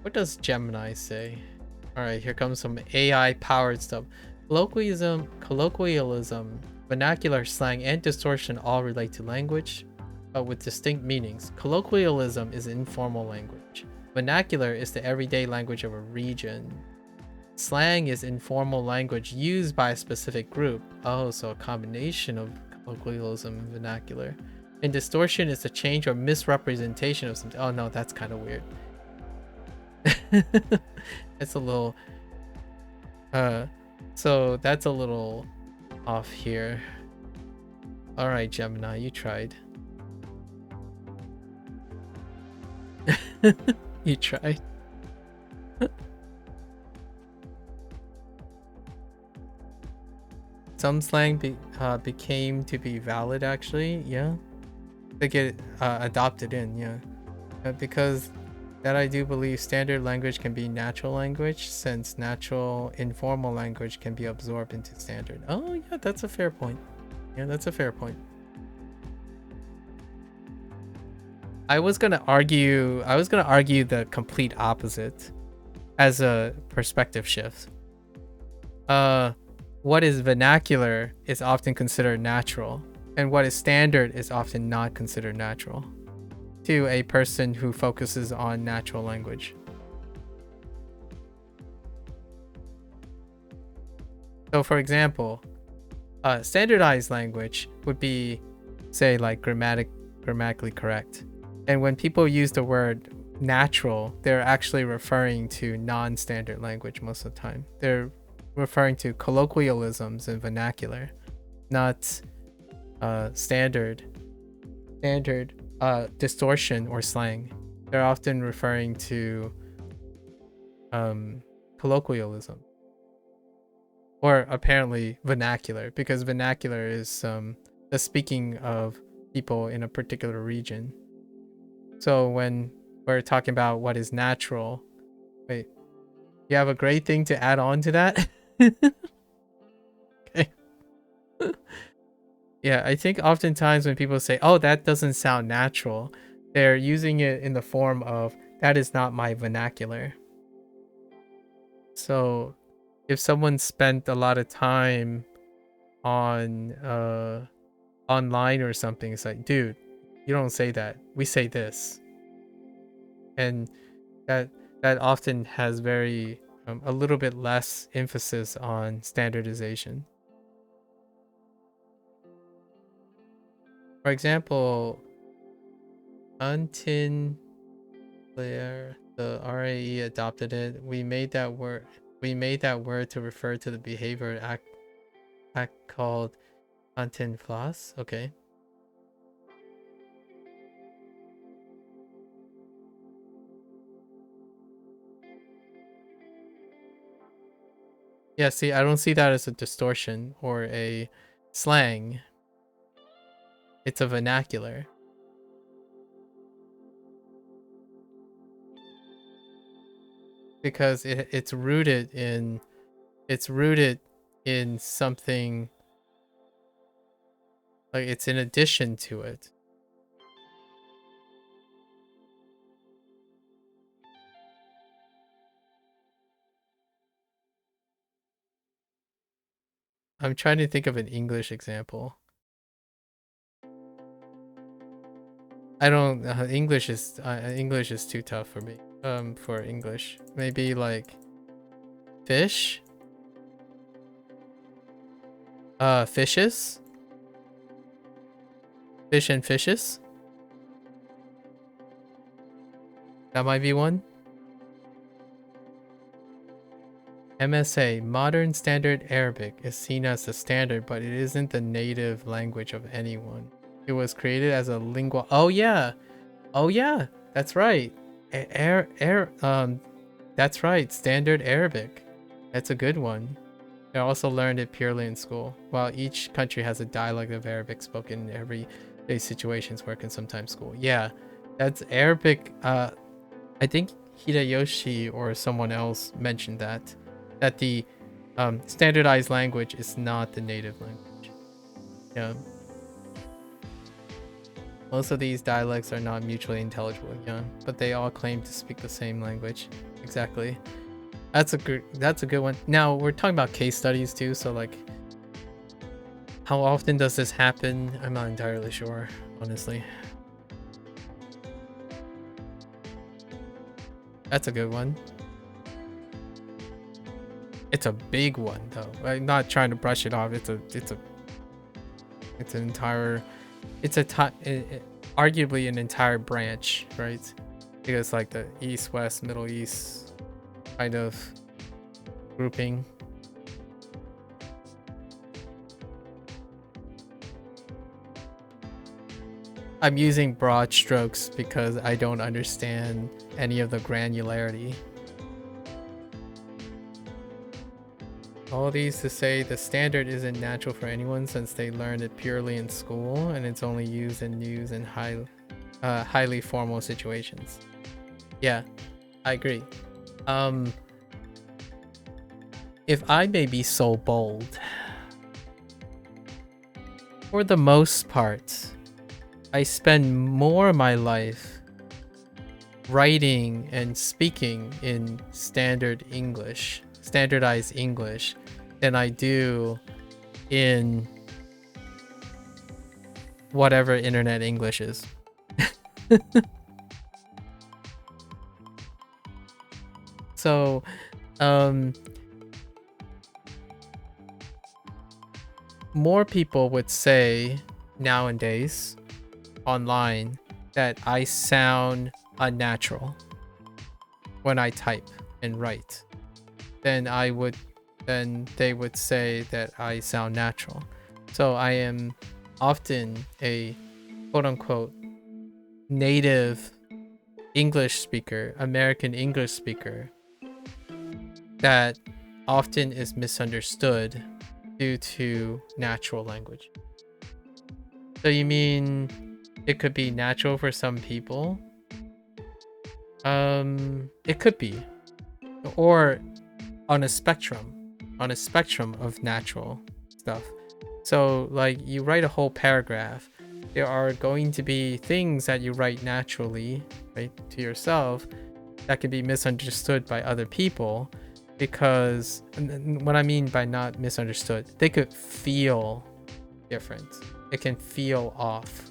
What does Gemini say? Alright, here comes some AI powered stuff. Colloquialism, vernacular, slang, and distortion all relate to language, but with distinct meanings. Colloquialism is informal language. Vernacular is the everyday language of a region. Slang is informal language used by a specific group. Oh, so a combination of colloquialism and vernacular. And distortion is the change or misrepresentation of something. Oh no, that's kind of weird. It's a little so that's a little off here. All right, Gemini, you tried. You tried. Some slang became to be valid, actually. Yeah, they get adopted in. Yeah, because that I do believe standard language can be natural language, since natural informal language can be absorbed into standard. Oh yeah, that's a fair point. Yeah, that's a fair point. I was gonna argue the complete opposite as a perspective shift. What is vernacular is often considered natural, and what is standard is often not considered natural to a person who focuses on natural language. So for example, standardized language would be, say, like grammatically correct. And when people use the word natural, they're actually referring to non-standard language most of the time. They're referring to colloquialisms and vernacular, not standard distortion or slang. They're often referring to colloquialism, or apparently vernacular, because vernacular is the speaking of people in a particular region. So when we're talking about what is natural, wait, you have a great thing to add on to that? Okay. Yeah, I think oftentimes when people say, oh, that doesn't sound natural, they're using it in the form of, that is not my vernacular. So if someone spent a lot of time on online or something, it's like, dude, you don't say that, we say this. And that often has very a little bit less emphasis on standardization. For example, until the RAE adopted it, we made that word to refer to the behavior act called content floss. Okay. Yeah, see, I don't see that as a distortion or a slang. It's a vernacular. Because it's rooted in something, like it's in addition to it. I'm trying to think of an English example. I don't. English is too tough for me. For English, maybe like fish. Fishes. Fish and fishes. That might be one. MSA, Modern Standard Arabic, is seen as the standard, but it isn't the native language of anyone. It was created as a lingua. Oh yeah, that's right. That's right. Standard Arabic. That's a good one. I also learned it purely in school. While each country has a dialect of Arabic spoken in everyday situations, work and sometimes school. Yeah, that's Arabic. I think Hideyoshi or someone else mentioned that the standardized language is not the native language. Yeah. Most of these dialects are not mutually intelligible, yeah, but they all claim to speak the same language. Exactly. That's a good one. Now we're talking about case studies too, so like, how often does this happen? I'm not entirely sure, honestly. That's a good one. It's a big one though. I'm not trying to brush it off. It's arguably an entire branch, right? Because like the East, West, Middle East kind of grouping. I'm using broad strokes because I don't understand any of the granularity. All these to say the standard isn't natural for anyone since they learned it purely in school and it's only used in news and highly formal situations. Yeah, I agree. If I may be so bold, for the most part, I spend more of my life writing and speaking in standardized English, than I do in whatever internet English is. So, more people would say nowadays online that I sound unnatural when I type and write then they would say that I sound natural. So I am often a quote unquote native English speaker, American English speaker that often is misunderstood due to natural language. So you mean it could be natural for some people? It could be. Or on a spectrum of natural stuff. So like you write a whole paragraph, there are going to be things that you write naturally, right, to yourself that can be misunderstood by other people because what I mean by not misunderstood, they could feel different. It can feel off.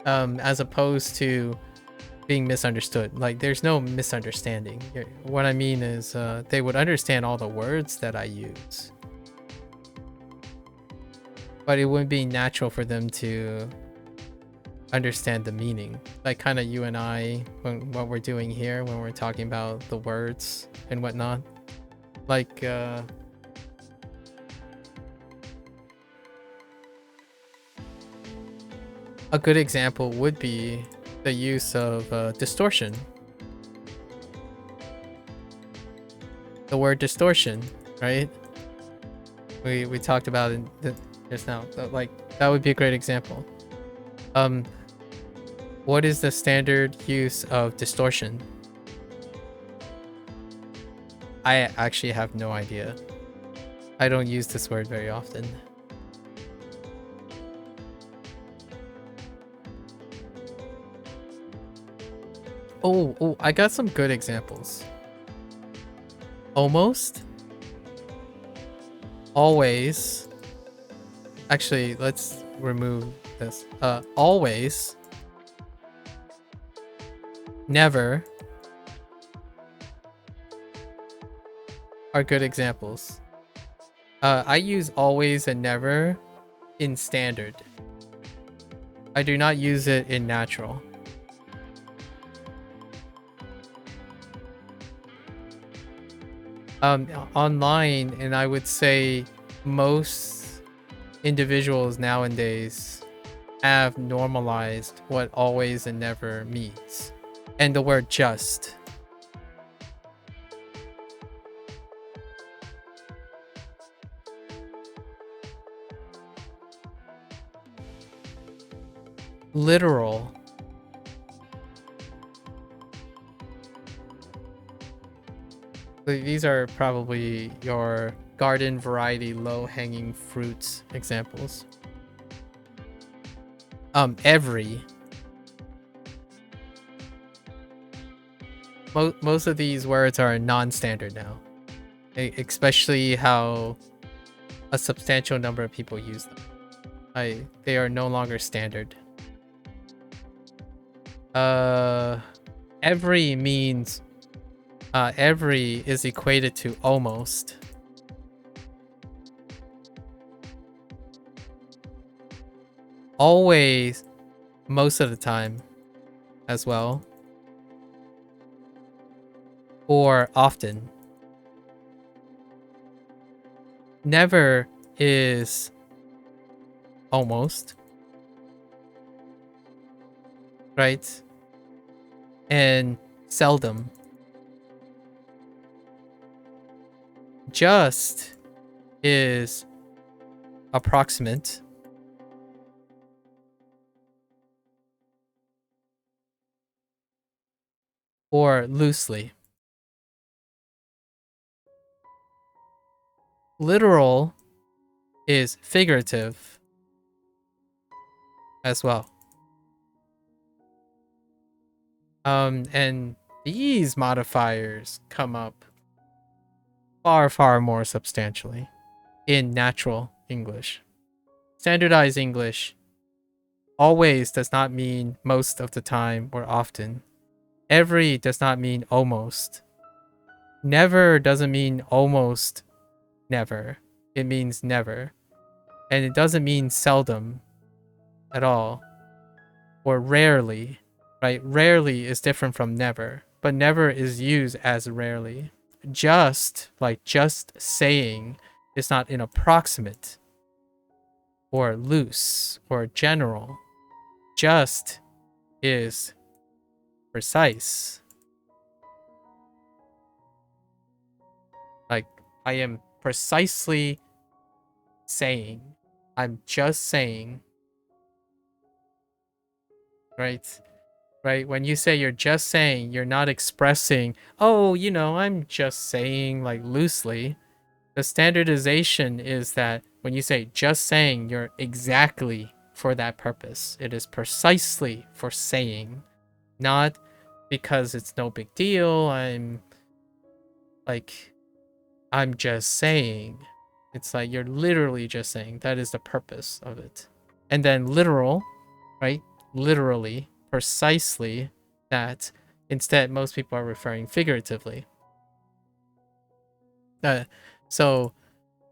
As opposed to being misunderstood. Like there's no misunderstanding. What I mean is they would understand all the words that I use, but it wouldn't be natural for them to understand the meaning. Like kind of you and I, what we're doing here when we're talking about the words and whatnot. Like a good example would be the use of distortion. The word distortion, right? We talked about it just now. Like that would be a great example. What is the standard use of distortion? I actually have no idea. I don't use this word very often. Oh, I got some good examples. Almost. Always. Actually, let's remove this. Always. Never. Are good examples. I use always and never in standard. I do not use it in natural. Online, and I would say most individuals nowadays have normalized what always and never means, and the word just. Literal. These are probably your garden variety low-hanging fruits examples. Every. Most of these words are non-standard now, especially how a substantial number of people use them. They are no longer standard. Every means every is equated to almost. Always, most of the time as well. Or often. Never is almost. right? And seldom. Just is approximate. Or loosely. Literal is figurative as well. And these modifiers come up far, far more substantially in natural English. Standardized English always does not mean most of the time or often. Every does not mean almost. Never doesn't mean almost never. It means never. And it doesn't mean seldom at all. Or rarely, right? Rarely is different from never, but never is used as rarely. Just, like just saying, is not an approximate or loose or general. Just is precise. Like, I am precisely saying. I'm just saying. Right? Right? When you say you're just saying, you're not expressing, oh, you know, I'm just saying, like, loosely. The standardization is that when you say just saying, you're exactly for that purpose. It is precisely for saying, not because it's no big deal. I'm just saying. It's like you're literally just saying. That is the purpose of it. And then literal, right? Literally, precisely that. Instead, most people are referring figuratively. So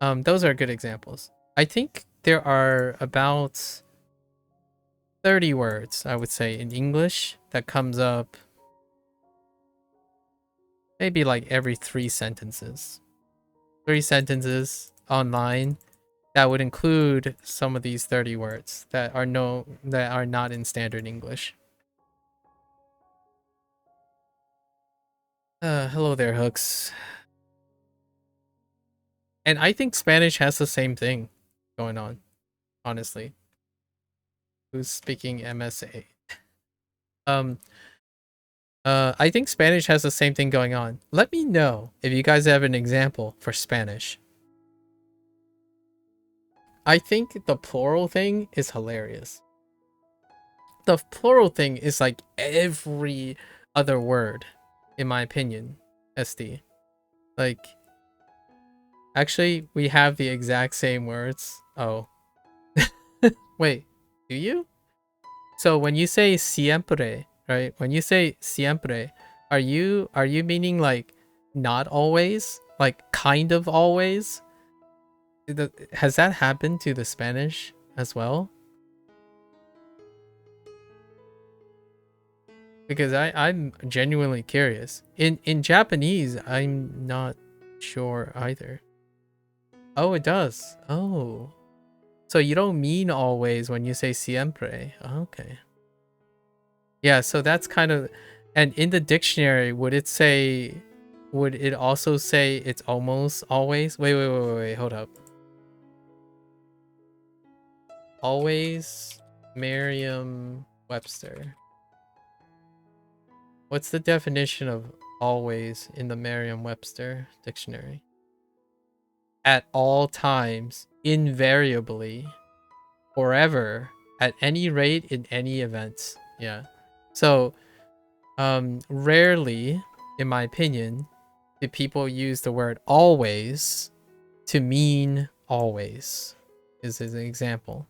those are good examples. I think there are about 30 words, I would say, in English that comes up maybe like every 3 sentences. 3 sentences online that would include some of these 30 words that are not in standard English. Hello there, Hooks. And I think Spanish has the same thing going on, honestly. Who's speaking MSA? I think Spanish has the same thing going on. Let me know if you guys have an example for Spanish. I think the plural thing is hilarious. The plural thing is like every other word, in my opinion, SD. Like, actually, we have the exact same words. Oh. Wait, do you? So when you say siempre, right? When you say siempre, are you meaning like not always? Like kind of always? Has that happened to the Spanish as well? Because I'm genuinely curious. In Japanese, I'm not sure either. Oh, it does. Oh. So you don't mean always when you say siempre. Okay. Yeah, so that's kind of... And in the dictionary, would it also say it's almost always? Wait, hold up. Always, Merriam-Webster. What's the definition of always in the Merriam-Webster dictionary? At all times, invariably, forever, at any rate, in any event. Yeah. So, rarely, in my opinion, do people use the word always to mean always, is an example.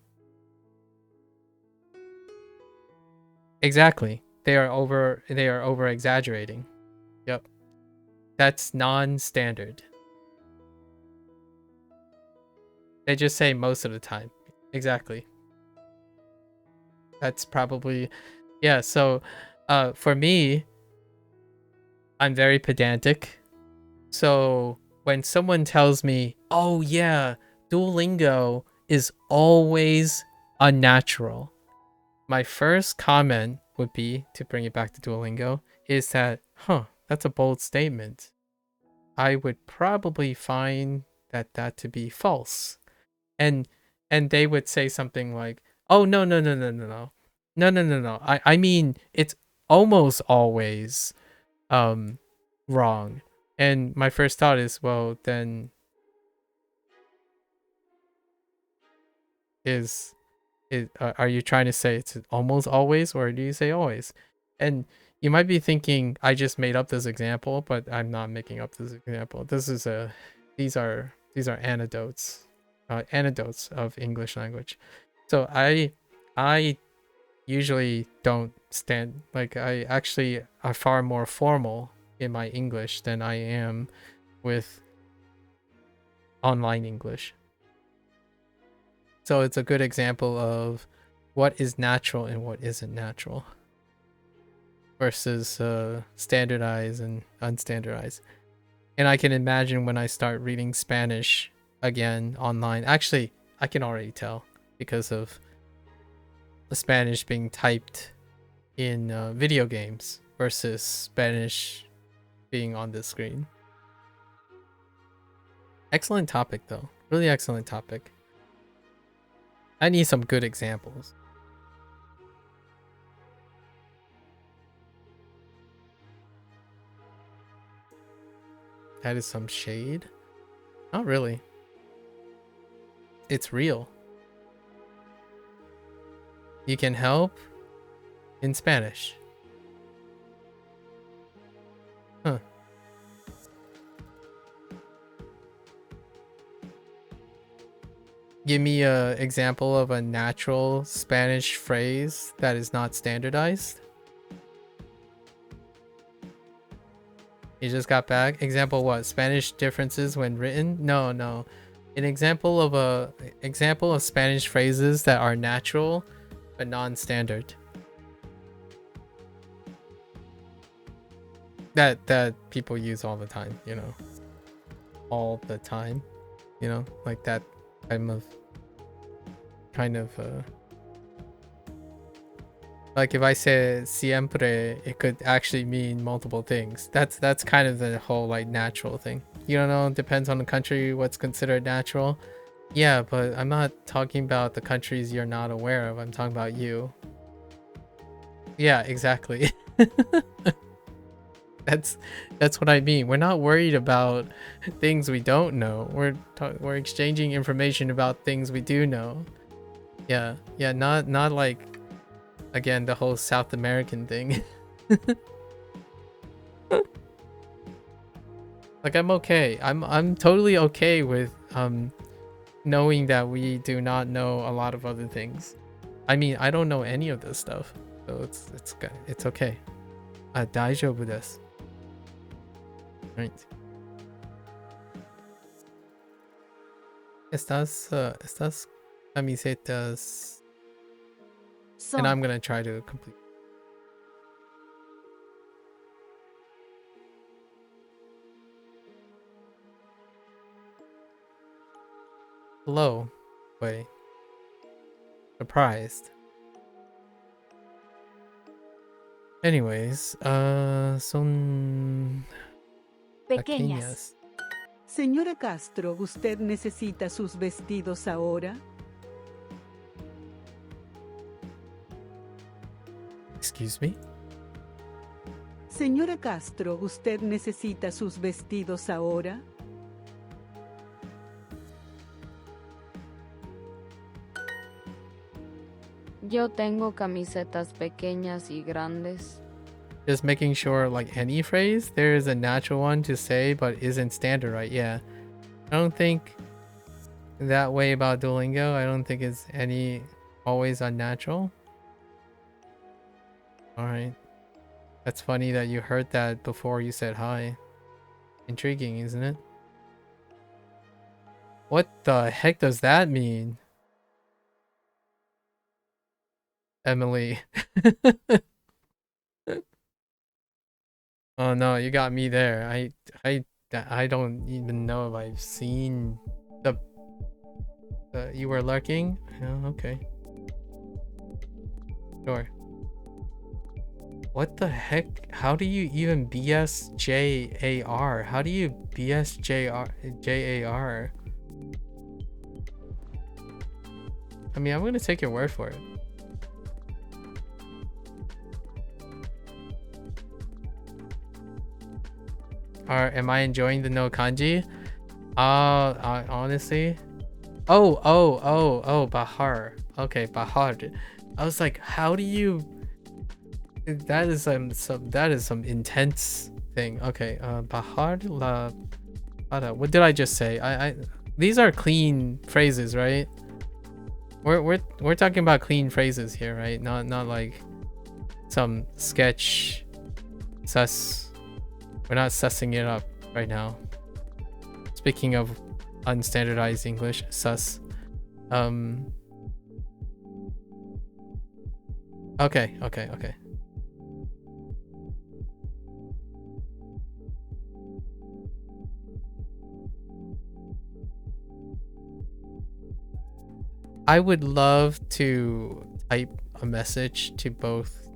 Exactly. They are over exaggerating. Yep. That's non-standard. They just say most of the time. Exactly. That's probably... Yeah, so for me, I'm very pedantic. So when someone tells me, oh yeah, Duolingo is always unnatural, my first comment would be, to bring it back to Duolingo, is that, that's a bold statement. I would probably find that to be false. And they would say something like, oh, no. I mean, it's almost always wrong. And my first thought is, well, then are you trying to say it's almost always, or do you say always? And you might be thinking I just made up this example, but I'm not making up this example. These are anecdotes of English language. So I usually don't stand, like, I actually are far more formal in my English than I am with online English. So it's a good example of what is natural and what isn't natural versus standardized and unstandardized. And I can imagine when I start reading Spanish again online, actually, I can already tell because of the Spanish being typed in video games versus Spanish being on the screen. Excellent topic, though. Really excellent topic. I need some good examples. That is some shade? Not really. It's real. You can help in Spanish. Huh. Give me an example of a natural Spanish phrase that is not standardized. You just got back. Example what? Spanish differences when written? No. An example of Spanish phrases that are natural but non-standard. That people use all the time, you know. All the time. You know, like that kind of like if I say siempre, it could actually mean multiple things. That's kind of the whole like natural thing. You don't know, it depends on the country what's considered natural. Yeah, but I'm not talking about the countries you're not aware of. I'm talking about you. Yeah, exactly. That's what I mean. We're not worried about things we don't know. We're exchanging information about things we do know. Yeah, not like, again, the whole South American thing. Like, I'm okay. I'm totally okay with knowing that we do not know a lot of other things. I mean, I don't know any of this stuff, so it's okay. Daijoubu desu. Right. Estas camisetas. And I'm gonna try to complete. Hello. Wait. Surprised. Anyways, son pequeñas. Señora Castro, ¿usted necesita sus vestidos ahora? Excuse me? Señora Castro, ¿usted necesita sus vestidos ahora? Yo tengo camisetas pequeñas y grandes. Just making sure, like any phrase, there is a natural one to say but isn't standard, right? Yeah. I don't think that way about Duolingo. I don't think it's always unnatural. Alright. That's funny that you heard that before you said hi. Intriguing, isn't it? What the heck does that mean? Emily. Oh no, you got me there. I don't even know if I've seen the you were lurking? Oh, okay. Sure. What the heck? How do you even BSJAR? How do you BSJAR? I mean, I'm gonna take your word for it. Am I enjoying the no kanji? Honestly. Oh, Bahar. Okay, Bahar. I was like, how do you? That is some intense thing. Okay, Bahar la. What did I just say? These are clean phrases, right? We're talking about clean phrases here, right? Not like some sketch sus. We're not sussing it up right now. Speaking of unstandardized English, sus. Okay. I would love to type a message to both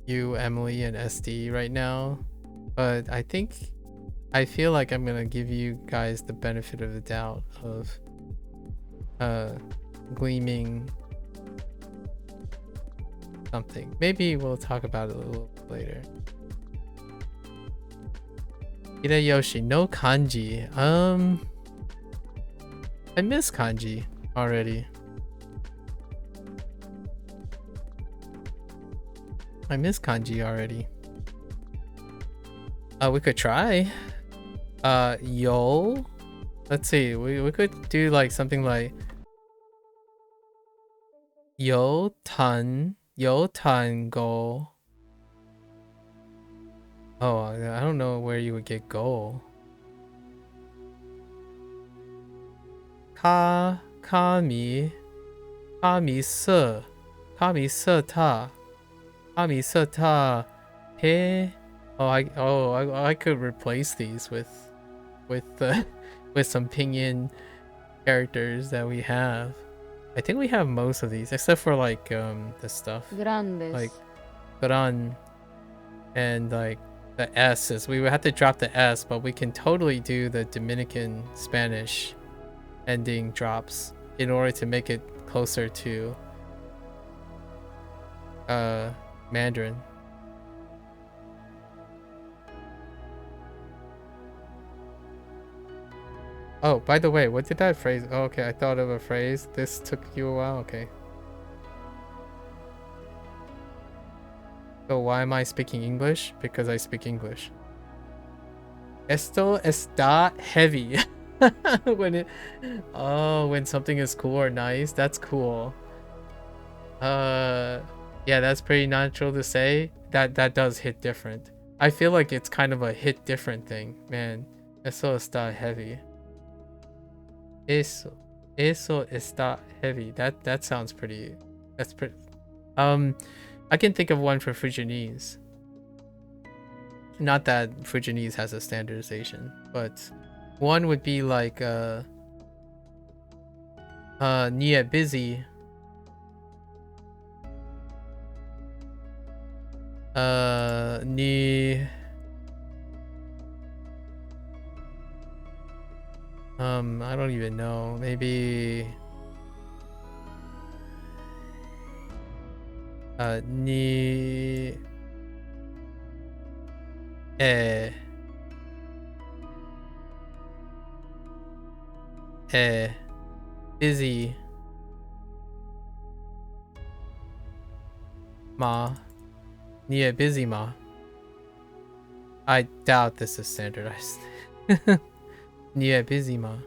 you, Emily, and SD right now, but I feel like I'm gonna give you guys the benefit of the doubt of gleaming something. Maybe we'll talk about it a little later. Hideyoshi, no kanji. I miss kanji already. We could try. Yo. Let's see. We could do like something like yo tan go. Oh, I don't know where you would get go. Kami se ta he. I could replace these with some pinyin characters that we have. I think we have most of these except for like the stuff Grandes. like gran and like the S's. We would have to drop the S, but we can totally do the Dominican Spanish ending drops in order to make it closer to Mandarin. Oh, by the way, what did that phrase? Oh, okay, I thought of a phrase. This took you a while. Okay. So why am I speaking English? Because I speak English. Esto está heavy. when something is cool or nice, that's cool. Yeah, that's pretty natural to say. That does hit different. I feel like it's kind of a hit different thing, man. Eso está heavy. Eso está heavy. That sounds pretty. That's pretty. I can think of one for Fujianese. Not that Fujianese has a standardization, but one would be like nie busy. Ni I don't even know. Maybe ni busy ma nie busy ma. I doubt this is standardized. Nie busy ma.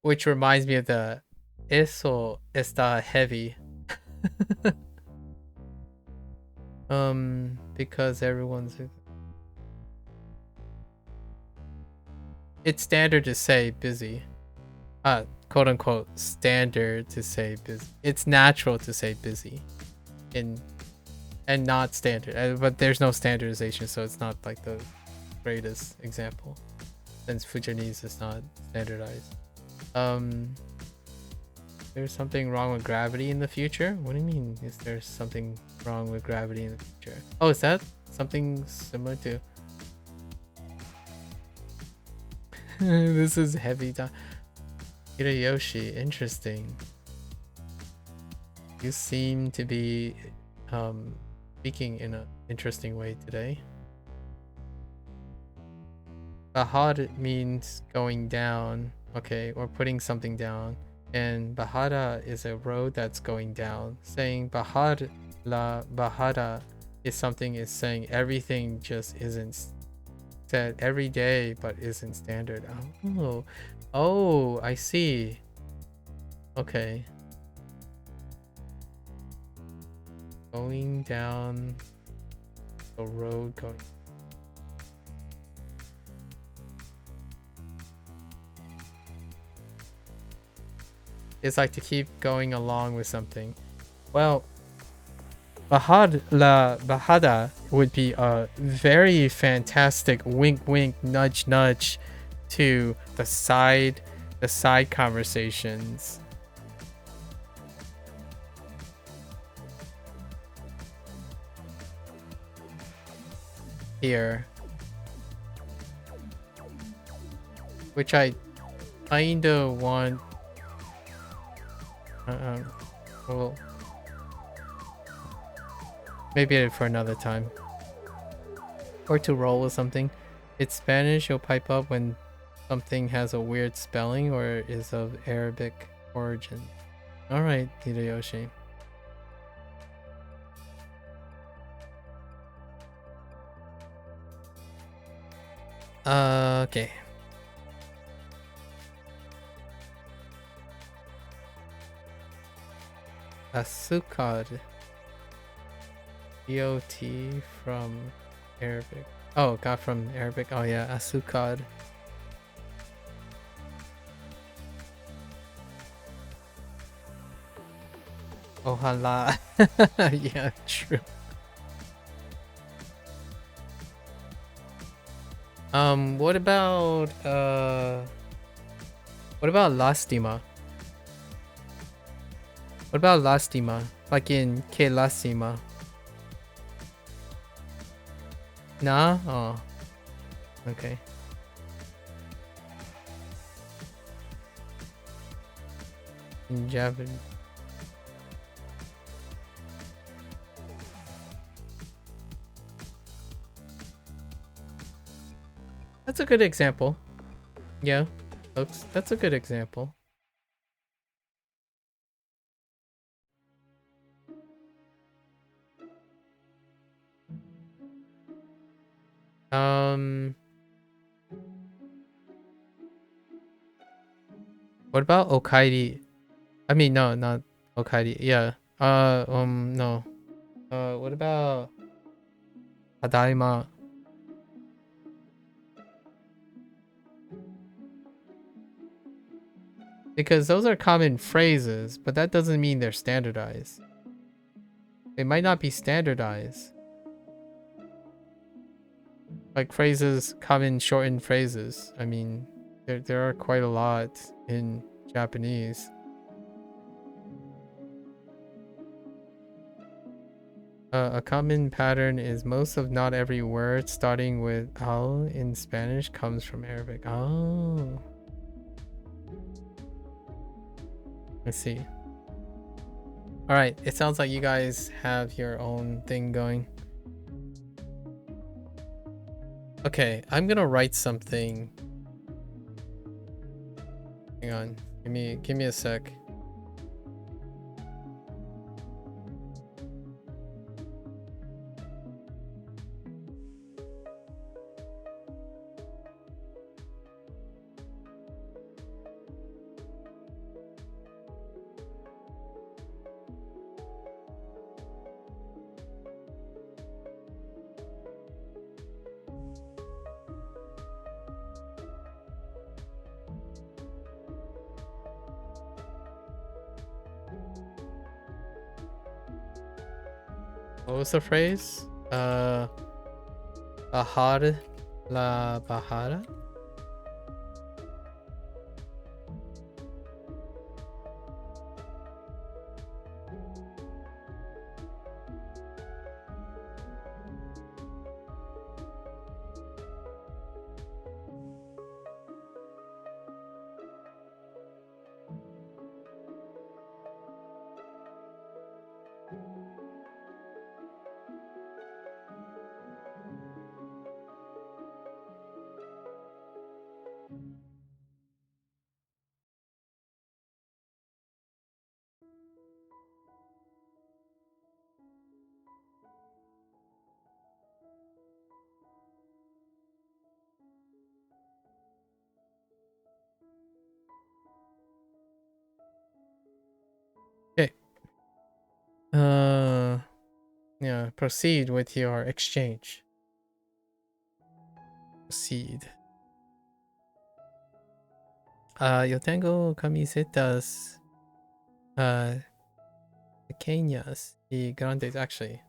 Which reminds me of the eso está heavy. Because everyone's... It's standard to say busy. Quote unquote standard to say busy. It's natural to say busy. And not standard. But there's no standardization, so it's not like the greatest example. since Fujianese is not standardized. There's something wrong with gravity in the future? What do you mean, is there something wrong with gravity in the future? Oh, is that something similar to... This is heavy. Hideyoshi, interesting. You seem to be speaking in an interesting way today. Bahad means going down, okay, or putting something down. And Bahada is a road that's going down. Saying Bahad la Bahada is something is saying everything just isn't said every day but isn't standard. Oh, I see. Okay. Going down the road going. It's like to keep going along with something. Well, Bahad la Bahada would be a very fantastic wink wink nudge nudge to the side conversations. Here. Which I kinda want. Well, maybe for another time. Or to roll with something. It's Spanish, you'll pipe up when something has a weird spelling or is of Arabic origin. Alright, Hideyoshi. Okay. Asukad. EOT from Arabic. Oh, got from Arabic. Oh yeah, Asukad. Ohala. Yeah, true. What about lastima? What about lastima? Like in que lastima? Nah? Oh. Okay. In Japanese. That's a good example. Yeah, folks, that's a good example. What about Okairi? I mean, no, not Okairi. Yeah. No. What about Tadaima? Because those are common phrases, but that doesn't mean they're standardized. They might not be standardized. Like phrases, common shortened phrases. I mean, there are quite a lot in Japanese. A common pattern is most of not every word starting with al in Spanish comes from Arabic. Oh. Let's see. Alright, it sounds like you guys have your own thing going. Okay, I'm gonna write something. Hang on. Give me a sec. What was the phrase? Bahar la Bahara? Yeah, proceed with your exchange. Proceed. Yo tengo camisetas pequeñas y grandes, actually.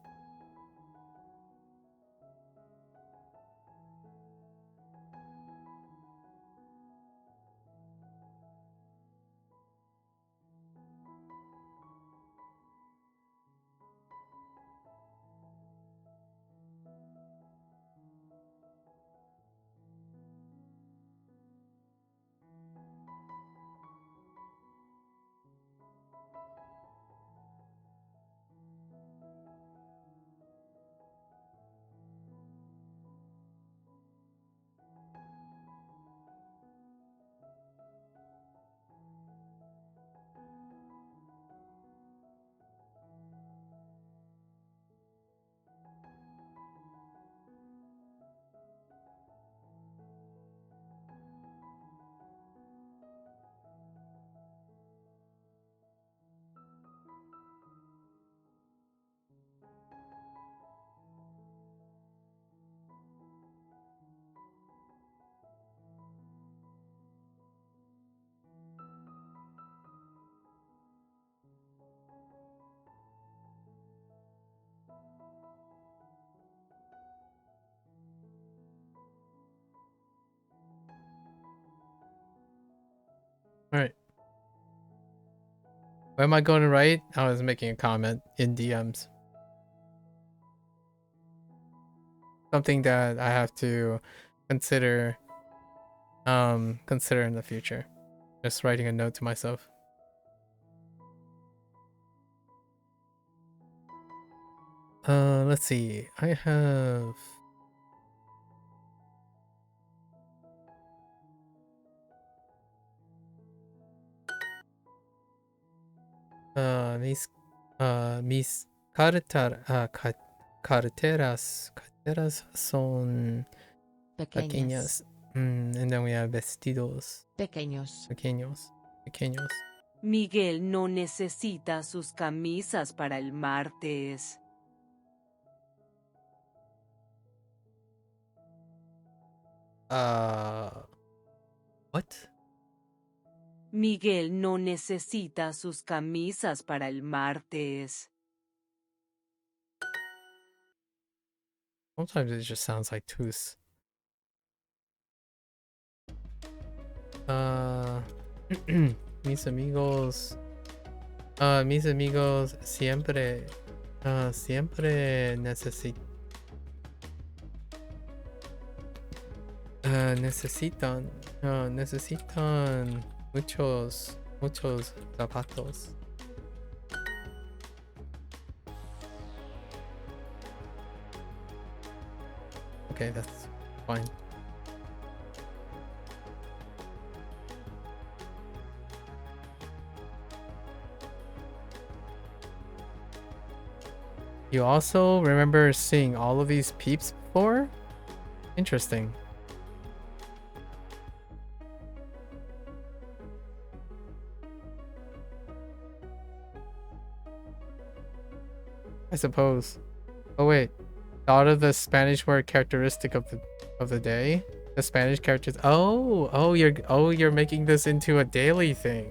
Alright. What am I going to write? I was making a comment in DMs. Something that I have to consider consider in the future. Just writing a note to myself. Let's see. I have mis carteras son pequeñas. And then we have vestidos. Pequeños. Pequeños. Miguel no necesita sus camisas para el martes. What? Miguel no necesita sus camisas para el martes. Sometimes it just sounds like tooth. Mis amigos siempre necesitan muchos zapatos. Okay, that's fine. You also remember seeing all of these peeps before? Interesting. I suppose. Oh wait. Thought of the Spanish word characteristic of the day? The Spanish characters. Oh, you're making this into a daily thing.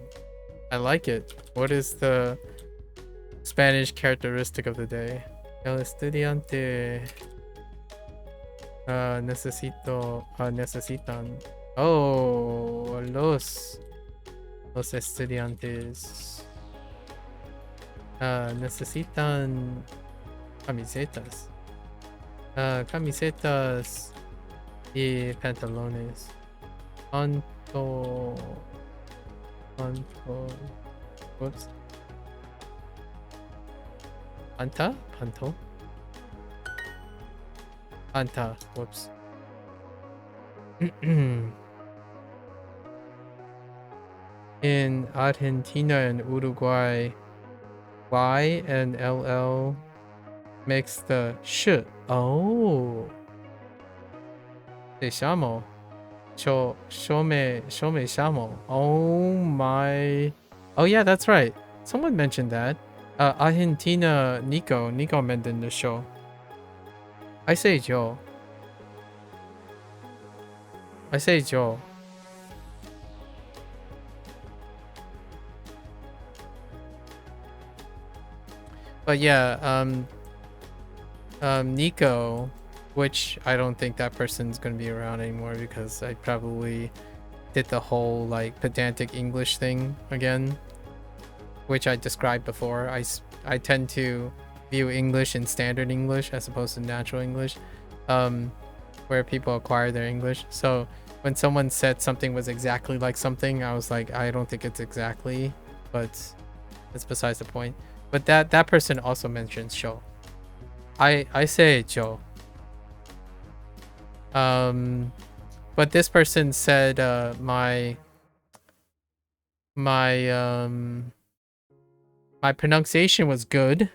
I like it. What is the Spanish characteristic of the day? El estudiante necesitan. Oh, los estudiantes necesitan camisetas. Camisetas y pantalones. Whoops. Panta. Whoops. In Argentina and Uruguay, Y and LL makes the sh. Oh. Te llamo. Yo me llamo. Oh my. Oh yeah, that's right. Someone mentioned that. Argentina, Nico mentioned the show. I say Joe. But yeah, Nico, which I don't think that person's gonna be around anymore because I probably did the whole like pedantic English thing again, which I described before. I tend to view English in standard English as opposed to natural English, where people acquire their English. So when someone said something was exactly like something, I was like, I don't think it's exactly, but it's besides the point. But that person also mentions show. I say Joe. But this person said my pronunciation was good,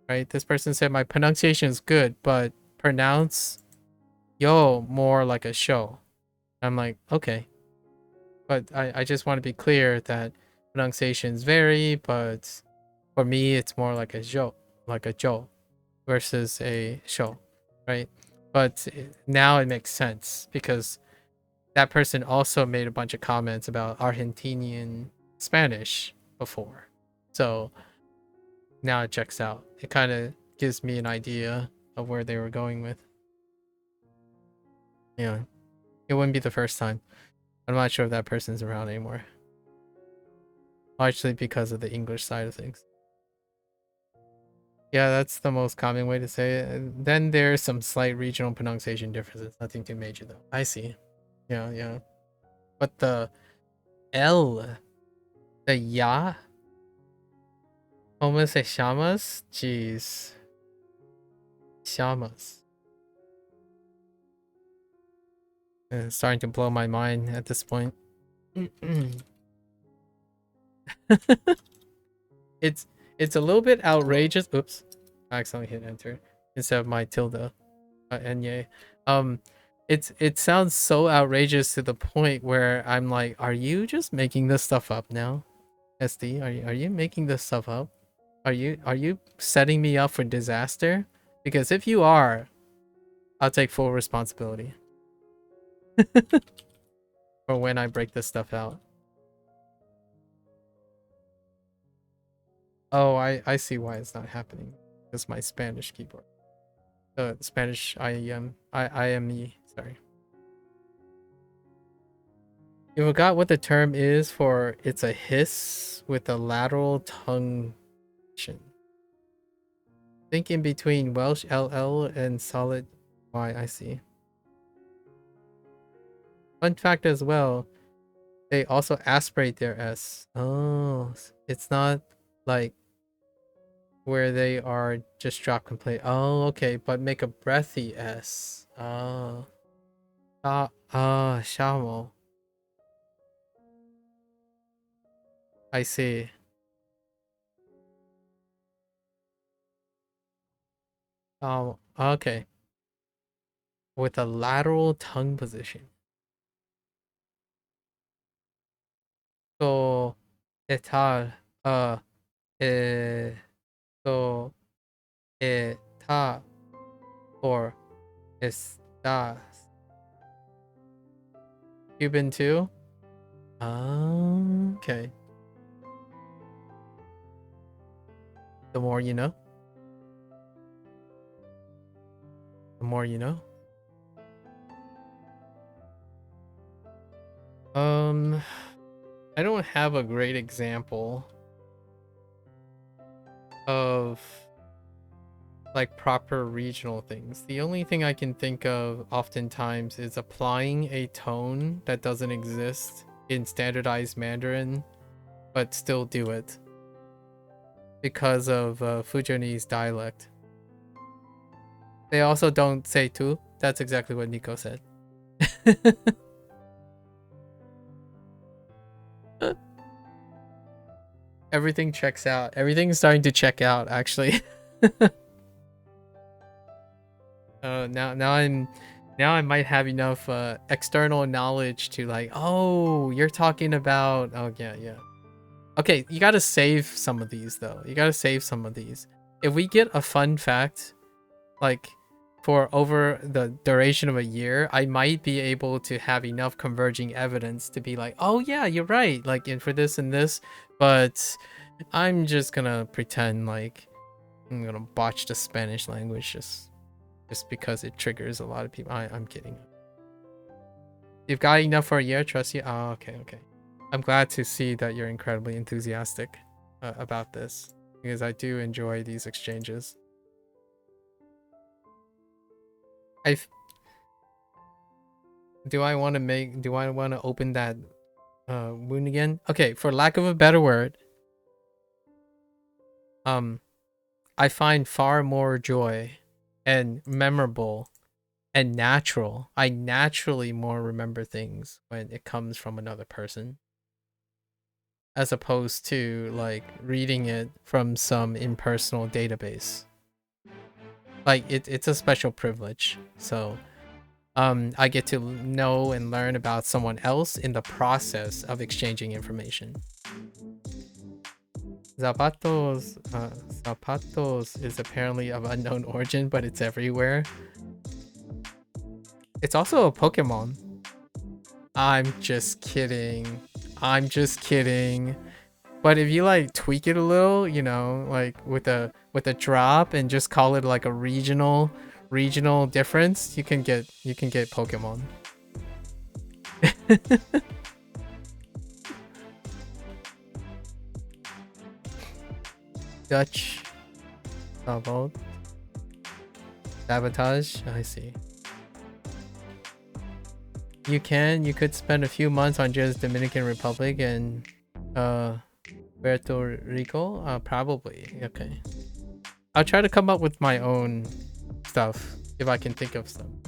right? This person said my pronunciation is good, but pronounce yo more like a show. I'm like, okay. But I just want to be clear that pronunciations vary, but for me it's more like a Joe versus a show, right? But now it makes sense because that person also made a bunch of comments about Argentinian Spanish before. So now it checks out. It kind of gives me an idea of where they were going with. Yeah. It wouldn't be the first time. I'm not sure if that person's around anymore. Largely because of the English side of things. Yeah, that's the most common way to say it. Then there's some slight regional pronunciation differences. Nothing too major though. I see. Yeah. But the L, the ya, como se llamas? Jeez. Llamas. It's starting to blow my mind at this point. It's a little bit outrageous. Oops, I accidentally hit enter instead of my tilde. Enye. It sounds so outrageous to the point where I'm like, are you just making this stuff up now? SD, are you making this stuff up? Are you setting me up for disaster? Because if you are, I'll take full responsibility for when I break this stuff out. Oh, I see why it's not happening. It's my Spanish keyboard. Spanish IEM. IME, sorry. You forgot what the term is for it's a hiss with a lateral tongue. Think in between Welsh LL and solid Y, I see. Fun fact as well, they also aspirate their S. Oh, it's not like where they are just drop complete. Oh, okay, but make a breathy S. Oh. Shamo. I see. Oh, okay. With a lateral tongue position. So, etal. So, eta. Or estás. Cuban too? Okay. The more you know. The more you know. I don't have a great example of like proper regional things. The only thing I can think of oftentimes is applying a tone that doesn't exist in standardized Mandarin, but still do it because of Fujianese dialect. They also don't say tu. That's exactly what Nico said. Everything checks out. Everything's starting to check out, actually. Now I might have enough external knowledge to like, oh, you're talking about, oh yeah. Okay, you gotta save some of these though. You gotta save some of these. If we get a fun fact, like for over the duration of a year, I might be able to have enough converging evidence to be like, oh yeah, you're right, like in for this and this, but I'm just gonna pretend like I'm gonna botch the Spanish language just because it triggers a lot of people. I'm kidding. You've got enough for a year, trust you? Oh, okay. I'm glad to see that you're incredibly enthusiastic about this, because I do enjoy these exchanges. Do I want to open that wound again? Okay, for lack of a better word, I find far more joy and memorable and natural. I naturally more remember things when it comes from another person, as opposed to like reading it from some impersonal database. Like it's a special privilege. So I get to know and learn about someone else in the process of exchanging information. Zapatos is apparently of unknown origin, but it's everywhere. It's also a Pokemon. I'm just kidding. But if you like tweak it a little, you know, like with a drop and just call it like a regional difference, you can get Pokemon. Dutch about sabotage. I see. You could spend a few months on just Dominican Republic and Puerto Rico. Probably. Okay. I'll try to come up with my own stuff if I can think of some.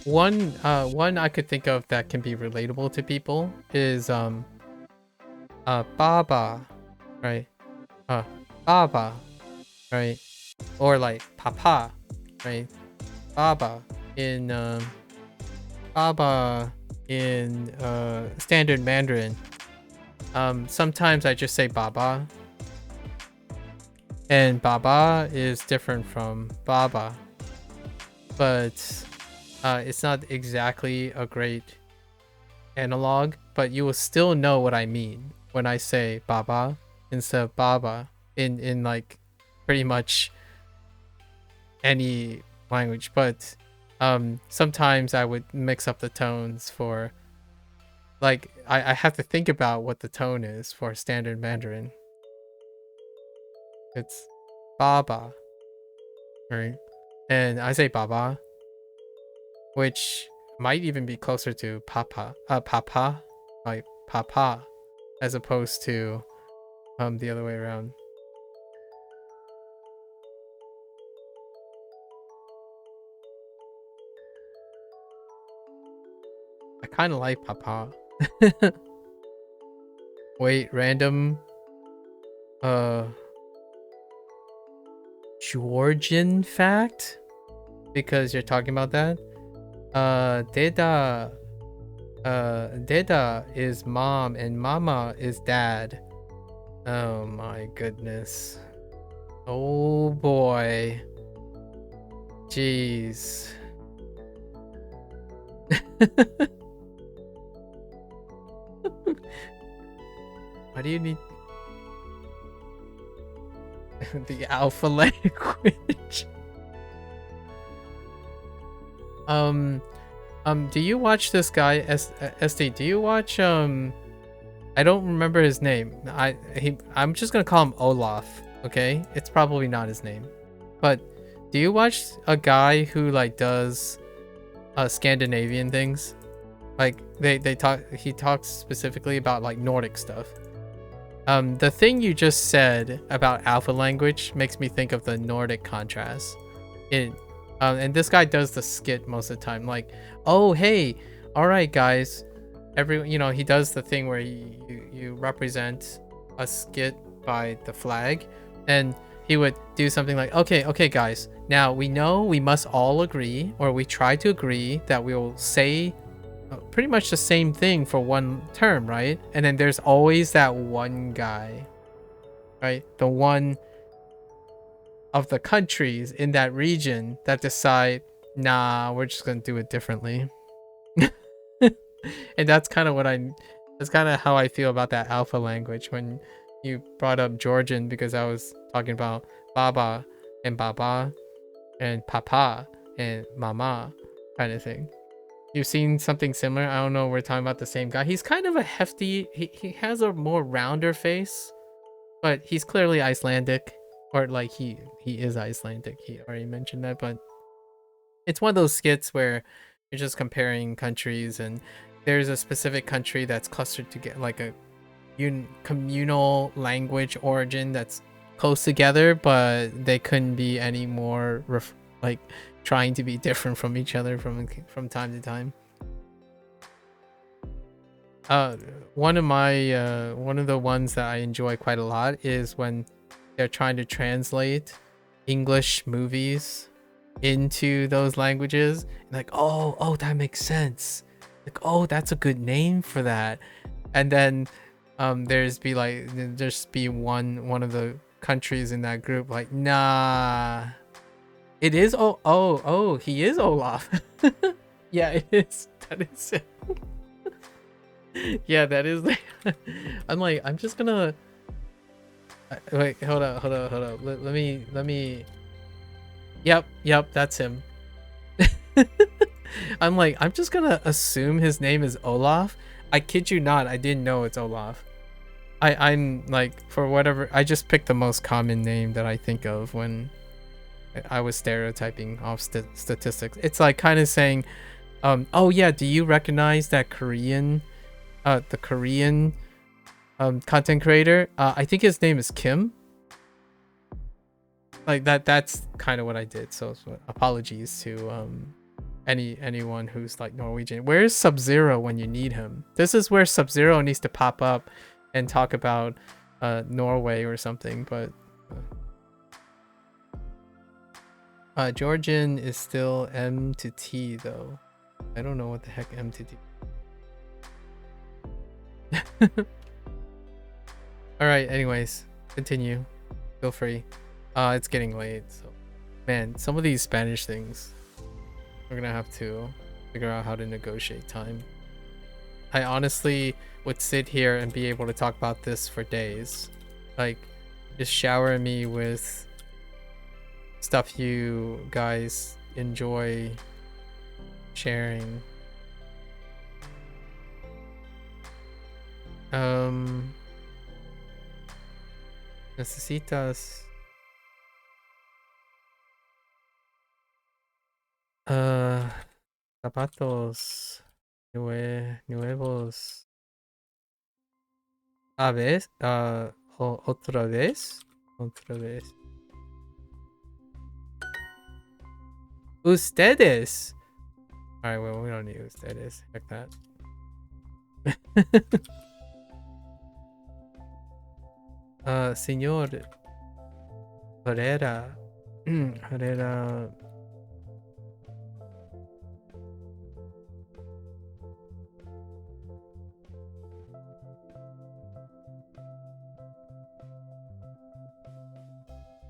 One I could think of that can be relatable to people is Baba, right? Baba, right? Or like Papa, right? Baba in standard Mandarin. Sometimes I just say Baba, and Baba is different from Baba, but it's not exactly a great analog, but you will still know what I mean when I say Baba instead of Baba in like pretty much any language. But sometimes I would mix up the tones for like I have to think about what the tone is for standard Mandarin. It's Baba, right? And I say Baba, which might even be closer to Papa, like Papa, as opposed to the other way around. I kind of like Papa. Wait, random Georgian fact? Because you're talking about that? Deda is mom and mama is dad. Oh my goodness. Oh boy. Jeez. Why do you need the alpha language? Do you watch this guy SD? Do you watch I don't remember his name. I'm just gonna call him Olaf, okay? It's probably not his name. But do you watch a guy who like does Scandinavian things? Like he talks specifically about like Nordic stuff. The thing you just said about alpha language makes me think of the Nordic contrast. And this guy does the skit most of the time, like, oh hey, all right guys, he does the thing where you represent a skit by the flag, and he would do something like, okay guys, Now, we know we must all agree, or we try to agree, that we will say pretty much the same thing for one term, right? And then there's always that one guy, right? The one of the countries in that region that decide, nah, we're just gonna do it differently. And that's kind of how I feel about that alpha language when you brought up Georgian, because I was talking about baba and papa and mama kind of thing. You've seen something similar? I don't know, we're talking about the same guy. He's kind of a hefty, he has a more rounder face, but he's clearly Icelandic, or like he is Icelandic. He already mentioned that, but it's one of those skits where you're just comparing countries, and there's a specific country that's clustered together, like a communal language origin that's close together, but they couldn't be any more like trying to be different from each other from time to time. One of the ones that I enjoy quite a lot is when they're trying to translate English movies into those languages. Like, oh, that makes sense. Like, oh, that's a good name for that. And then there's be one of the countries in that group like, nah, it is he is Olaf. Yeah, it is. That is it. Yeah, that is. I'm like, I'm just gonna wait. Hold up. Let me. Yep, that's him. I'm like, I'm just gonna assume his name is Olaf. I kid you not, I didn't know it's Olaf. I'm like, for whatever, I just picked the most common name that I think of when I was stereotyping off statistics. It's like kind of saying, oh yeah, do you recognize that Korean, the Korean content creator? I think his name is Kim. Like that's kind of what I did. So apologies to anyone who's like Norwegian. Where's Sub-Zero when you need him? This is where Sub-Zero needs to pop up and talk about Norway or something, but Georgian is still M to T though. I don't know what the heck M to T. Alright, anyways, continue. Feel free. It's getting late, so man, some of these Spanish things we're gonna have to figure out how to negotiate time. I honestly would sit here and be able to talk about this for days. Like, just shower me with stuff you guys enjoy sharing. Necesitas zapatos nuevos. A vez, otra vez. Ustedes. Alright, well, we don't need ustedes. Like that. Señor Herrera. Herrera.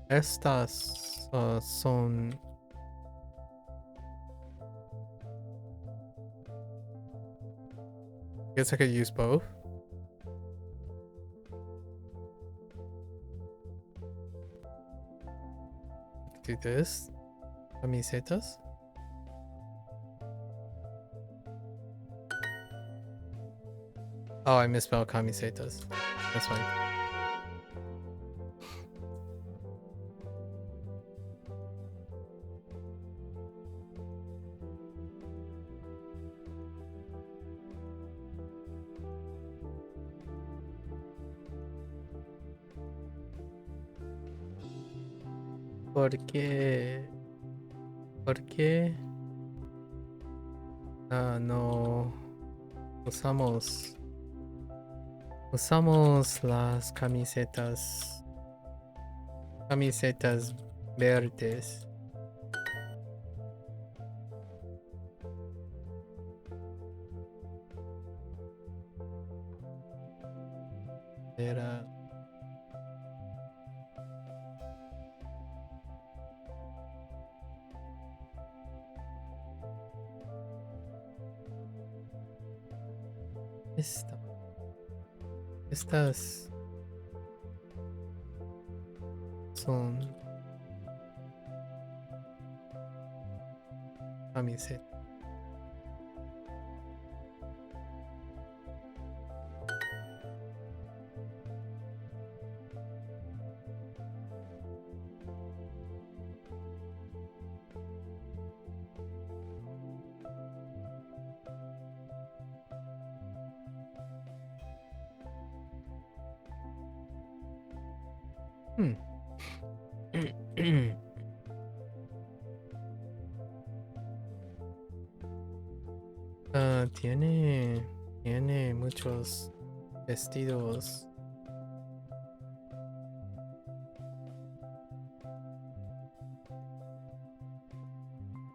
Estas son I guess I could use both. Do this. Camisetas. Oh, I misspelled camisetas. That's fine. ¿Por qué? No usamos las camisetas verdes. Era esta. Estas son camisetas. Tiene muchos vestidos.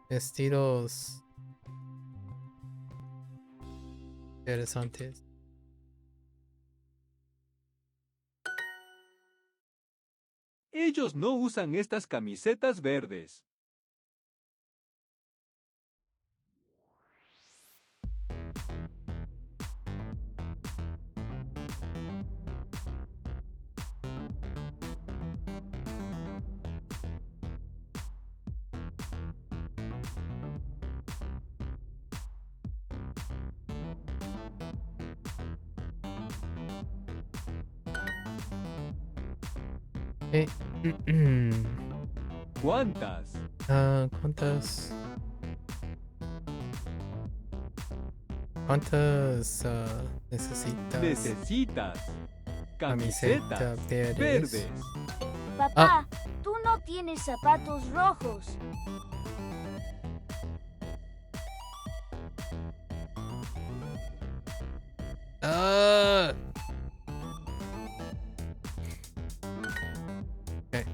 Vestidos interesantes. Ellos no usan estas camisetas verdes. ¿Cuántas? ¿Cuántas? ¿Cuántas necesitas? Necesitas Camiseta camisetas verdes. verdes. Papá, tú no tienes zapatos rojos. Okay.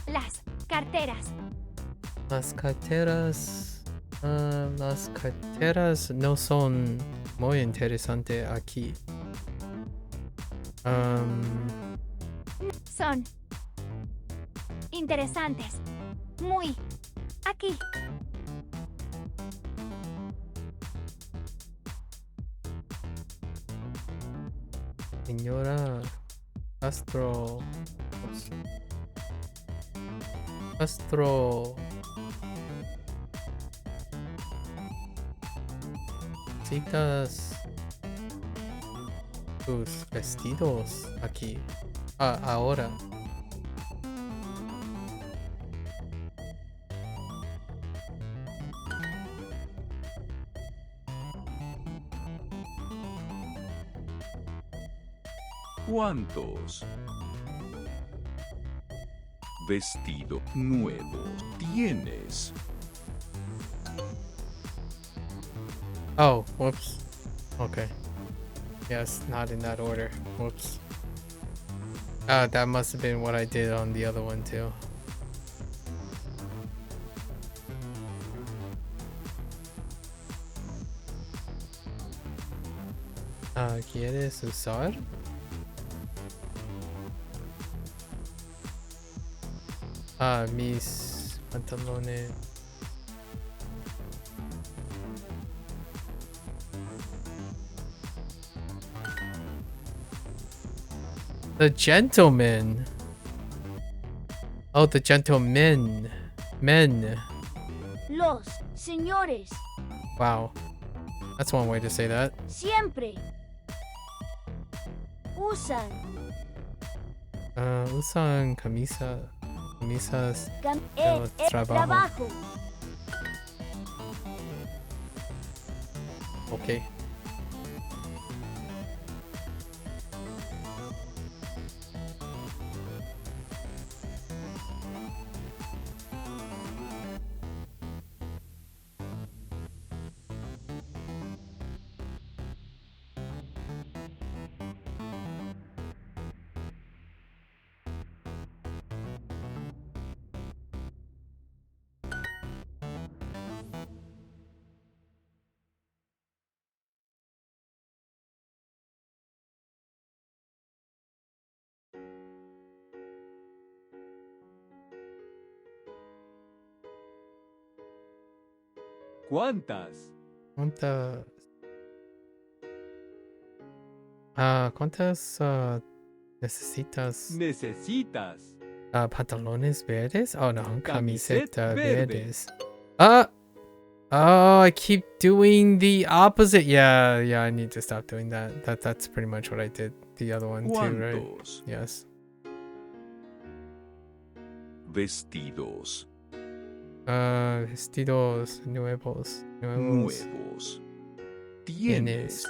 Las carteras. Las carteras no son muy interesantes aquí. Son interesantes. Muy. Aquí. Señora Castro. Citas tus vestidos aquí. Ahora. ¿Cuántos vestidos nuevos tienes? Oh, whoops. Okay. Yes, not in that order. Whoops. That must have been what I did on the other one too. ¿Quieres usar? Mis pantalones. The gentleman. Oh, the gentlemen. Men. Los señores Wow. That's one way to say that. siempre usan Usan camisas el trabajo. trabajo. Okay. ¿Cuántas? ¿Cuántas? ¿Cuántas necesitas? Necesitas. ¿Pantalones verdes? Oh no, Camiseta camiseta verde. verdes. Oh, I keep doing the opposite. Yeah, I need to stop doing that. That's pretty much what I did the other one too, right? ¿Cuántos Yes. vestidos Vestidos nuevos. nuevos tienes?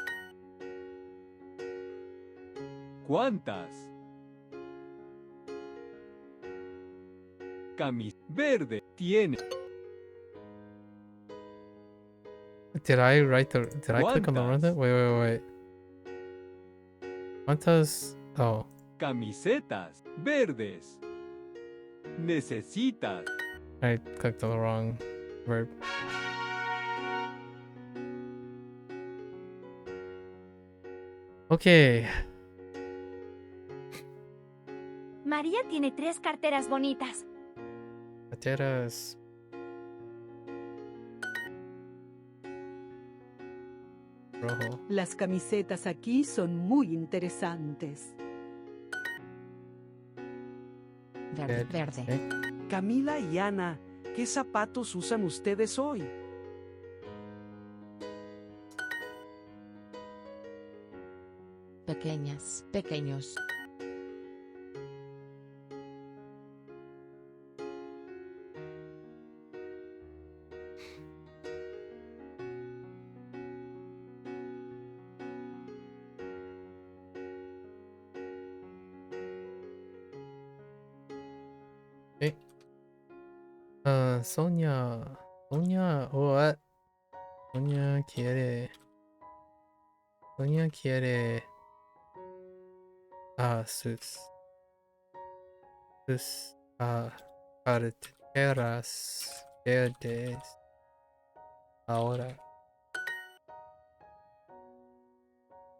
¿Cuántas? Verde tiene. Did I click on the wrong thing? Wait. ¿Cuántas? Oh. Camisetas verdes. Necesitas. I clicked on the wrong verb. Okay. María tiene 3 carteras bonitas. Carteras. Rojo. Las camisetas aquí son muy interesantes. Verde. Camila y Ana, ¿qué zapatos usan ustedes hoy? Pequeños. Sonia, what? Sonia quiere sus carteras verdes ahora.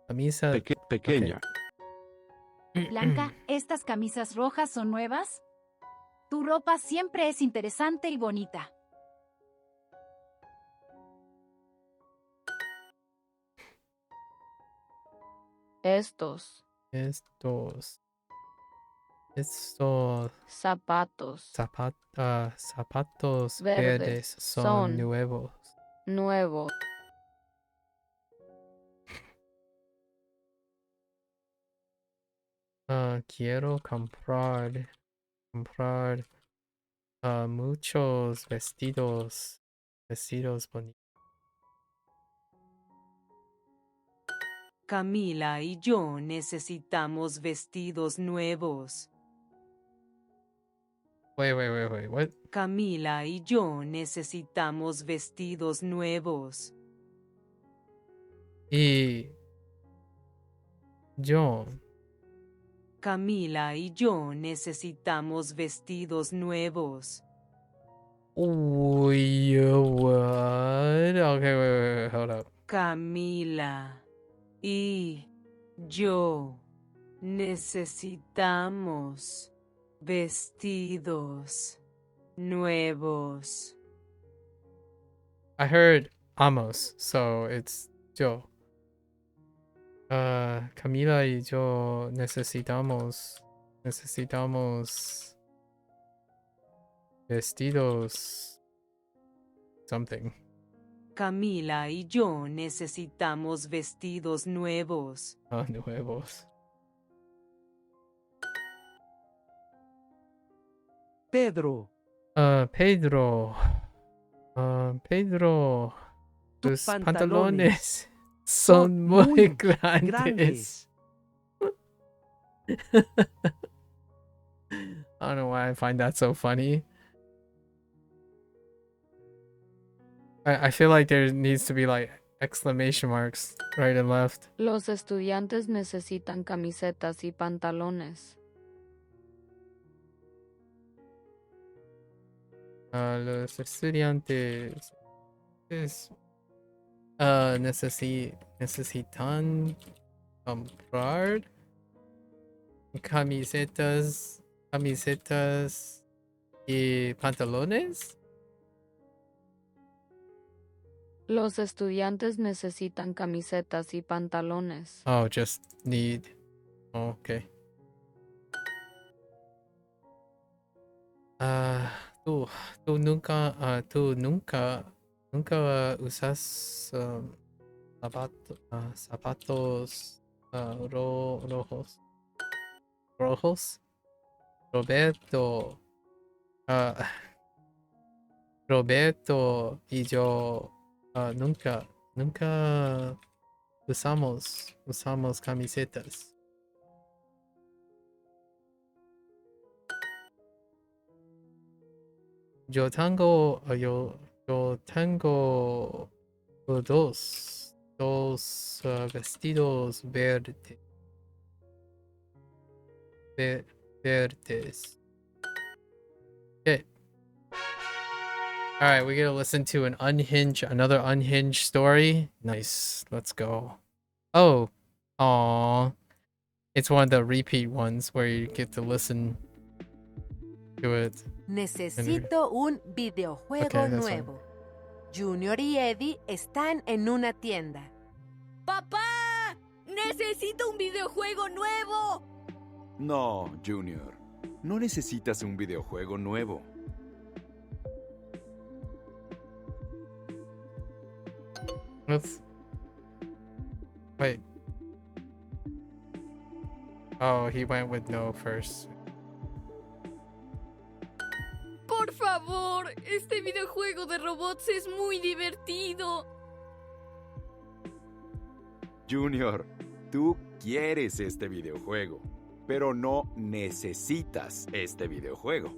Camisa pequeña. Blanca, ¿estas camisas rojas son nuevas? Tu ropa siempre es interesante y bonita. Estos zapatos zapatos verdes verdes son nuevos. Quiero comprar muchos vestidos bonitos. Camila y yo necesitamos vestidos nuevos. Wait, what? Camila y yo necesitamos vestidos nuevos. Y John. Camila y yo necesitamos vestidos nuevos. Uy, what? Okay, wait, hold up. Camila y yo necesitamos vestidos nuevos. I heard Amos, so it's Joe. Camila y yo necesitamos vestidos something. Camila y yo necesitamos vestidos nuevos. Nuevos. Pedro. Pedro. Tus Tus pantalones son muy grandes. I don't know why I find that so funny. I feel like there needs to be like exclamation marks right and left. Los estudiantes necesitan camisetas y pantalones. Los estudiantes necesitan comprar camisetas y pantalones. Los estudiantes necesitan camisetas y pantalones. Oh, just need. Oh, okay. Tú, nunca usas zapatos rojos. Roberto, ah, Roberto y yo nunca usamos camisetas. Yo tengo dos vestidos verdes. Okay. All right, we're gonna listen to another unhinged story. Nice, let's go. Oh, aw, it's one of the repeat ones where you get to listen to it. Necesito un videojuego nuevo. Junior y Eddie están en una tienda. ¡Papá! ¡Necesito un videojuego nuevo! No, Junior. No necesitas un videojuego nuevo. Wait. Oh, he went with no first. Por favor, este videojuego de robots es muy divertido. Junior, tú quieres este videojuego, pero no necesitas este videojuego.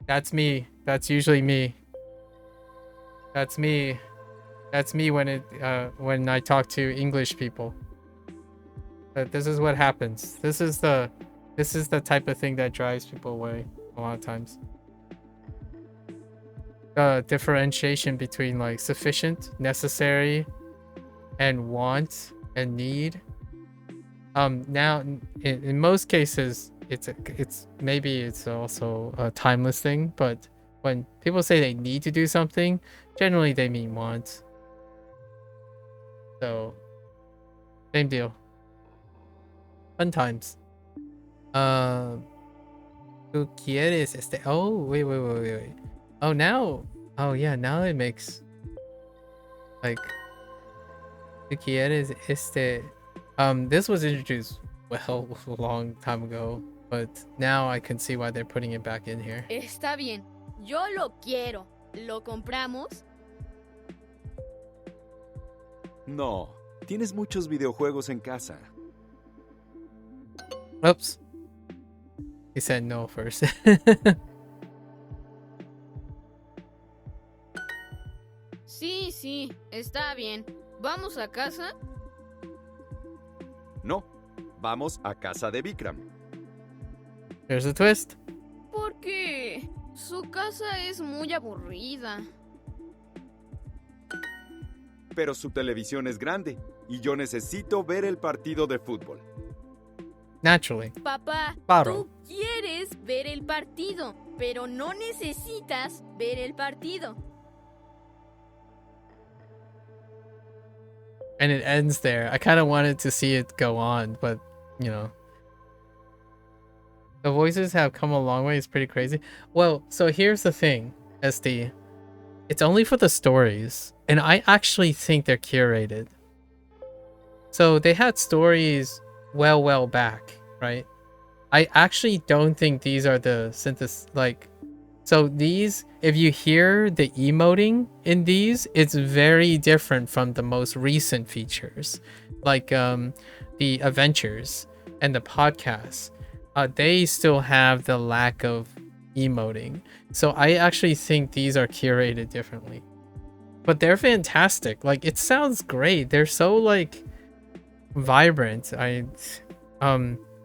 That's me. That's usually me. That's me. That's me when I talk to English people. This is what happens. This is the type of thing that drives people away a lot of times. Differentiation between like sufficient, necessary, and want and need. Now in most cases it's maybe it's also a timeless thing, but when people say they need to do something, generally they mean want. So same deal. Fun times. ¿Tú quieres este? Oh, wait. Oh, now. Oh, yeah, now it makes like ¿tú quieres este? This was introduced well a long time ago, but now I can see why they're putting it back in here. Está bien, yo lo quiero. ¿Lo compramos? No, tienes muchos videojuegos en casa. Oops. He said no first. Sí, está bien. ¿Vamos a casa? No, vamos a casa de Vikram. There's a twist. ¿Por qué? Su casa es muy aburrida. Pero su televisión es grande y yo necesito ver el partido de fútbol. Naturally. Papá, claro. Tú quieres ver el partido, pero no necesitas ver el partido. And it ends there. I kind of wanted to see it go on, but, you know. The voices have come a long way. It's pretty crazy. Well, so here's the thing, SD. It's only for the stories. And I actually think they're curated. So they had stories well back, right? I actually don't think these are the synthesis, like... So these, if you hear the emoting in these, it's very different from the most recent features. Like the adventures and the podcasts. They still have the lack of emoting. So I actually think these are curated differently. But they're fantastic. Like, it sounds great. They're so, like, vibrant. I'm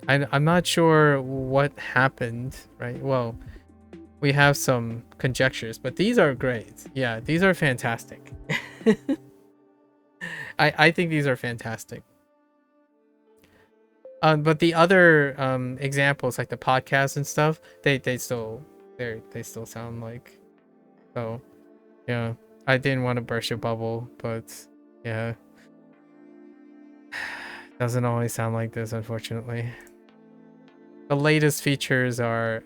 not sure what happened, right? Well, we have some conjectures, but these are great. Yeah, these are fantastic. I think these are fantastic. But the other examples, like the podcasts and stuff, they still sound like, so yeah. I didn't want to burst your bubble, but yeah. Doesn't always sound like this, unfortunately. The latest features are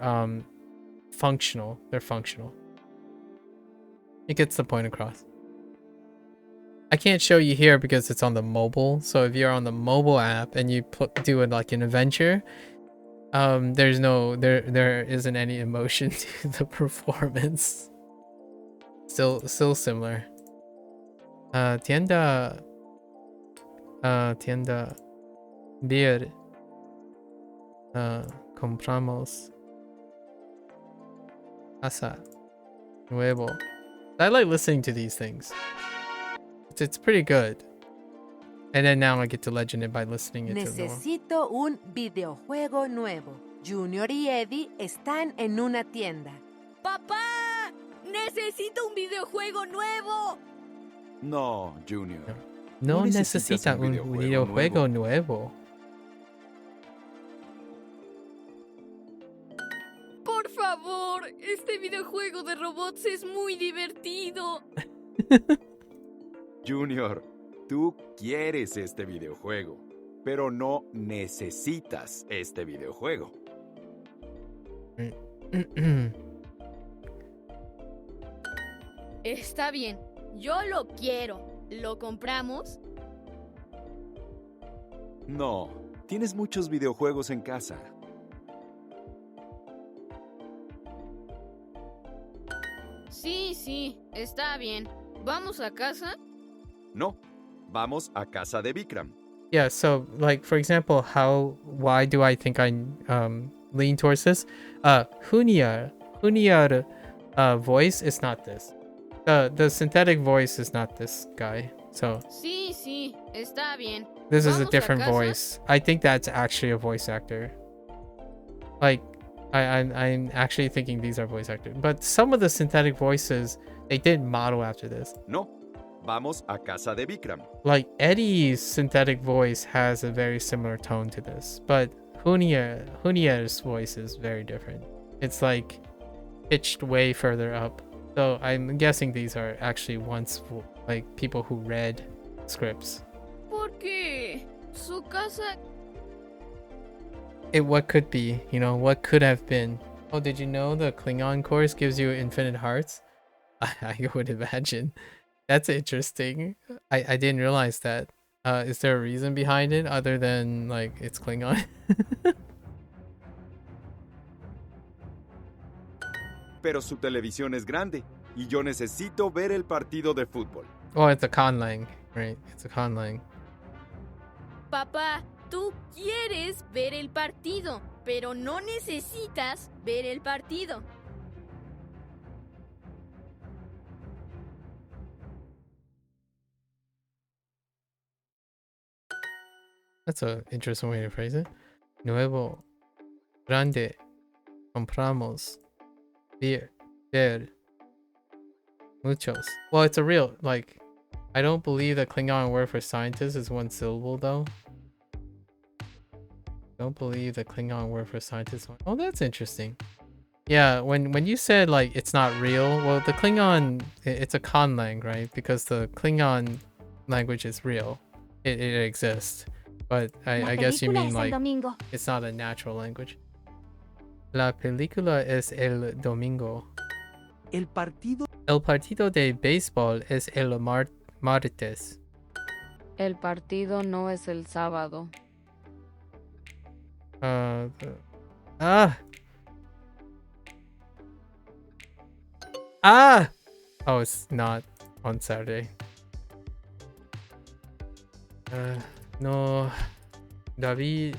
functional. They're functional. It gets the point across. I can't show you here because it's on the mobile. So if you're on the mobile app and you do it like an adventure, there isn't any emotion to the performance. Still similar. Tienda beer. Compramos casa nuevo. I like listening to these things. It's pretty good. And then now I get to legend it by listening it to them. Necesito un videojuego nuevo. Junior y Eddie están en una tienda. ¡Papá! ¡Necesito un videojuego nuevo! No, Junior. No necesita un videojuego nuevo. Por favor, este videojuego de robots es muy divertido. Junior, tú quieres este videojuego, pero no necesitas este videojuego. Está bien, yo lo quiero. ¿Lo compramos? No, tienes muchos videojuegos en casa. Sí, está bien. ¿Vamos a casa? No, vamos a casa de Vikram. Yeah, so like for example, why do I think I lean towards this? Junior voice is not this. The synthetic voice is not this guy. So Sí, está bien. this is a different voice. I think that's actually a voice actor. Like I'm actually thinking these are voice actors. But some of the synthetic voices, they did model after this. No, vamos a casa de Vikram. Like Eddie's synthetic voice has a very similar tone to this, but Junier's voice is very different. It's like pitched way further up. So I'm guessing these are actually like people who read scripts. ¿Por qué? Su casa... What could be, what could have been. Oh, did you know the Klingon course gives you infinite hearts? I would imagine. That's interesting. I didn't realize that. Is there a reason behind it other than like it's Klingon? Pero su televisión es grande y yo necesito ver el partido de fútbol. Oh, it's a conlang, right? It's a conlang. Papá, tú quieres ver el partido, pero no necesitas ver el partido. That's an interesting way to phrase it. Nuevo, grande, compramos, ver, muchos. Well, it's a real, like, I don't believe the Klingon word for scientist is one syllable, though. Don't believe the Klingon word for scientist. Oh, that's interesting. Yeah, when you said, like, it's not real, well, the Klingon, it's a conlang, right? Because the Klingon language is real. It exists. But I guess you mean, like, it's not a natural language. La película es el domingo. El partido de béisbol es el martes. El partido no es el sábado. Oh, it's not on Saturday. No, David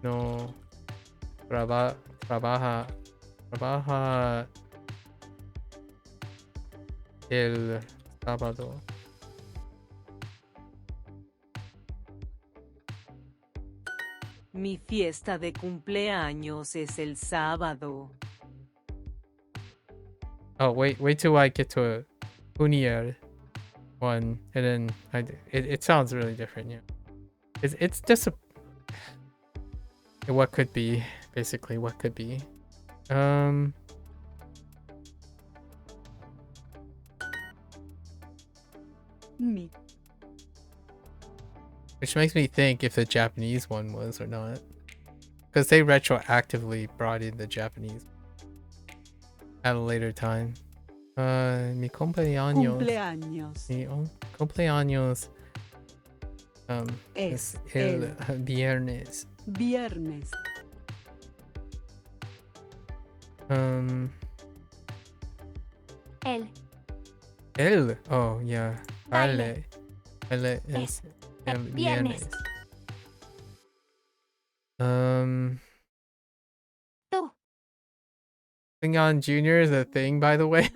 no trabaja el sábado. Mi fiesta de cumpleaños es el sábado. Oh, wait till I get to a Junior one, and then it sounds really different. Yeah, it's just what could be, basically what could be. Mi. Which makes me think if the Japanese one was or not. Because they retroactively brought in the Japanese at a later time. Mi cumpleaños. Cumpleaños. Mi cumpleaños. Es el viernes. Viernes. El. Oh, yeah. Baile. Baile es el viernes. Tú. Klingon Jr. is a thing, by the way.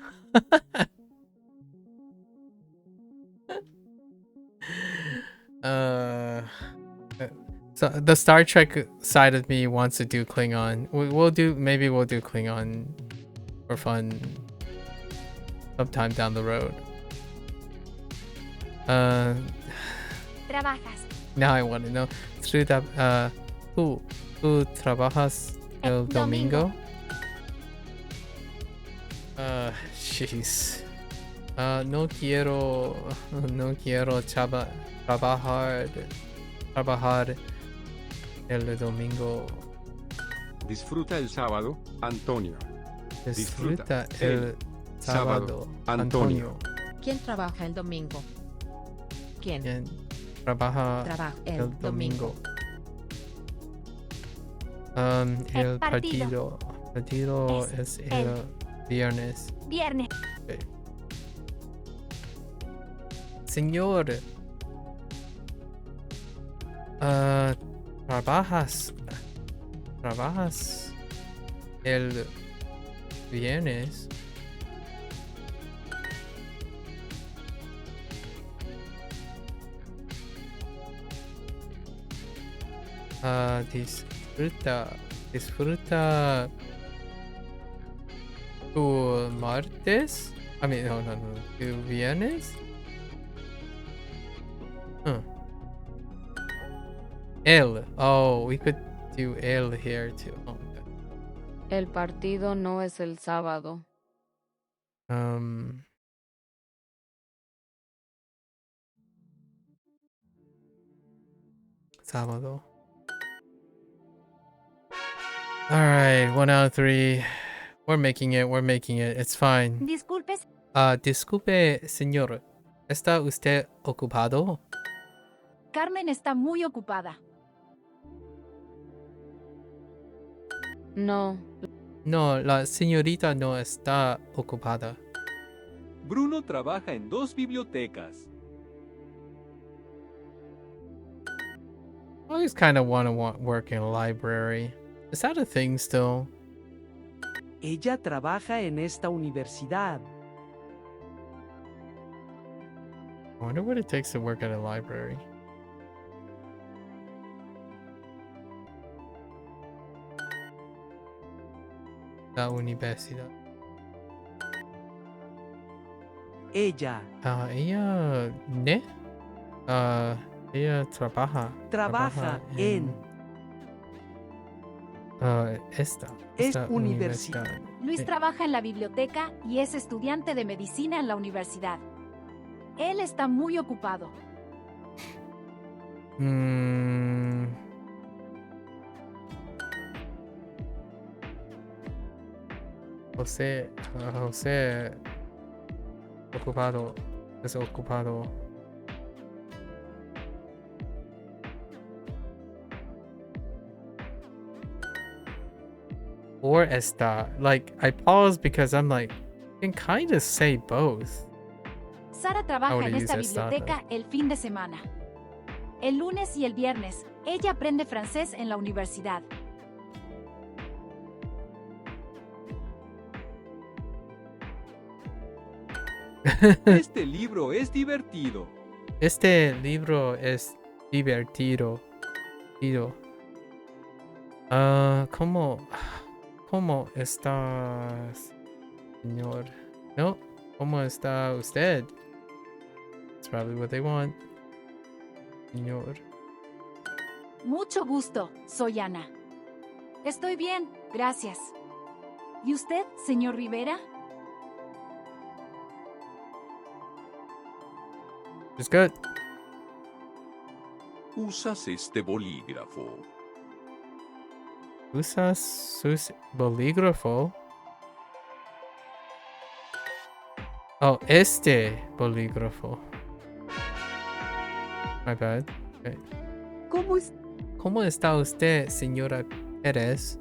So the Star Trek side of me wants to do Klingon. Maybe we'll do Klingon for fun sometime down the road. Trabajas. Now I want to know. ¿Tú trabajas el domingo? Jeez. No quiero trabajar el domingo. Disfruta el sábado, Antonio. Disfruta el sábado, Antonio. ¿Quién trabaja el domingo? ¿Quién trabaja el domingo? El partido es el viernes. Viernes. Okay. Señor, ¿trabajas el viernes? Disfruta tu martes. No, tu viernes. Oh, we could do el here too. Oh, okay. El partido no es el sábado. Sábado. All right, 1 out of 3. We're making it. It's fine. Disculpes. Disculpe, señor. ¿Está usted ocupado? Carmen está muy ocupada. No. No, la señorita no está ocupada. Bruno trabaja en 2 bibliotecas. I always kind of want to work in a library. Is that a thing still? Ella trabaja en esta universidad. I wonder what it takes to work at a library. La universidad. Ella. Ella trabaja en esta universidad. Luis trabaja en la biblioteca y es estudiante de medicina en la universidad. Él está muy ocupado. José ocupado. Es ocupado. Or está. Like, I paused because I'm like, you can kind of say both. Sara trabaja en esta biblioteca el fin de semana. El lunes y el viernes, ella aprende francés en la universidad. Este libro es divertido. Este libro es divertido. ¿Cómo estás, señor? No, ¿cómo está usted? That's probably what they want. Señor. Mucho gusto, soy Ana. Estoy bien, gracias. ¿Y usted, señor Rivera? It's good. ¿Usas este bolígrafo? ¿Usas sus bolígrafo? Oh, este bolígrafo. My bad. Okay. ¿Cómo está usted, señora Pérez?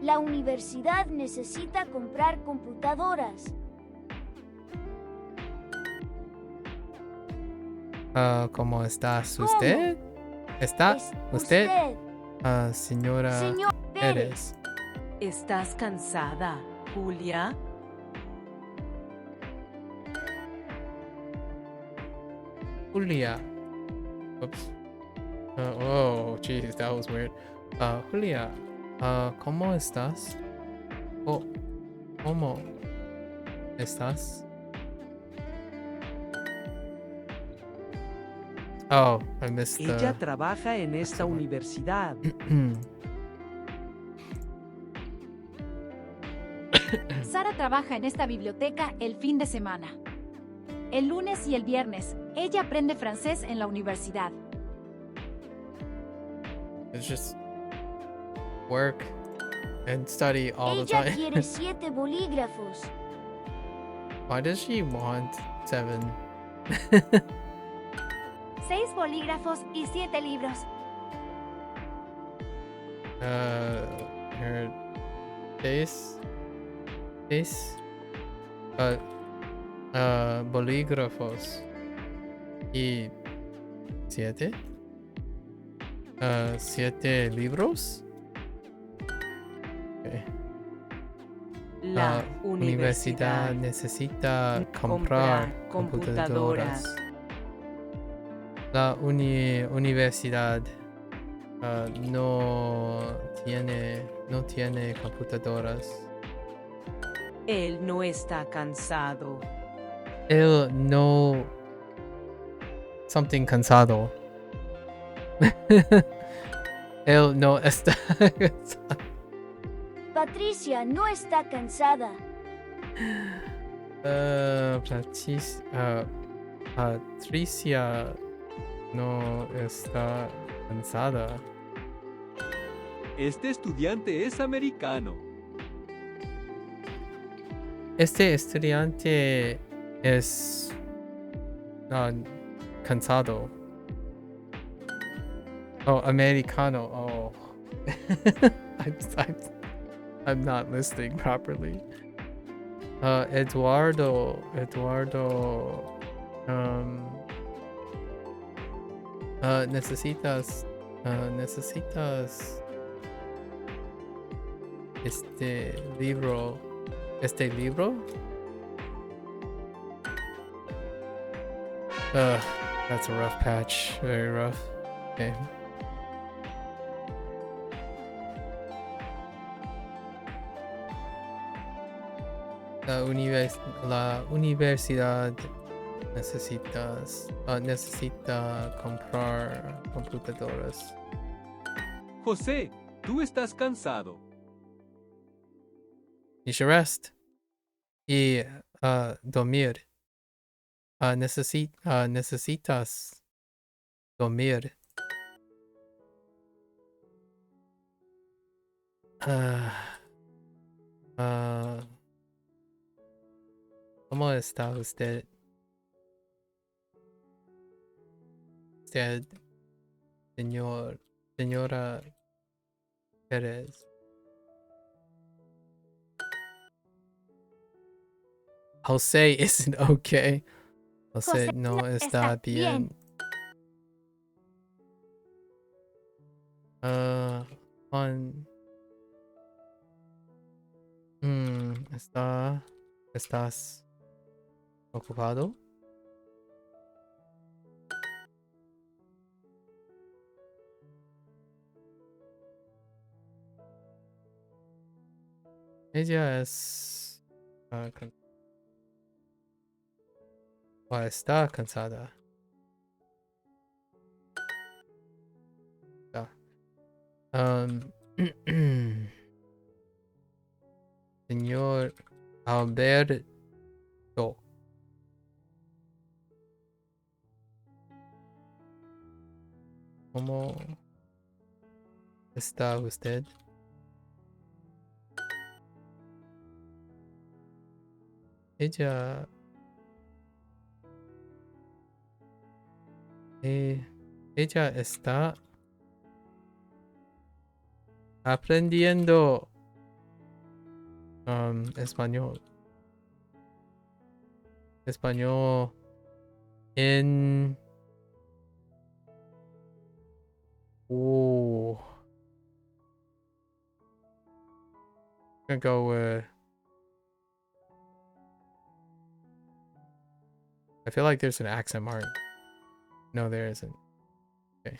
La universidad necesita comprar computadoras. ¿Cómo estás usted? ¿Está usted? Señora Señor Pérez. ¿Estás cansada, Julia? Julia. Oops. Oh, jeez, that was weird. Julia, ¿cómo estás? Oh, ¿cómo estás? Oh, I missed the... Ella trabaja en esta universidad. Sara trabaja en esta biblioteca el fin de semana. El lunes y el viernes, ella aprende francés en la universidad. It's just work and study all the Ella time. quiere 7 bolígrafos. Why does she want 7? 6 bolígrafos y 7 libros. Her face, bolígrafos y 7. 7 libros. Okay. La universidad necesita comprar computadoras. La universidad no tiene computadoras. Él no está cansado. Él no... Something cansado. Él no está cansado. Patricia no está cansada. Patricia no está cansada. Este estudiante es americano. Este estudiante es cansado. Oh, americano. Oh. I'm not listening properly. Eduardo. Necesitas este libro. That's a rough patch. Very rough. Okay. La universidad necesita comprar computadoras. José, tú estás cansado. You should rest. Y dormir. Necesitas dormir. ¿Cómo está usted? Señora Pérez. Jose isn't okay. Jose no está bien. Juan. ¿Estás ocupado? Ella es... está cansada. Señor Alberto. ¿Cómo está usted? Ella... ella está aprendiendo español. Español en... Ooh. I'm gonna go with... I feel like there's an accent mark. No, there isn't. Okay.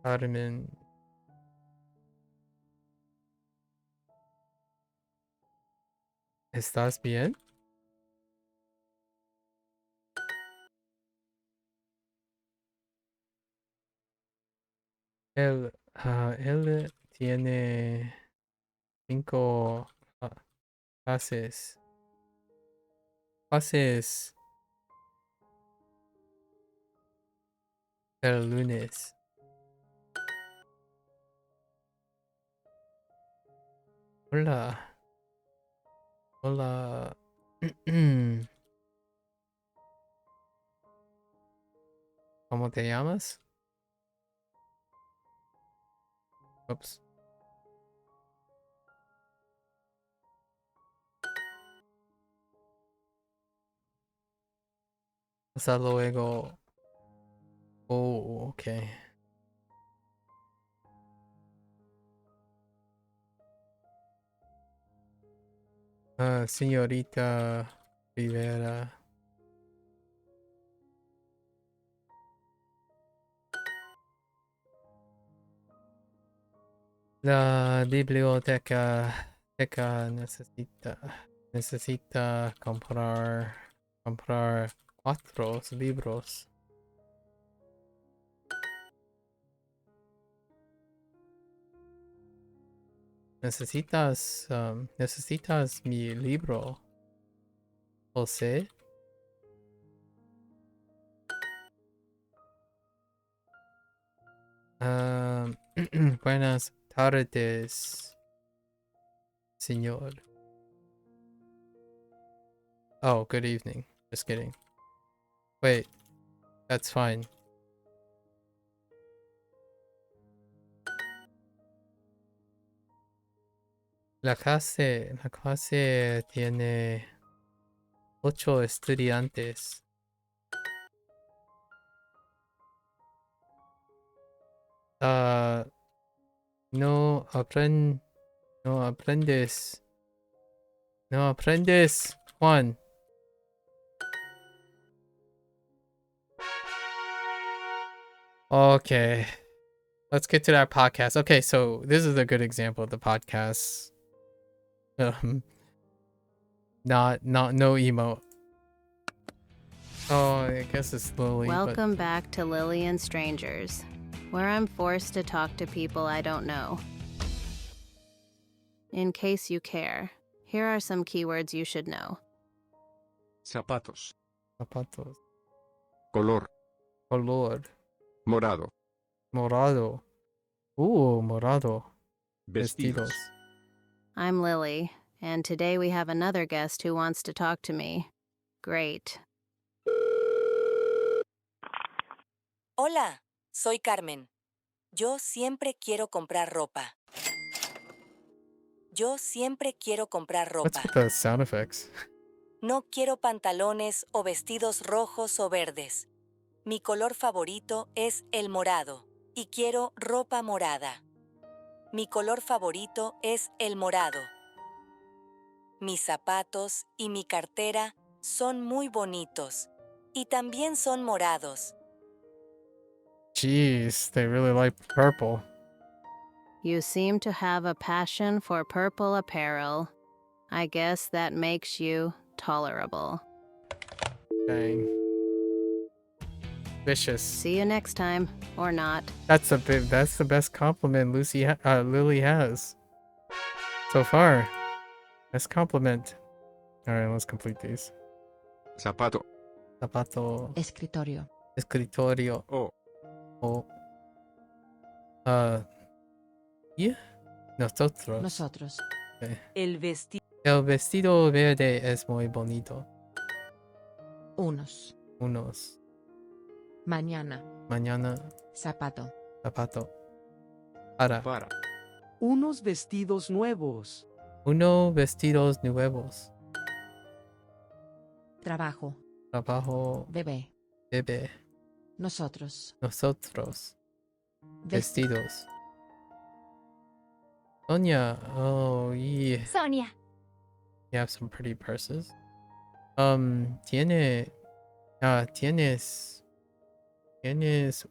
Ottoman. ¿Estás bien? Él tiene 5 clases. Clases el lunes. Hola. Hola. ¿Cómo te llamas? Oops. Hasta luego. Oh, okay. Señorita Rivera. La biblioteca necesita comprar 4 libros. Necesitas mi libro, José. Buenas tardes, señor. Oh, good evening. Just kidding. Wait, that's fine. La clase tiene 8 estudiantes. No aprendes. No aprendes, Juan. Okay. Let's get to that podcast. Okay, so this is a good example of the podcast. No emote. Oh, I guess it's Lily. Welcome back to Lily and Strangers, where I'm forced to talk to people I don't know. In case you care, here are some keywords you should know. Zapatos. Zapatos. Color. Color. Morado. Morado. Morado. Vestidos. I'm Lily, and today we have another guest who wants to talk to me. Great. Hola, soy Carmen. Yo siempre quiero comprar ropa. Yo siempre quiero comprar What's ropa. with the sound effects? No quiero pantalones o vestidos rojos o verdes. Mi color favorito es el morado y quiero ropa morada. Mi color favorito es el morado. Mis zapatos y mi cartera son muy bonitos y también son morados. Jeez, they really like purple. You seem to have a passion for purple apparel. I guess that makes you tolerable. Dang. Vicious. See you next time, or not. That's the best compliment Lily has so far. Best compliment. All right, let's complete these. Zapato. Zapato. Escritorio. Escritorio. O. Yeah. Nosotros. Nosotros. Okay. El vestido. El vestido verde es muy bonito. Unos. Mañana. Zapato. Para. Unos vestidos nuevos. Unos vestidos nuevos. Trabajo. Bebé. Nosotros. Vestidos. Sonia. Oh, yeah. Sonia. You have some pretty purses. Tienes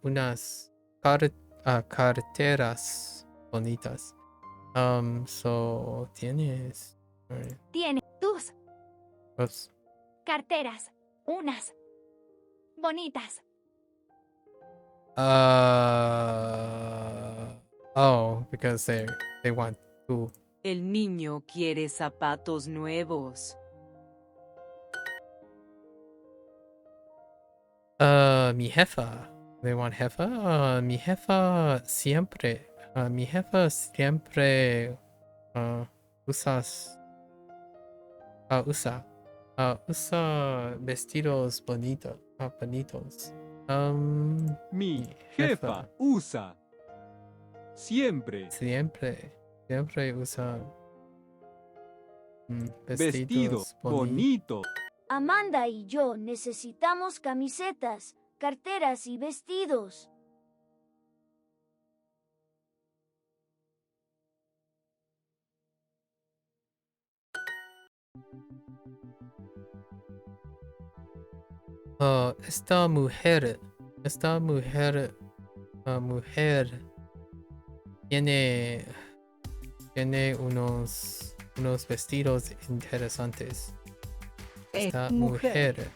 unas carteras bonitas. So tienes. Tiene tus Oops. carteras, unas bonitas. Oh, because they want to. El niño quiere zapatos nuevos. Mi jefa. They want jefa. Mi jefa siempre. Usa vestidos bonitos. Mi jefa usa. Siempre usa vestido bonito. Amanda y yo necesitamos camisetas, carteras y vestidos. Esta mujer tiene unos vestidos interesantes. Esta mujer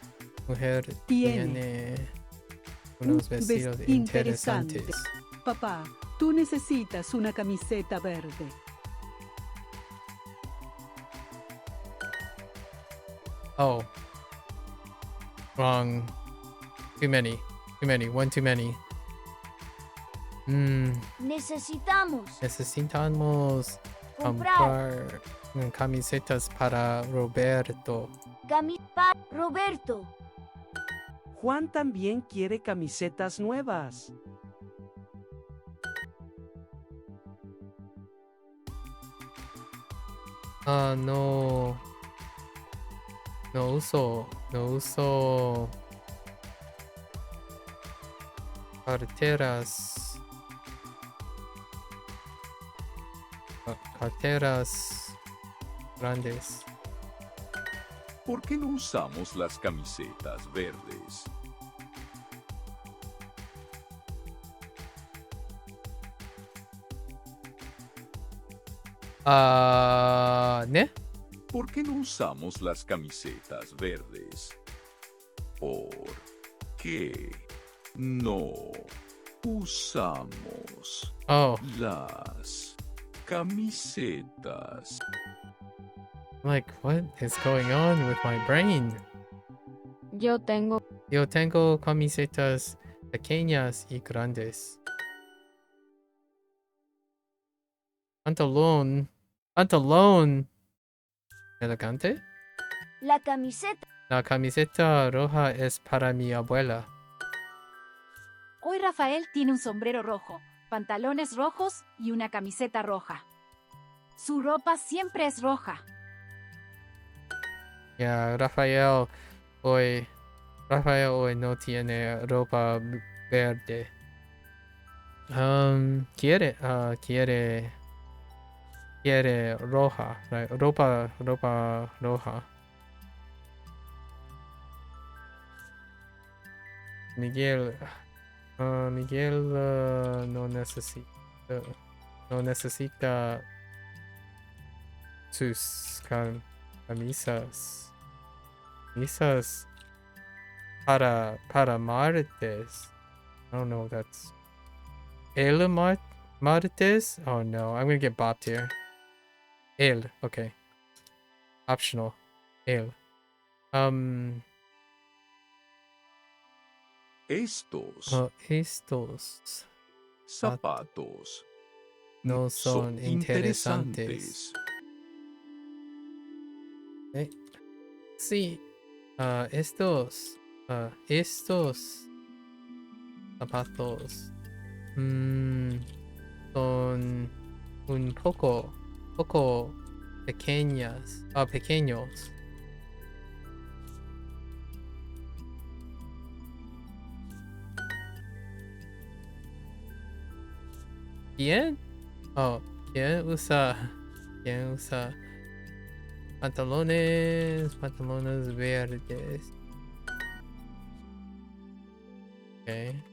tiene unos vestidos interesantes. Papá, tú necesitas una camiseta verde. Oh. Wrong. Too many. One too many. Necesitamos comprar camisetas para Roberto. Roberto. Juan también quiere camisetas nuevas. No uso carteras grandes. ¿Por qué no usamos las camisetas verdes? ¿Ne? ¿Por qué no usamos las camisetas verdes? ¿Por qué no usamos las camisetas? Like, what is going on with my brain? Yo tengo camisetas pequeñas y grandes. Pantalón elegante. La camiseta roja es para mi abuela. Hoy Rafael tiene un sombrero rojo, pantalones rojos y una camiseta roja. Su ropa siempre es roja. Yeah, Rafael hoy no tiene ropa verde. Quiere roja, right? Ropa roja. Miguel no necesita sus camisas para martes. I don't know if that's martes. Oh no, I'm gonna get bopped here. Okay. Optional. Estos zapatos no son interesantes. Sí, estos zapatos son un poco pequeños. ¿Quién? Oh, ¿quién usa pantalones verdes? Okay.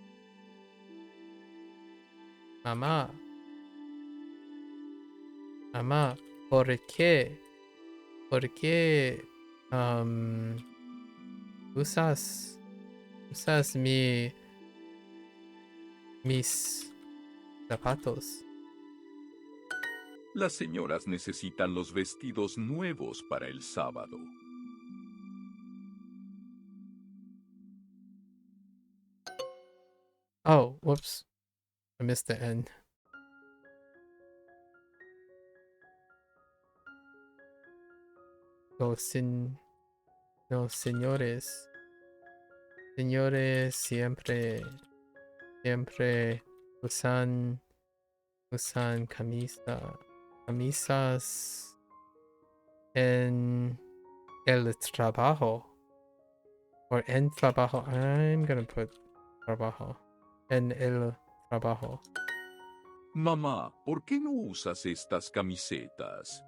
Mamá, ¿por qué? ¿Por qué usas mis zapatos? Las señoras necesitan los vestidos nuevos para el sábado. Oh, whoops. I missed the end. Los señores siempre usan camisas en el trabajo. Or en trabajo. I'm gonna put trabajo. En el trabajo. Mamá, ¿por qué no usas estas camisetas?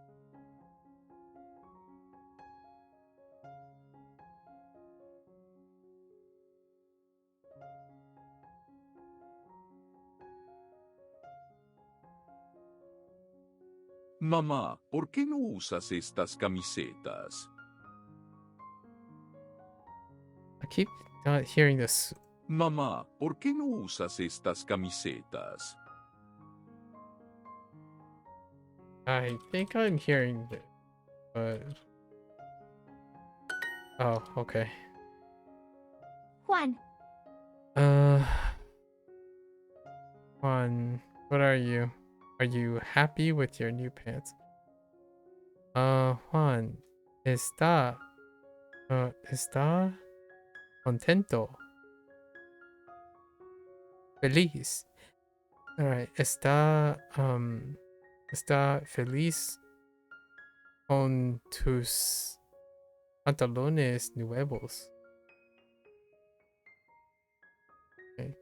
Mamá, ¿por qué no usas estas camisetas? I keep not hearing this. Mamá, ¿por qué no usas estas camisetas? I think I'm hearing it, but... Oh, okay. Juan, Juan, what are you? Are you happy with your new pants? Juan, está contento. Feliz. Alright, está feliz con tus pantalones nuevos. Okay.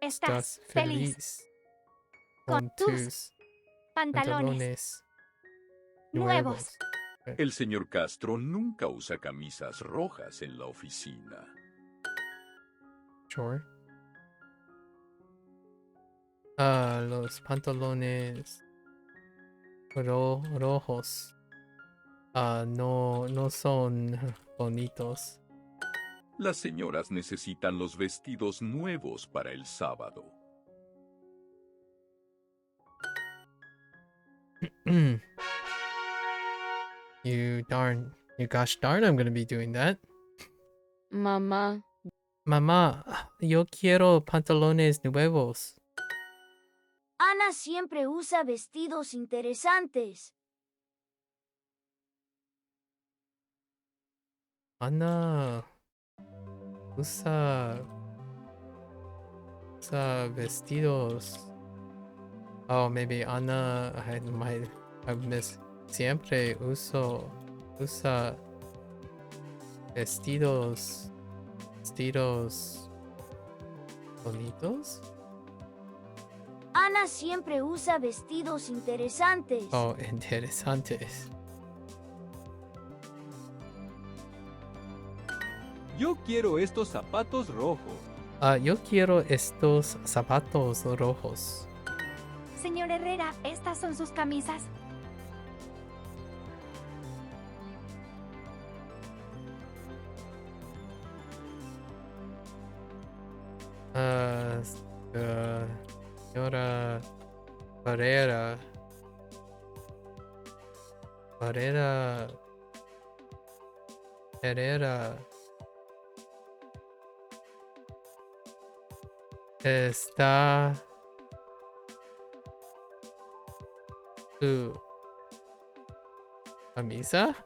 estás feliz con tus pantalones nuevos. El señor Castro nunca usa camisas rojas en la oficina. Sure. Los pantalones rojos no son bonitos. Las señoras necesitan los vestidos nuevos para el sábado. You gosh darn, I'm gonna be doing that. Mamá, yo quiero pantalones nuevos. Ana siempre usa vestidos interesantes. Ana usa vestidos. Oh, maybe Ana, I miss. Siempre usa vestidos bonitos. Ana siempre usa vestidos interesantes. Oh, interesantes. Yo quiero estos zapatos rojos. Yo quiero estos zapatos rojos. Señor Herrera, estas son sus camisas. Señora Barrera. Herrera. está su camisa?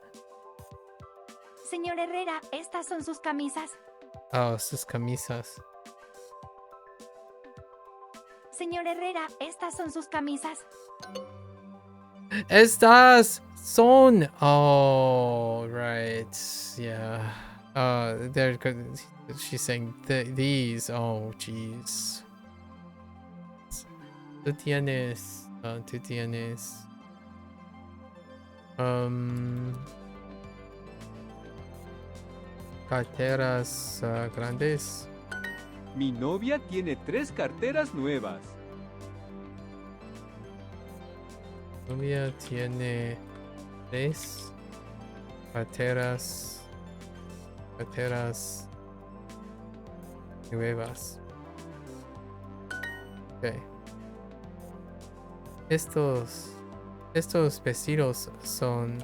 Señor Herrera, estas son sus camisas. Oh, sus camisas. Señor Herrera, estas son sus camisas. Estas son. Oh, right. Yeah. They're. She's saying these. Oh, jeez. Tú tienes. Tú tienes. Carteras grandes. Mi novia tiene 3 carteras nuevas. Mi novia tiene 3 carteras nuevas. Okay. Estos vestidos son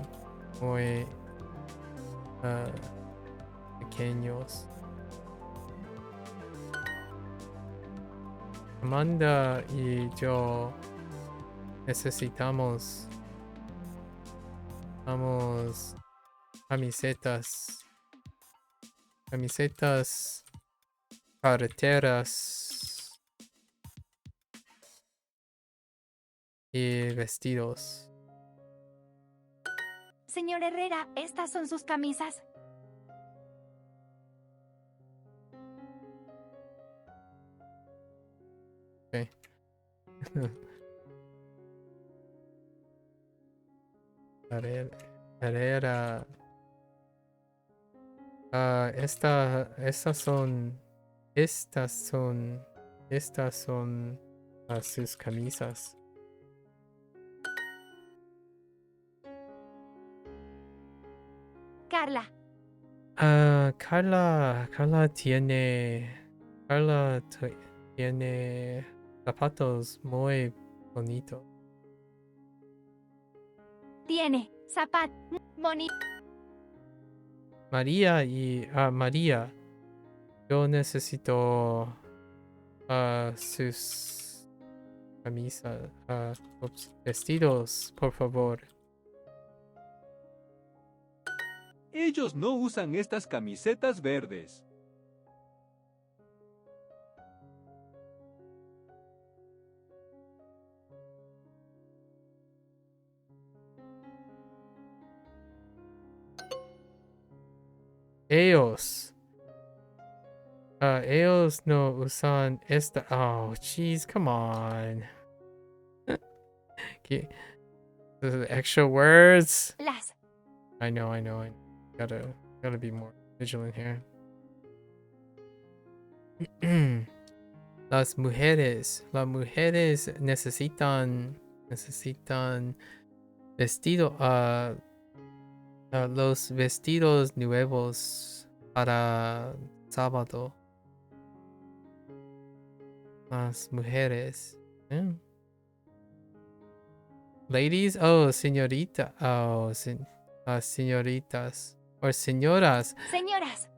muy pequeños. Amanda y yo necesitamos camisetas, carteras y vestidos. Señor Herrera, estas son sus camisas. Okay. Herrera. Estas son sus camisas. Carla. Carla tiene zapatos muy bonitos. Tiene zapatos bonitos. María, yo necesito sus camisas, vestidos, por favor. Ellos no usan estas camisetas verdes. Ellos no usan esta. Oh, jeez, come on. Okay. The extra words. Las. I know. Gotta be more vigilant here. Las mujeres necesitan vestido, los vestidos nuevos para sábado. Las mujeres. Ladies, oh, señorita, oh, señoritas or señoras. Señoras.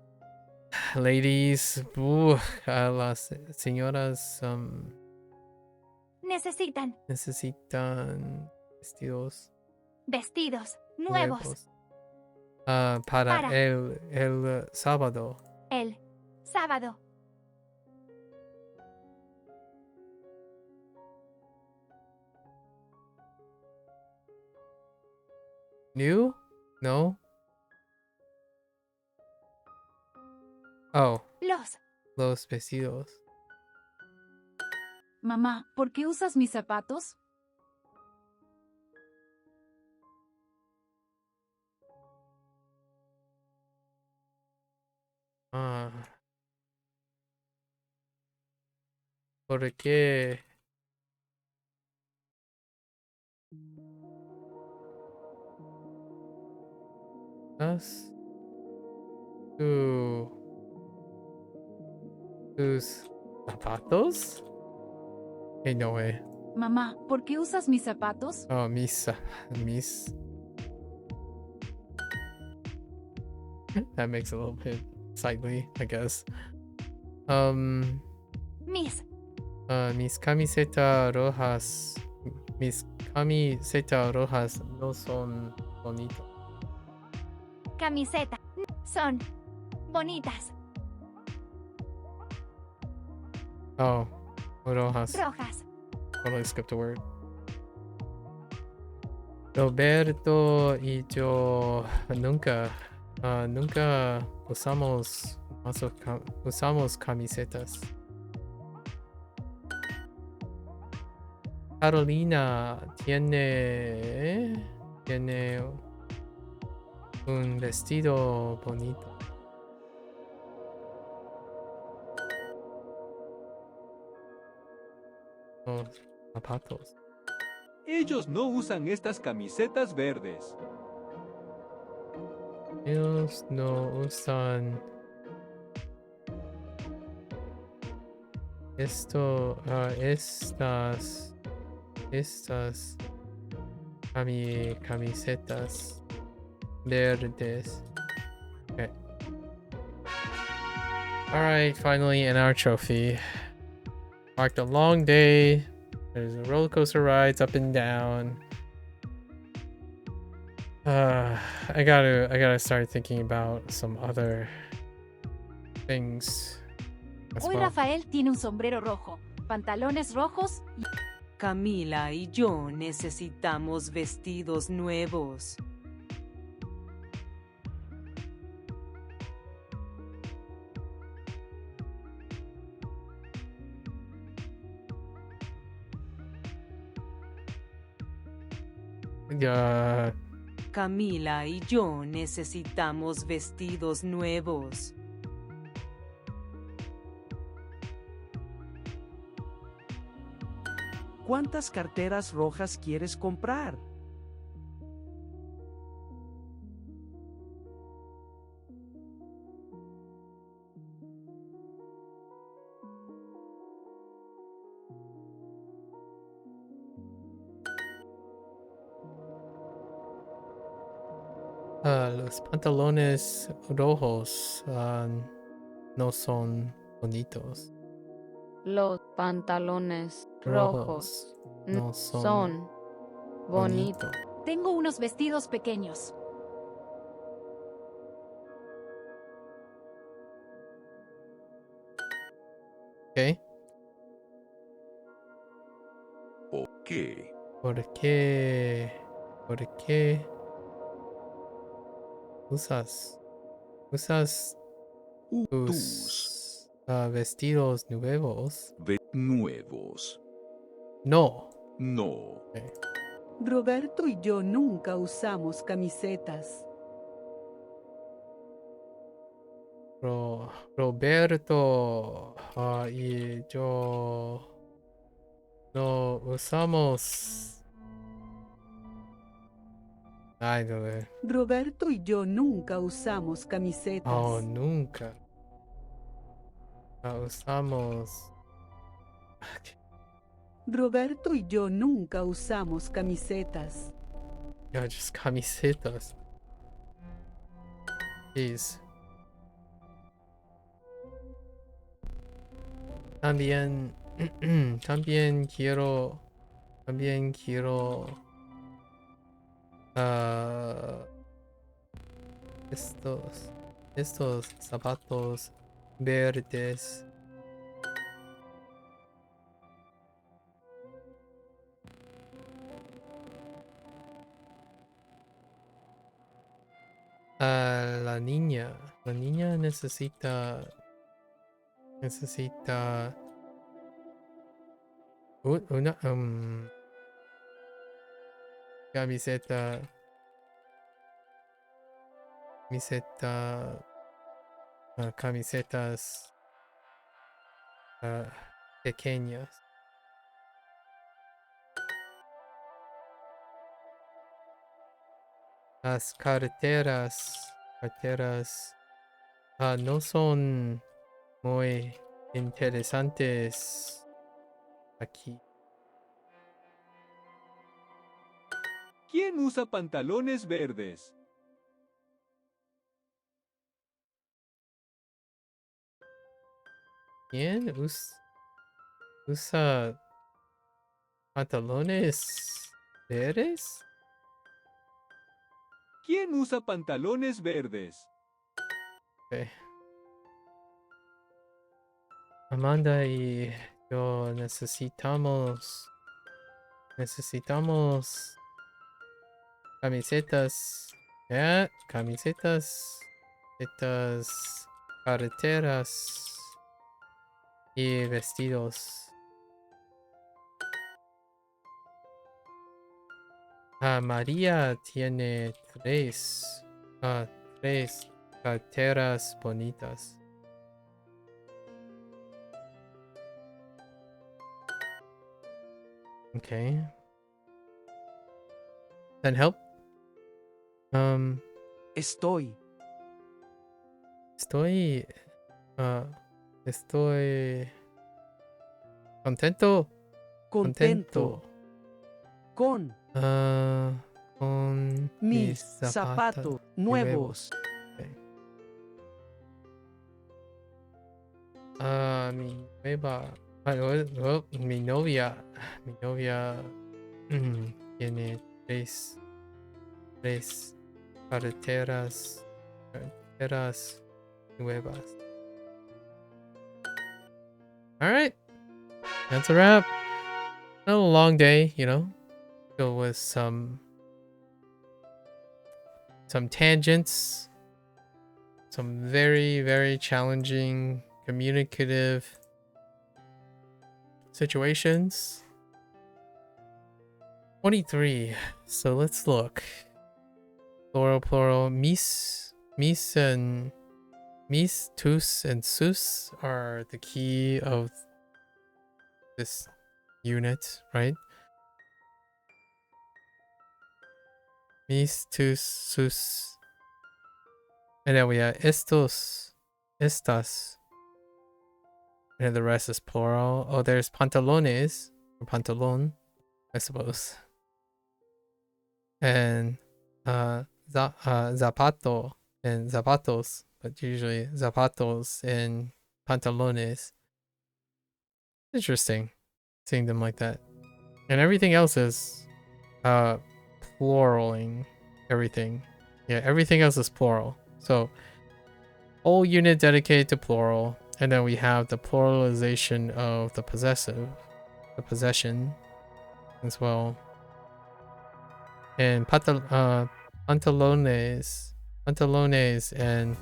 Ladies, las señoras necesitan vestidos nuevos. Para el sábado. El sábado. New? No. Oh. Los vestidos. Mamá, ¿por qué usas mis zapatos? ¿Por qué? ¿Tus zapatos? Hey, no way. Mamá, ¿por qué usas mis zapatos? Oh, mis. That makes a little bit slightly, I guess. Mis. Mis camisetas rojas. Mis camisetas rojas no son bonitas. Camiseta. Son bonitas. Oh, rojas. Rojas. Totally skipped a word. Roberto y yo nunca usamos camisetas. Carolina tiene un vestido bonito. Oh, zapatos. Ellos no usan estas camisetas verdes. Ellos no usan estas camisetas verdes. Okay. Alright, finally in our trophy. Marked a long day. There's a roller coaster rides up and down. I gotta start thinking about some other things as Hoy well. Rafael tiene un sombrero rojo, pantalones rojos y... Camila y yo necesitamos vestidos nuevos. Camila y yo necesitamos vestidos nuevos. ¿Cuántas carteras rojas quieres comprar? Los pantalones rojos no son bonitos. Los pantalones rojos no son bonitos. Tengo unos vestidos pequeños. ¿Qué? ¿Por qué? ¿Por qué? ¿Por qué usas tus vestidos nuevos? Nuevos. No. No. Okay. Roberto y yo nunca usamos camisetas. Roberto y yo no usamos. Ay, no sé. Roberto y yo nunca usamos camisetas. Oh, nunca. Usamos. Roberto y yo nunca usamos camisetas. Yeah, just camisetas. Jeez. También quiero estos zapatos verdes. La niña necesita una camiseta camisetas pequeñas. Las carteras no son muy interesantes aquí. ¿Quién usa pantalones verdes? ¿Quién Usa pantalones verdes? ¿Quién usa pantalones verdes? Okay. Amanda y yo necesitamos camisetas. Camisetas. Estas carreteras y vestidos. María tiene tres carteras bonitas. Okay. That help? Estoy contento. contento con Con mis zapatos nuevos. Okay. Mi nueva. Mi novia tiene tres carreteras nuevas. All right, that's a wrap. Not a long day, you know. Go with some tangents, some very, very challenging communicative situations. 23. So let's look. Plural. Mis, tus, and sus are the key of this unit, right? Mis, tus, sus. And then we have estos, estas. And the rest is plural. Oh, there's pantalones, or pantalon, I suppose. And zapato and zapatos, but usually zapatos and pantalones. Interesting seeing them like that. And everything else is pluraling everything. Yeah, everything else is plural. So whole unit dedicated to plural, and then we have the pluralization of the possessive, the possession as well. And pantalones and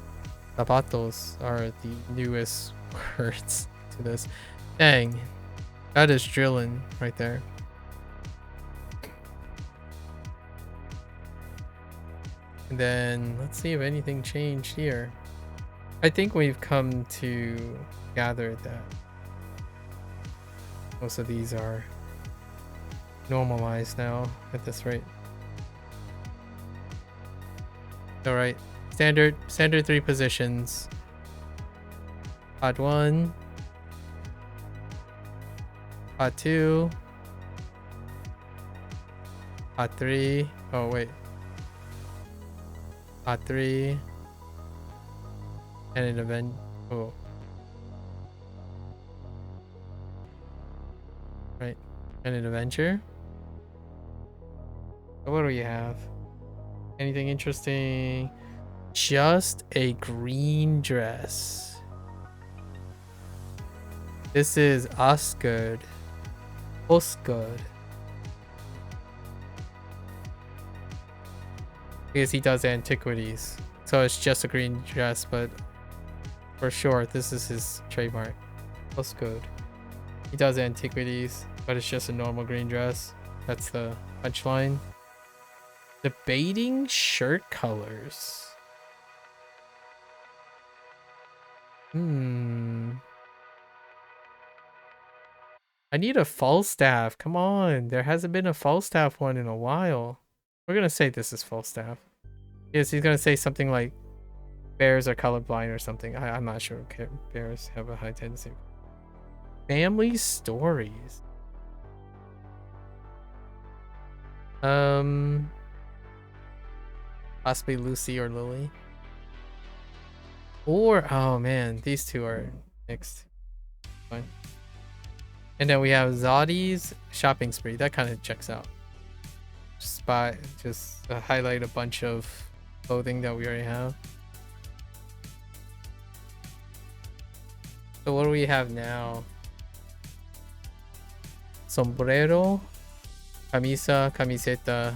zapatos are the newest words to this. Dang, that is drilling right there. And then let's see if anything changed here. I think we've come to gather that most of these are normalized now at this rate. Alright, standard 3 positions. Pod 1, Pod 2, Pod 3. Oh wait, Pod 3, and an event. Oh, right, and an adventure. So what do we have? Anything interesting? Just a green dress. This is Osgood. Because he does antiquities. So it's just a green dress, but for sure this is his trademark. Osgood. He does antiquities, but it's just a normal green dress. That's the punchline. Debating shirt colors. I need a Falstaff. Come on. There hasn't been a Falstaff one in a while. We're going to say this is Falstaff. Yes, he's going to say something like bears are colorblind or something. I'm not sure. Okay, bears have a high tendency. Family stories. Possibly Lucy or Lily. Or, oh man, these two are mixed. Fine. And then we have Zadi's shopping spree. That kind of checks out. Just highlight a bunch of clothing that we already have. So what do we have now? Sombrero, camisa, camiseta,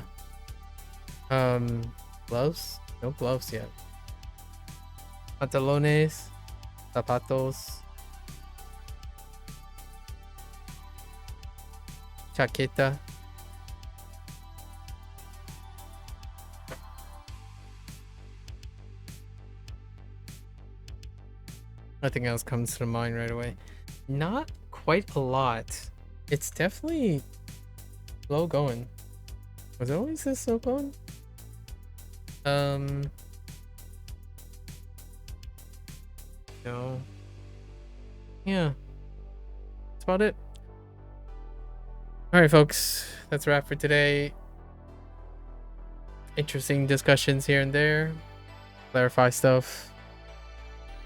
gloves? No gloves yet. Pantalones, zapatos, chaqueta. Nothing else comes to mind right away. Not quite a lot. It's definitely slow going. Was it always this slow going? No. Yeah. That's about it. Alright, folks. That's a wrap for today. Interesting discussions here and there. Clarify stuff.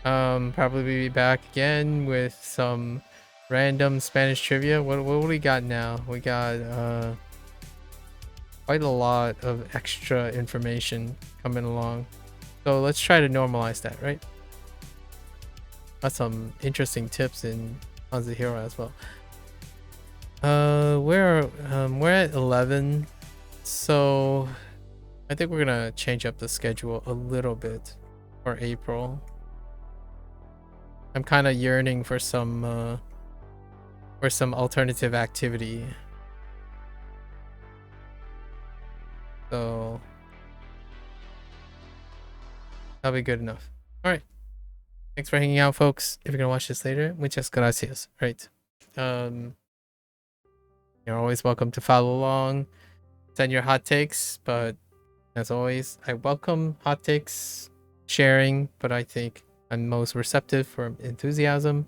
Probably be back again with some random Spanish trivia. What do we got now? We got quite a lot of extra information coming along. So let's try to normalize that, right? Got some interesting tips in Hanzahiro as well. We're at 11, so I think we're gonna change up the schedule a little bit for April. I'm kind of yearning for some alternative activity. So that'll be good enough. All right. Thanks for hanging out, folks. If you're gonna watch this later, muchas gracias. Right. You're always welcome to follow along, send your hot takes, but as always, I welcome hot takes, sharing, but I think I'm most receptive for enthusiasm,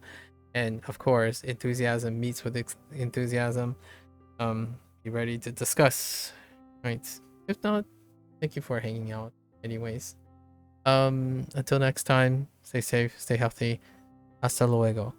and of course, enthusiasm meets with enthusiasm. Be ready to discuss, right? If not, thank you for hanging out. Anyways, until next time, stay safe, stay healthy. Hasta luego.